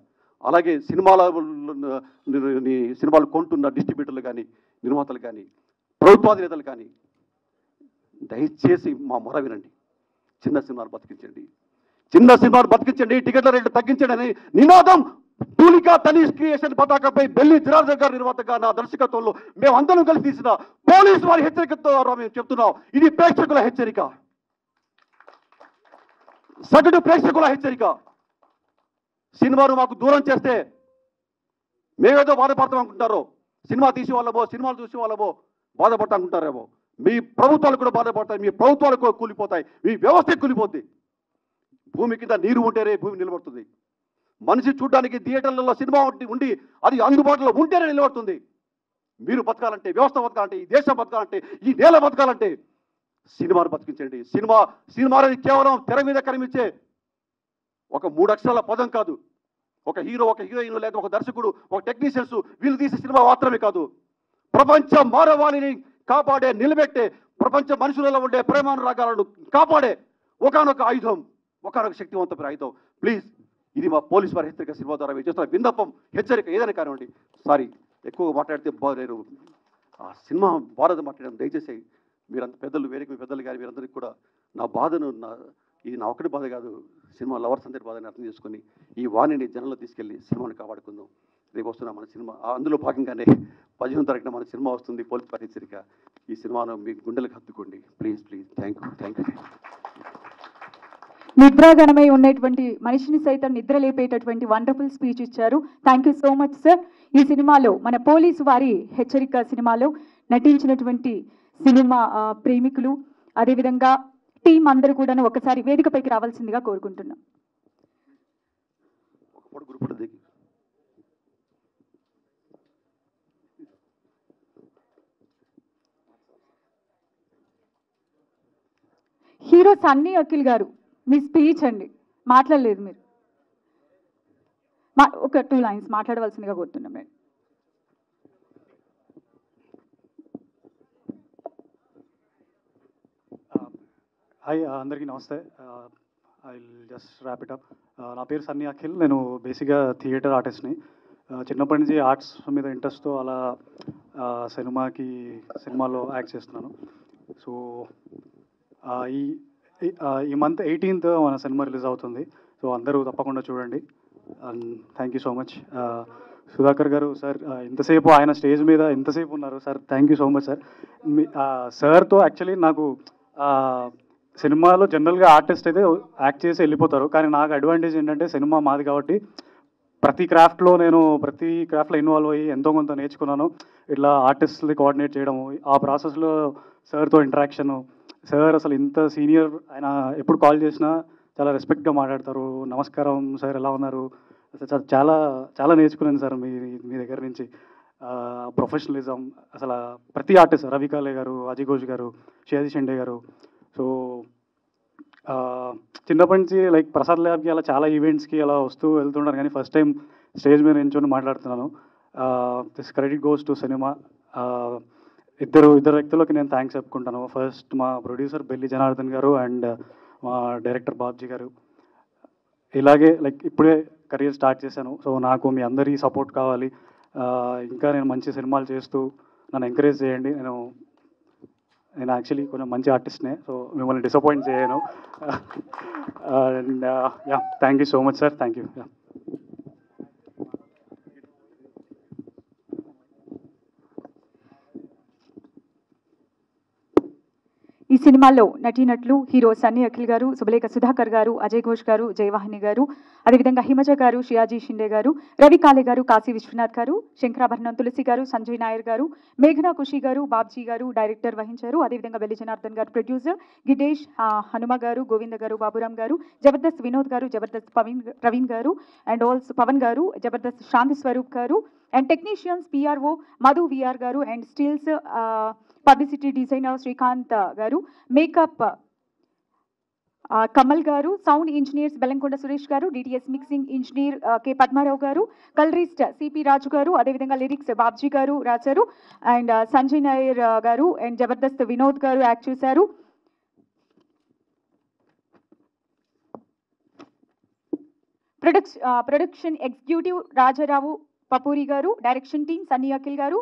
అలాగే సినిమాలు కొంటున్న డిస్ట్రిబ్యూటర్లు కానీ, నిర్మాతలు కానీ, ప్రభుత్వాధినేతలు కానీ దయచేసి మా మొర వినండి. చిన్న సినిమాలు బతికించండి, చిన్న సినిమాలు బతికించండి, టికెట్ల రేట్లు తగ్గించండి అని నినాదం పూలికా తనీష్ క్రియేషన్ పతాకంపై బెల్లి జనార్దన్ గారి నిర్మాతగా నా దర్శకత్వంలో మేము అందరం కలిసి తీసిన పోలీసు వారి హెచ్చరికతో మేము చెప్తున్నాం. ఇది ప్రేక్షకుల హెచ్చరిక, సగటు ప్రేక్షకుల హెచ్చరిక. సినిమాను మాకు దూరం చేస్తే మేమేదో బాధపడతాం అనుకుంటారో, సినిమా తీసే వాళ్ళమో, సినిమాలు చూసే వాళ్ళమో బాధపడతా అనుకుంటారేమో. మీ ప్రభుత్వాలు కూడా బాధపడతాయి, మీ ప్రభుత్వాలు కూడా కూలిపోతాయి, మీ వ్యవస్థ కూలిపోద్ది. భూమి కింద నీరు ఉంటేనే భూమి నిలబడుతుంది. మనిషి చూడడానికి థియేటర్లలో సినిమా ఉండి అది అందుబాటులో ఉంటేనే నిలబడుతుంది. మీరు బతకాలంటే, వ్యవస్థ బతకాలంటే, ఈ దేశం బతకాలంటే, ఈ నేల బతకాలంటే సినిమాను బతికించండి. సినిమా అనేది కేవలం తెర మీద కనిపించే ఒక 3 అక్షరాల పదం కాదు. ఒక హీరో, ఒక హీరోయిన్, లేదా ఒక దర్శకుడు, ఒక టెక్నీషియన్స్ వీళ్ళు తీసే సినిమా మాత్రమే కాదు. ప్రపంచ మానవాళిని కాపాడే, నిలబెట్టే, ప్రపంచ మనుషులలో ఉండే ప్రేమానురాగాలను కాపాడే ఒకనొక ఆయుధం, ఒకనొక శక్తివంతమైన ఆయుధం. ప్లీజ్, ఇది మా పోలీస్ వారి హెచ్చరిక సినిమా ద్వారా మీరు చేస్తున్న విన్నపం, హెచ్చరిక ఏదైనా కానివ్వండి. సారీ, ఎక్కువగా మాట్లాడితే నేను ఆ సినిమా బాధ మాట్లాడాను. దయచేసి మీరంత పెద్దలు, వేరేకి పెద్దలు కానీ మీరందరికీ కూడా నా బాధను, ఇది నా ఒక్కటి బాధ కాదు, సినిమా లవర్స్ అందరి బాధని అర్థం చేసుకొని ఈ వాణిని జనంలో తీసుకెళ్ళి సినిమాని కాపాడుకుందాం. రేపు వస్తున్న మన సినిమా, అందులో భాగంగానే 15వ తారీఖున మన సినిమా వస్తుంది, పోలీస్ వారి హెచ్చరిక. ఈ సినిమాను మీ గుండెలకు హత్తుకోండి. Please please. Thank you. నిద్రాగణమై ఉన్నటువంటి మనిషిని సైతం నిద్ర లేపేటటువంటి వండర్ఫుల్ స్పీచ్ ఇచ్చారు. Thank you so much sir. ఈ సినిమాలో, మన పోలీసు వారి హెచ్చరిక సినిమాలో నటించినటువంటి సినిమా ప్రేమికులు, అదేవిధంగా టీం అందరూ కూడా ఒకసారి వేదికపైకి రావాల్సిందిగా కోరుకుంటున్నాం. హీరో సన్నీ అఖిల్ గారు, మీ స్పీచ్ అండి. మాట్లాడలేదు మీరు, ఒక 2 లైన్స్ మాట్లాడవలసిందిగా కోరుతున్నాం నేను. హాయ్, అందరికీ నమస్తే. I will just wrap it up. నా పేరు సన్నీ అఖిల్. నేను బేసిక్గా థియేటర్ ఆర్టిస్ట్ని. చిన్నప్పటి నుంచి ఆర్ట్స్ మీద ఇంట్రెస్ట్తో అలా సినిమాలో యాక్ట్ చేస్తున్నాను. సో ఈ మంత్ 18th మన సినిమా రిలీజ్ అవుతుంది. సో అందరూ తప్పకుండా చూడండి. And thank you so much. Sudhakar గారు సార్, ఇంతసేపు ఆయన స్టేజ్ మీద ఎంతసేపు ఉన్నారు sir, thank you so much sir. సార్తో యాక్చువల్లీ నాకు సినిమాలో జనరల్గా ఆర్టిస్ట్ అయితే యాక్ట్ చేసి వెళ్ళిపోతారు, కానీ నాకు అడ్వాంటేజ్ ఏంటంటే సినిమా మాది కాబట్టి ప్రతి క్రాఫ్ట్లో ఇన్వాల్వ్ అయ్యి ఎంతో కొంత నేర్చుకున్నాను. ఇట్లా ఆర్టిస్ట్ని కోఆర్డినేట్ చేయడము, ఆ ప్రాసెస్లో సార్తో ఇంటరాక్షను. సార్ అసలు ఇంత సీనియర్, ఆయన ఎప్పుడు కాల్ చేసినా చాలా రెస్పెక్ట్గా మాట్లాడతారు. నమస్కారం సార్, ఎలా ఉన్నారు? అసలు చాలా చాలా నేర్చుకున్నాను సార్ మీ దగ్గర నుంచి. ప్రొఫెషనలిజం, అసలు ప్రతి ఆర్టిస్ట్, రవి కాలే గారు, అజయ్ ఘోష్ గారు, షియాజీ షిండే గారు. సో చిన్నప్పటి నుంచి లైక్ ప్రసాద్ ల్యాబ్కి అలా చాలా ఈవెంట్స్కి అలా వస్తూ వెళ్తుంటాను, కానీ ఫస్ట్ టైం స్టేజ్ మీద నించుని మాట్లాడుతున్నాను. This credit goes to cinema. ఇద్దరు వ్యక్తులకి నేను థ్యాంక్స్ చెప్పుకుంటాను. ఫస్ట్ మా ప్రొడ్యూసర్ బెల్లి జనార్దన్ గారు అండ్ మా డైరెక్టర్ బాబ్జీ గారు. ఇలాగే లైక్ ఇప్పుడే కెరీర్ స్టార్ట్ చేశాను. సో నాకు మీ అందరి సపోర్ట్ కావాలి. ఇంకా నేను మంచి సినిమాలు చేస్తూ నన్ను ఎంకరేజ్ చేయండి. నేను యాక్చువల్లీ కొంచెం మంచి ఆర్టిస్ట్నే, సో మిమ్మల్ని డిసప్పాయింట్ చేయను. And yeah, thank you so much sir. Thank you. ఈ సినిమాలో నటీనటులు హీరో సన్నీ అఖిల్ గారు, శుభలేఖ సుధాకర్ గారు, అజయ్ ఘోష్ గారు, జయవాహిని గారు, అదేవిధంగా హిమజ గారు, షియాజీ షిండే గారు, రవి కాలే గారు, కాశీ విశ్వనాథ్ గారు, శంకరాభరణం తులసి గారు, సంజయ్ నాయర్ గారు, మేఘనా ఖుషి గారు, బాబ్జీ గారు డైరెక్టర్ వహించారు. అదేవిధంగా బెల్లి జనార్దన్ గారు ప్రొడ్యూసర్, గిడేష్ హనుమ గారు, గోవింద గారు, బాబురామ్ గారు, జబర్దస్త్ వినోద్ గారు, జబర్దస్త్ ప్రవీణ్ గారు అండ్ ఆల్సో పవన్ గారు, Jabardasth Shanti Swaroop garu and technicians PRO Madhu VR garu and stills publicity designer Srikanth garu, makeup Kamal garu, sound engineers Bellamkonda Suresh garu, DTS mixing engineer K Padmarao garu, colourist CP రాజు గారు, అదేవిధంగా లిరిక్స్ బాబ్జీ గారు రాశారు అండ్ సంజయ్ నాయర్ గారు అండ్ జబర్దస్త్ వినోద్ గారు యాక్ట్ చేశారు. ప్రొడక్షన్ ఎగ్జిక్యూటివ్ రాజారావు పపూరి గారు, డైరెక్షన్ టీమ్ సన్నీ అఖిల్ గారు,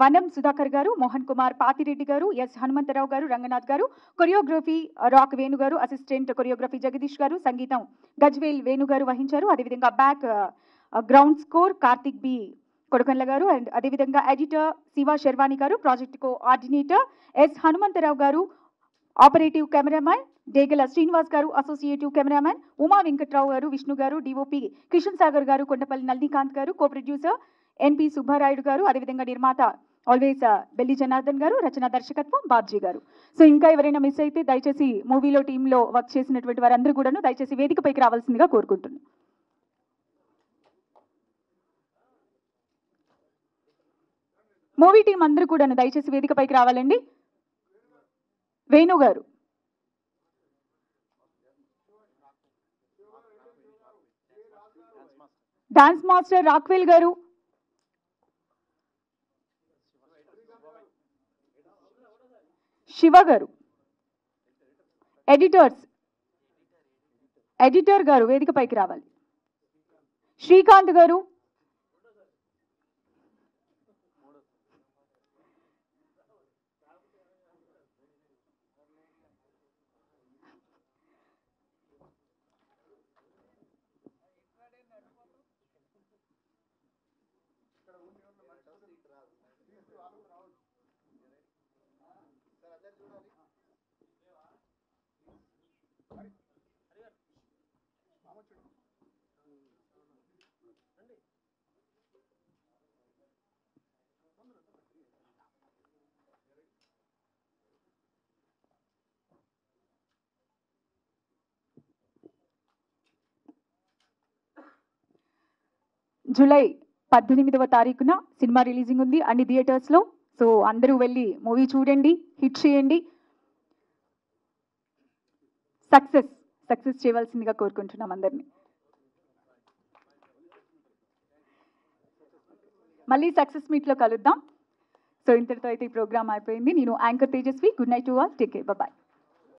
వనం సుధాకర్ గారు, మోహన్ కుమార్ పాతిరెడ్డి గారు, ఎస్ హనుమంతరావు గారు, రంగనాథ్ గారు, కొరియోగ్రఫీ రాక్ వేణు గారు, అసిస్టెంట్ కొరియోగ్రఫీ జగదీష్ గారు, సంగీతం గజ్వేల్ వేణు గారు వహించారు. అదేవిధంగా background score Karthik B Kodakandla garu, and అదేవిధంగా ఎడిటర్ శివ శర్వాణి గారు, ప్రాజెక్ట్ కోఆర్డినేటర్ ఎస్ హనుమంతరావు గారు, ఆపరేటివ్ కెమెరామ్యాన్ డేగల శ్రీనివాస్ గారు, అసోసియేటివ్ కెమెరామ్యాన్ ఉమా వెంకట్రావు గారు, విష్ణు గారు, డిఓపి కిషన్ సాగర్ గారు, కొండపల్లి నల్లికాంత్ గారు, కో ప్రొడ్యూసర్ ఎన్పి సుబ్బారాయుడు గారు, అదేవిధంగా నిర్మాత ఆల్వేస్ బెల్లి జనార్దన్ గారు, రచన దర్శకత్వం బాబ్జీ గారు. సో ఇంకా ఎవరైనా మిస్ అయితే దయచేసి మూవీలో టీంలో వర్క్ చేసినటువంటి వారందరూ కూడాను దయచేసి వేదికపైకి రావాల్సిందిగా కోరుకుంటున్నాను. మూవీ టీం అందరూ కూడాను దయచేసి వేదికపైకి రావాలండి. వేణు గారు, డాన్స్ మాస్టర్ రాక్వెల్ గారు, శివ గారు, ఎడిటర్ గారు వేదికపైకి రావాలి. శ్రీకాంత్ గారు, జూలై 18వ తారీఖున సినిమా రిలీజింగ్ ఉంది అన్ని థియేటర్స్లో. సో అందరూ వెళ్ళి మూవీ చూడండి, హిట్ చేయండి, సక్సెస్ చేయవలసిందిగా కోరుకుంటున్నాం అందరినీ. మళ్ళీ సక్సెస్ మీట్లో కలుద్దాం. సో ఇంతటితో అయితే ఈ ప్రోగ్రామ్ అయిపోయింది. నేను anchor Tejaswi. Good night to all. Take care. Bye.